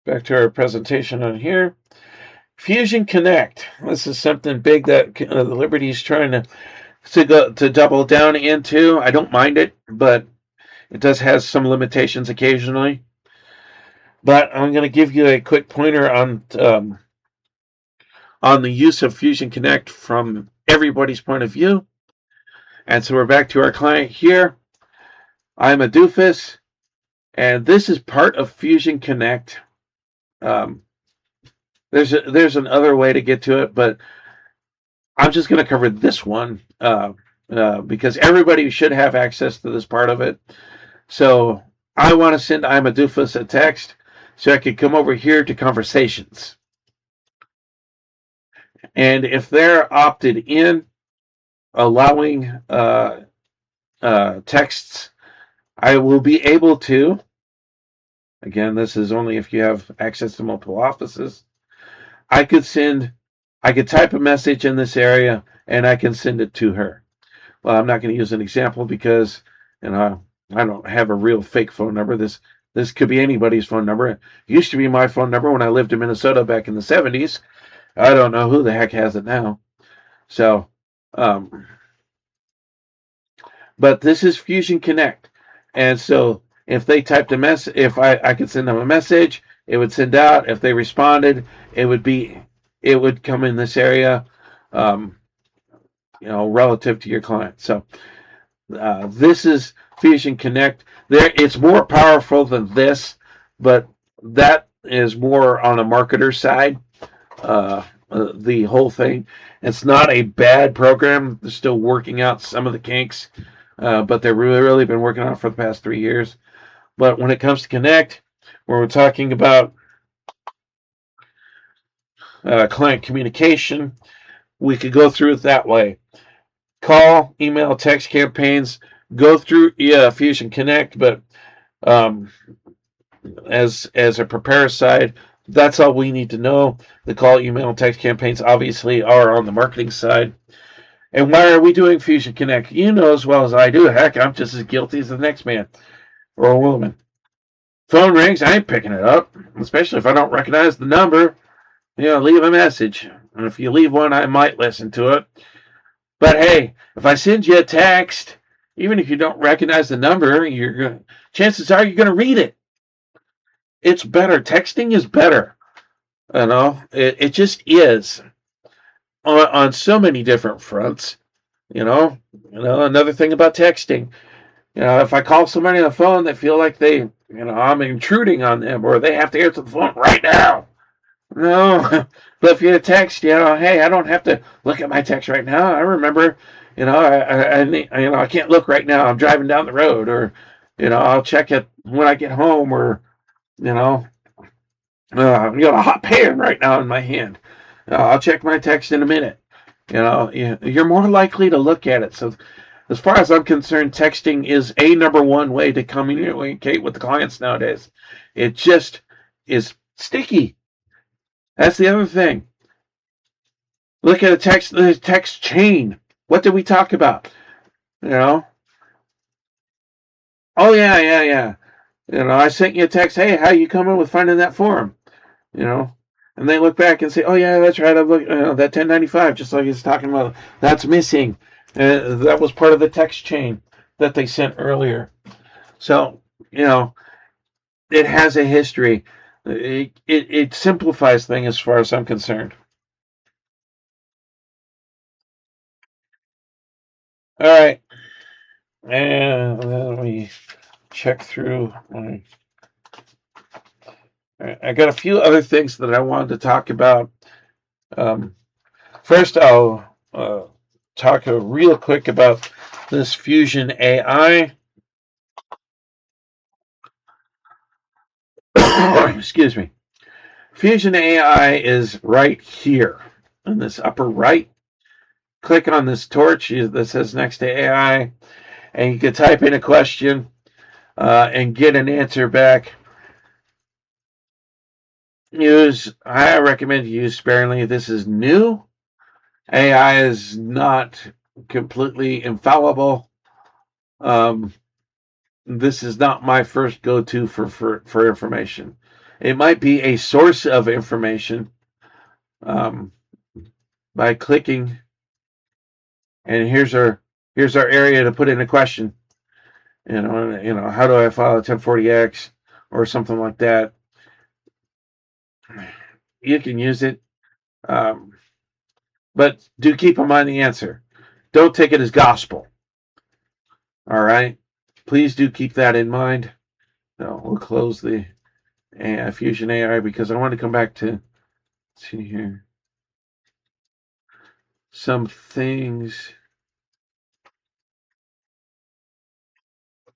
back to our presentation on here. Fusion Connect. This is something big that the Liberty is trying to double down into. I don't mind it, but it does have some limitations occasionally. But I'm going to give you a quick pointer on the use of Fusion Connect from everybody's point of view. And so we're back to our client here. I'm a doofus, and this is part of Fusion Connect. Um, there's another way to get to it, but I'm just going to cover this one because everybody should have access to this part of it. So I want to send I'm a doofus a text so I could come over here to conversations. And if they're opted in, allowing texts, I will be able to. Again, this is only if you have access to multiple offices. I could type a message in this area and I can send it to her. Well, I'm not going to use an example because, I don't have a real fake phone number. This could be anybody's phone number. It used to be my phone number when I lived in Minnesota back in the 70s. I don't know who the heck has it now. So, but this is Fusion Connect. And so if they typed a message, if I could send them a message, it would send out. If they responded, it would come in this area, relative to your client. So this is Fusion Connect. It's more powerful than this, but that is more on a marketer side. The whole thing. It's not a bad program. They're still working out some of the kinks, but they've really been working on it for the past 3 years. But when it comes to Connect, where we're talking about client communication, we could go through it that way. Call, email, text campaigns, go through Fusion Connect, but as a preparer side, that's all we need to know. The call, email, and text campaigns obviously are on the marketing side. And why are we doing Fusion Connect? You know as well as I do. Heck, I'm just as guilty as the next man or woman. Phone rings, I ain't picking it up, especially if I don't recognize the number. Leave a message. And if you leave one, I might listen to it. But hey, if I send you a text, even if you don't recognize the number, chances are you're going to read it. It's better. Texting is better. It just is on so many different fronts. Another thing about texting, if I call somebody on the phone, they feel like I'm intruding on them or they have to answer the phone right now. No, but if you text, hey, I don't have to look at my text right now. I remember, I can't look right now. I'm driving down the road, or, I'll check it when I get home, or, a hot pan right now in my hand. I'll check my text in a minute. You're more likely to look at it. So, as far as I'm concerned, texting is a number one way to communicate with the clients nowadays. It just is sticky. That's the other thing. Look at the text chain. What did we talk about? Oh yeah. I sent you a text. Hey, how you coming with finding that form? And they look back and say, oh yeah, that's right. I look that 1095, just like he's talking about. That's missing. That was part of the text chain that they sent earlier. So it has a history. It simplifies things as far as I'm concerned. All right, and let me check through. I got a few other things that I wanted to talk about. First, I'll talk real quick about this Fusion AI. Excuse me. Fusion AI is right here in this upper right. Click on this torch that says next to AI, and you can type in a question and get an answer back. I recommend you use sparingly. This is new. AI is not completely infallible. This is not my first go-to for information. It might be a source of information by clicking, and here's our area to put in a question. How do I file a 1040X or something like that? you can use it. Um, but do keep in mind the answer. Don't take it as gospel. All right. Please do keep that in mind. No, we'll close the Fusion AI because I want to come back to see here some things.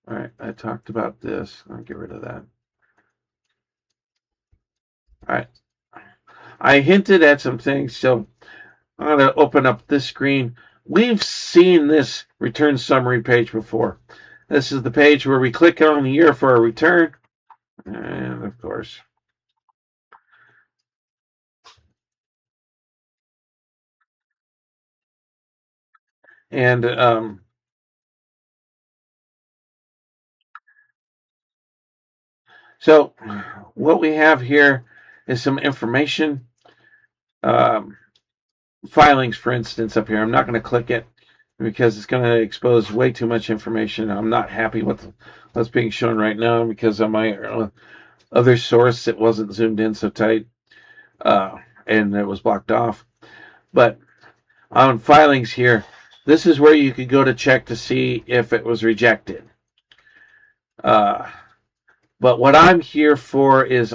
All right, I talked about this. I'll get rid of that. All right, I hinted at some things, so I'm going to open up this screen. We've seen this return summary page before. This is the page where we click on the year for a return, and of course, and so what we have here is some information. Um, Filings, for instance, up here. I'm not going to click it because it's going to expose way too much information. I'm not happy with what's being shown right now because on my other source it wasn't zoomed in so tight and it was blocked off. But on filings here, this is where you could go to check to see if it was rejected. But what I'm here for is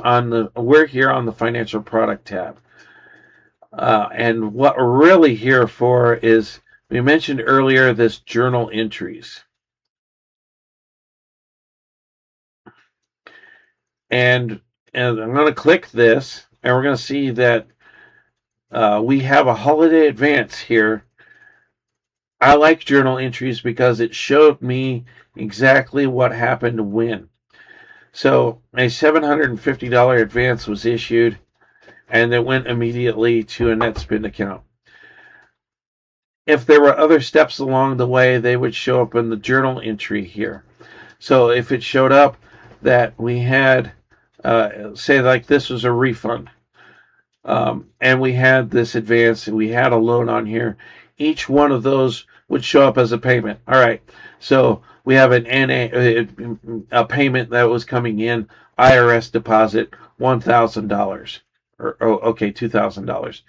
we're here on the financial product tab. And what we're really here for is, we mentioned earlier, this journal entries. And I'm going to click this, and we're going to see that we have a holiday advance here. I like journal entries because it showed me exactly what happened when. So a $750 advance was issued, and it went immediately to a NetSpend account. If there were other steps along the way, they would show up in the journal entry here. So if it showed up that we had, say, like this was a refund, and we had this advance and we had a loan on here, each one of those would show up as a payment. All right, so we have a payment that was coming in, IRS deposit, $1,000, or okay, $2,000.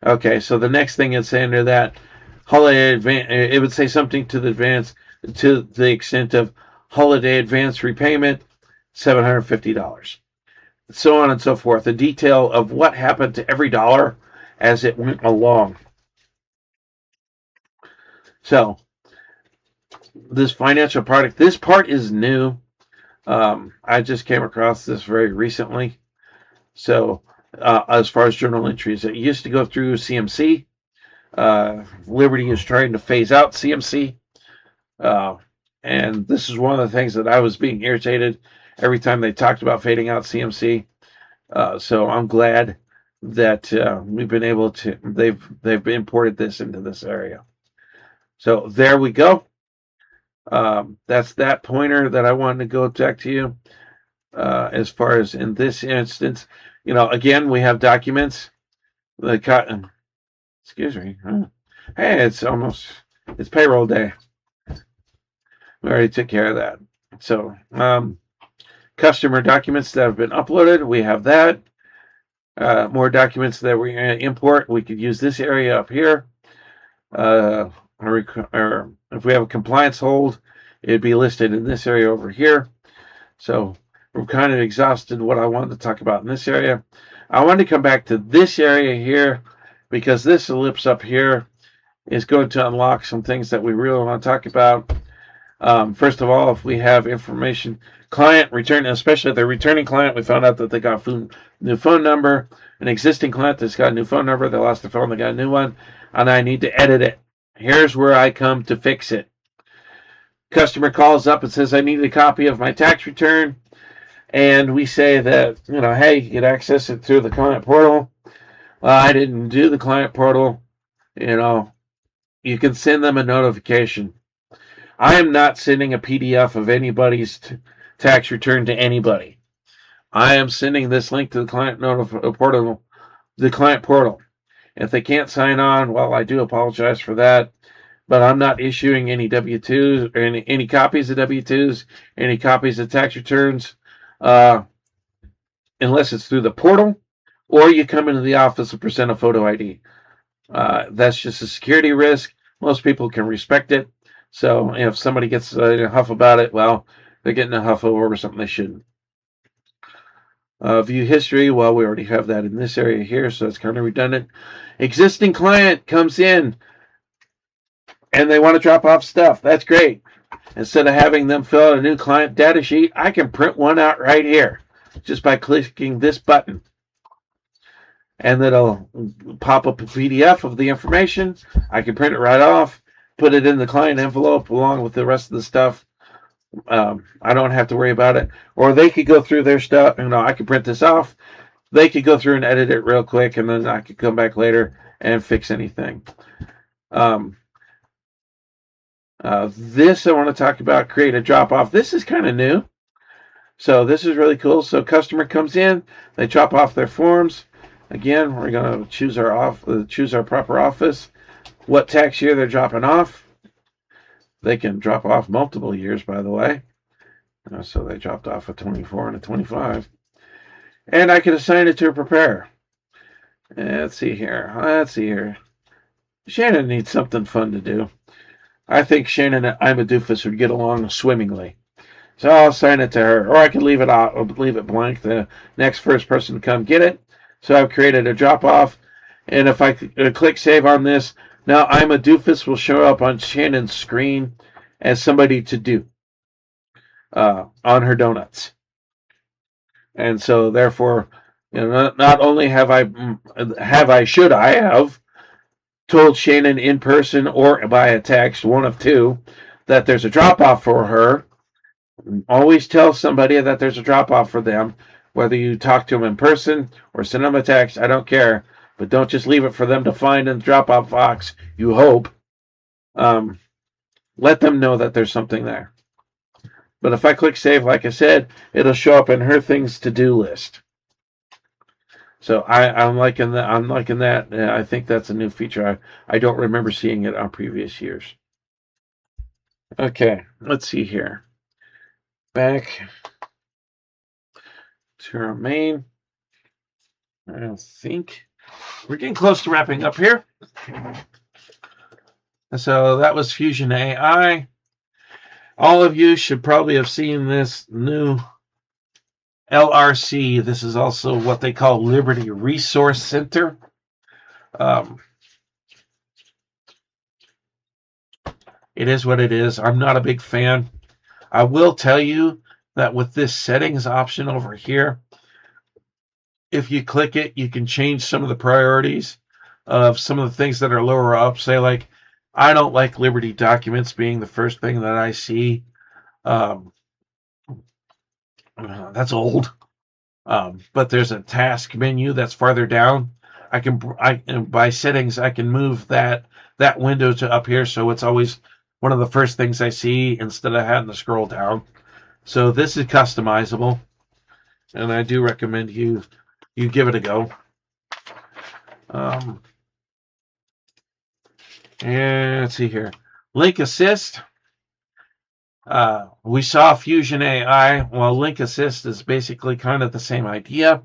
Okay, so the next thing it's under that holiday advance, it would say something to the advance to the extent of holiday advance repayment, $750. So on and so forth. The detail of what happened to every dollar as it went along. So this financial product, this part is new. I just came across this very recently. So as far as journal entries, it used to go through CMC. Liberty is trying to phase out CMC. And this is one of the things that I was being irritated every time they talked about fading out CMC. So I'm glad that we've been able to, they've imported this into this area. So there we go. That's that pointer that I wanted to go back to you. As far as in this instance, again, we have documents. Excuse me. Hey, it's payroll day. We already took care of that. So, customer documents that have been uploaded, we have that. More documents that we're going to import, we could use this area up here. Or if we have a compliance hold, it'd be listed in this area over here. So we've kind of exhausted what I wanted to talk about in this area. I want to come back to this area here because this ellipse up here is going to unlock some things that we really want to talk about. First of all, if we have information, client return, especially the returning client, we found out that they got new phone number. An existing client that's got a new phone number, they lost their phone, they got a new one, and I need to edit it. Here's where I come to fix it. Customer calls up and says, I need a copy of my tax return. And we say that, hey, you can access it through the client portal. Well, I didn't do the client portal. You can send them a notification. I am not sending a PDF of anybody's tax return to anybody. I am sending this link to the client portal, the client portal. If they can't sign on, well, I do apologize for that. But I'm not issuing any W-2s or any copies of W-2s, any copies of tax returns, unless it's through the portal or you come into the office and present a photo ID. That's just a security risk. Most people can respect it. So if somebody gets a huff about it, well, they're getting a huff over something they shouldn't. View history, well, we already have that in this area here, so it's kind of redundant. Existing client comes in and they want to drop off stuff. That's great. Instead of having them fill out a new client data sheet, I can print one out right here just by clicking this button. And it'll pop up a PDF of the information. I can print it right off, put it in the client envelope along with the rest of the stuff. I don't have to worry about it. Or they could go through their stuff. I could print this off. They could go through and edit it real quick, and then I could come back later and fix anything. This I want to talk about, create a drop-off. This is kind of new. So this is really cool. So customer comes in, they drop off their forms. Again, we're going to choose our proper office, what tax year they're dropping off. They can drop off multiple years, by the way. So they dropped off a 24 and a 25. And I can assign it to a preparer. Let's see here. Shannon needs something fun to do. I think Shannon and I'm a doofus would get along swimmingly. So I'll assign it to her. Or I can leave it blank. The next first person to come get it. So I've created a drop-off. And if I click save on this, now I'm a doofus will show up on Shannon's screen as somebody to do on her donuts. And so therefore, not only should I have told Shannon in person or by a text, one of two, that there's a drop-off for her. Always tell somebody that there's a drop-off for them, whether you talk to them in person or send them a text, I don't care. But don't just leave it for them to find in the drop-off box, you hope. Let them know that there's something there. But if I click save, like I said, it'll show up in her things to-do list. So I'm liking that. I think that's a new feature. I don't remember seeing it on previous years. Okay, let's see here. Back to our main. I think we're getting close to wrapping up here. So that was Fusion AI. All of you should probably have seen this new LRC. This is also what they call Liberty Resource Center. It is what it is. I'm not a big fan. I will tell you that with this settings option over here, if you click it, you can change some of the priorities of some of the things that are lower up. Say, like, I don't like Liberty documents being the first thing that I see. That's old. But there's a task menu that's farther down. By settings, I can move that window to up here, so it's always one of the first things I see instead of having to scroll down. So this is customizable, and I do recommend you give it a go. And let's see here. Link Assist. We saw Fusion AI. Well, Link Assist is basically kind of the same idea.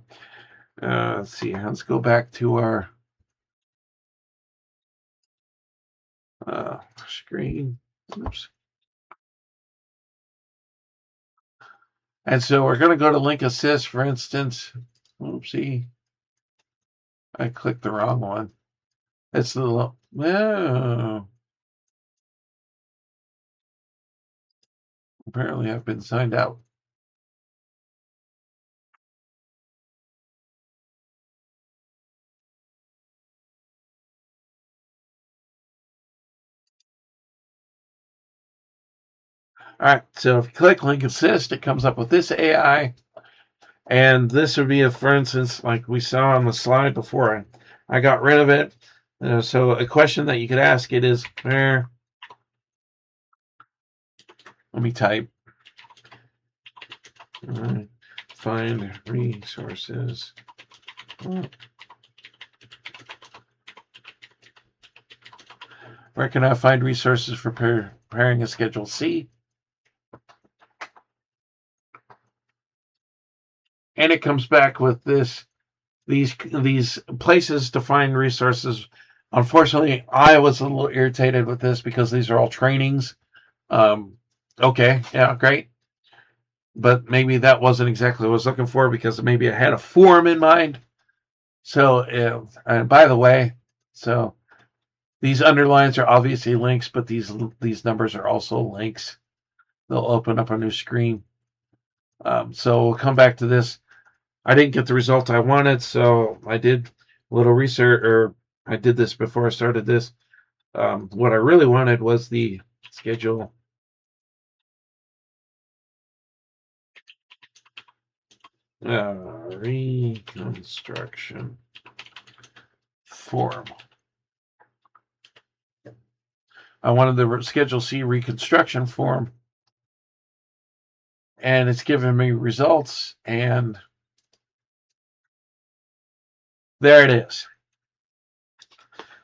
Let's see. Let's go back to our screen. Oops. And so we're going to go to Link Assist, for instance. Oopsie. I clicked the wrong one. It's the... Oh. Apparently I've been signed out. All right, so if you click Link Assist, it comes up with this AI. And this would be, for instance, like we saw on the slide before I got rid of it. So a question that you could ask it is, let me type. Find resources. Where can I find resources for preparing a Schedule C? And it comes back with this these places to find resources. Unfortunately, I was a little irritated with this because these are all trainings. Okay, yeah, great. But maybe that wasn't exactly what I was looking for because maybe I had a forum in mind. So, and by the way, so these underlines are obviously links, but these numbers are also links. They'll open up a new screen. So we'll come back to this. I didn't get the result I wanted, so I did a little research, or I did this before I started this. What I really wanted was the schedule reconstruction form. I wanted the Schedule C reconstruction form, and it's giving me results, and there it is.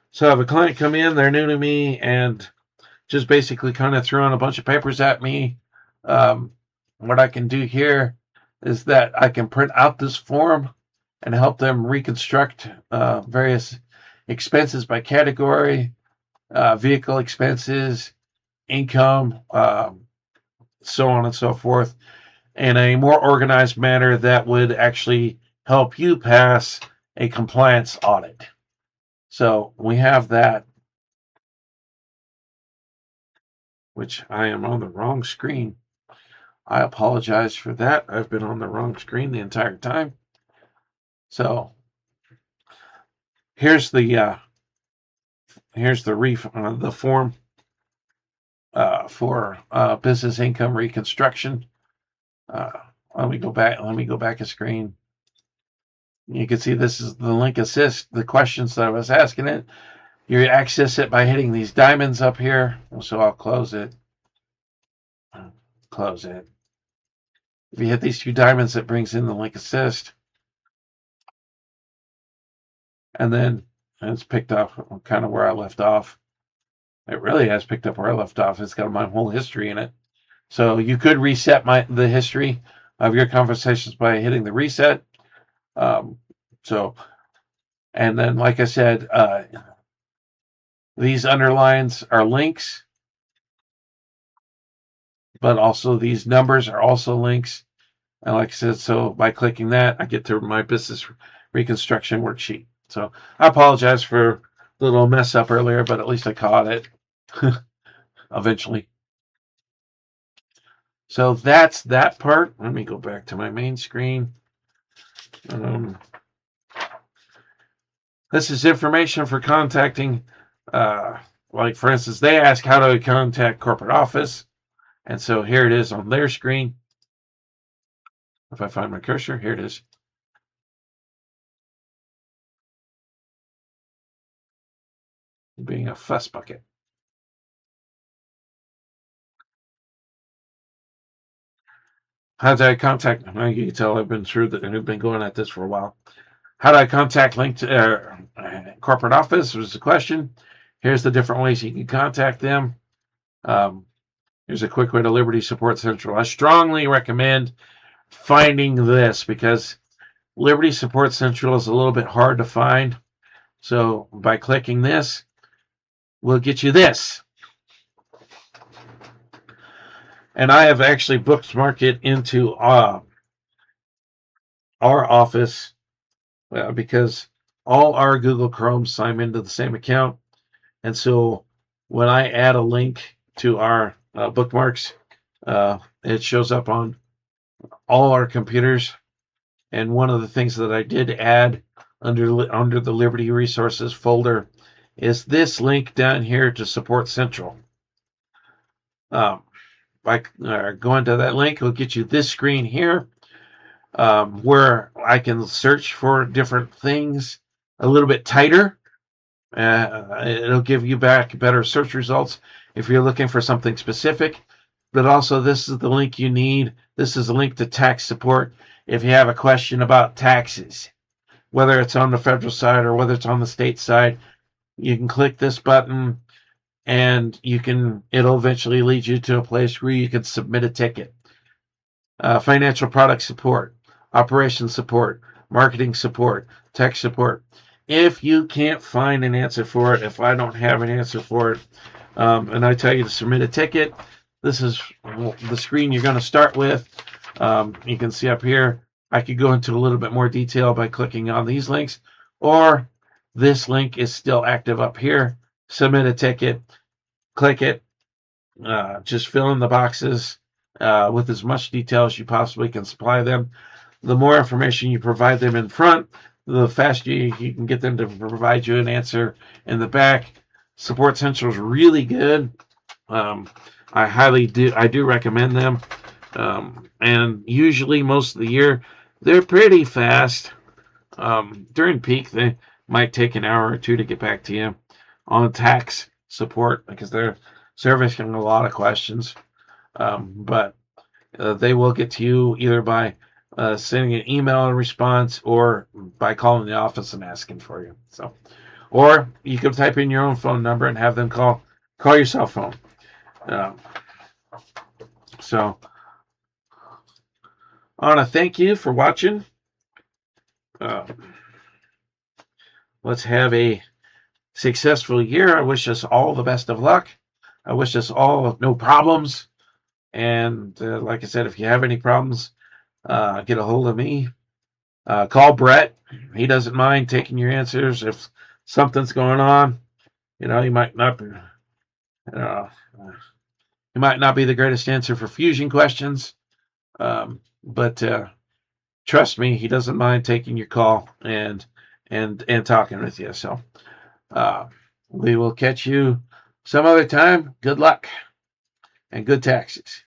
So I have a client come in, they're new to me, and just basically kind of threw on a bunch of papers at me. What I can do here is that I can print out this form and help them reconstruct various expenses by category, vehicle expenses, income, so on and so forth, in a more organized manner that would actually help you pass a compliance audit. So we have that, which I am on the wrong screen. I apologize for that. I've been on the wrong screen the entire time. So here's the the form for business income reconstruction. Let me go back a screen. You can see this is the link assist, the questions that I was asking it. You access it by hitting these diamonds up here. So I'll close it. Close it. If you hit these two diamonds, it brings in the link assist. And then it's picked up kind of where I left off. It really has picked up where I left off. It's got my whole history in it. So you could reset the history of your conversations by hitting the reset. And then, like I said, these underlines are links, but also these numbers are also links. And like I said, so by clicking that, I get to my business reconstruction worksheet. So I apologize for the little mess up earlier, but at least I caught it eventually. So that's that part. Let me go back to my main screen. This is information for contacting, like for instance, they ask how do I contact corporate office. And so here it is on their screen. If I find my cursor, here it is. Being a fuss bucket. How do I contact? You can tell I've been through that and I've been going at this for a while. How do I contact corporate office was the question. Here's the different ways you can contact them. Here's a quick way to Liberty Support Central. I strongly recommend finding this because Liberty Support Central is a little bit hard to find. So by clicking this, we'll get you this. And I have actually bookmarked it into our office because all our Google Chrome sign into the same account. And so when I add a link to our bookmarks, it shows up on all our computers. And one of the things that I did add under the Liberty Resources folder is this link down here to Support Central. By going to that link, it'll get you this screen here where I can search for different things a little bit tighter. It'll give you back better search results if you're looking for something specific. But also, this is the link you need. This is a link to tax support if you have a question about taxes, whether it's on the federal side or whether it's on the state side. You can click this button and it'll eventually lead you to a place where you can submit a ticket. Financial product support, operation support, marketing support, tech support. If you can't find an answer for it, if I don't have an answer for it, and I tell you to submit a ticket, this is the screen you're going to start with. You can see up here, I could go into a little bit more detail by clicking on these links, or this link is still active up here. Submit a ticket, click it, just fill in the boxes with as much detail as you possibly can supply them. The more information you provide them in front, the faster you can get them to provide you an answer in the back. Support Central is really good. I do recommend them. And usually most of the year, they're pretty fast. During peak, they might take an hour or two to get back to you on tax support because they're servicing a lot of questions. But they will get to you either by sending an email in response or by calling the office and asking for you. So, or you can type in your own phone number and have them call your cell phone. So, I want to thank you for watching. Let's have a successful year. I wish us all the best of luck. I wish us all no problems. And like I said, if you have any problems, get a hold of me. Call Brett. He doesn't mind taking your answers. If something's going on, you might not be, he might not be the greatest answer for fusion questions. But trust me, he doesn't mind taking your call and talking with you. So we will catch you some other time. Good luck and good taxes.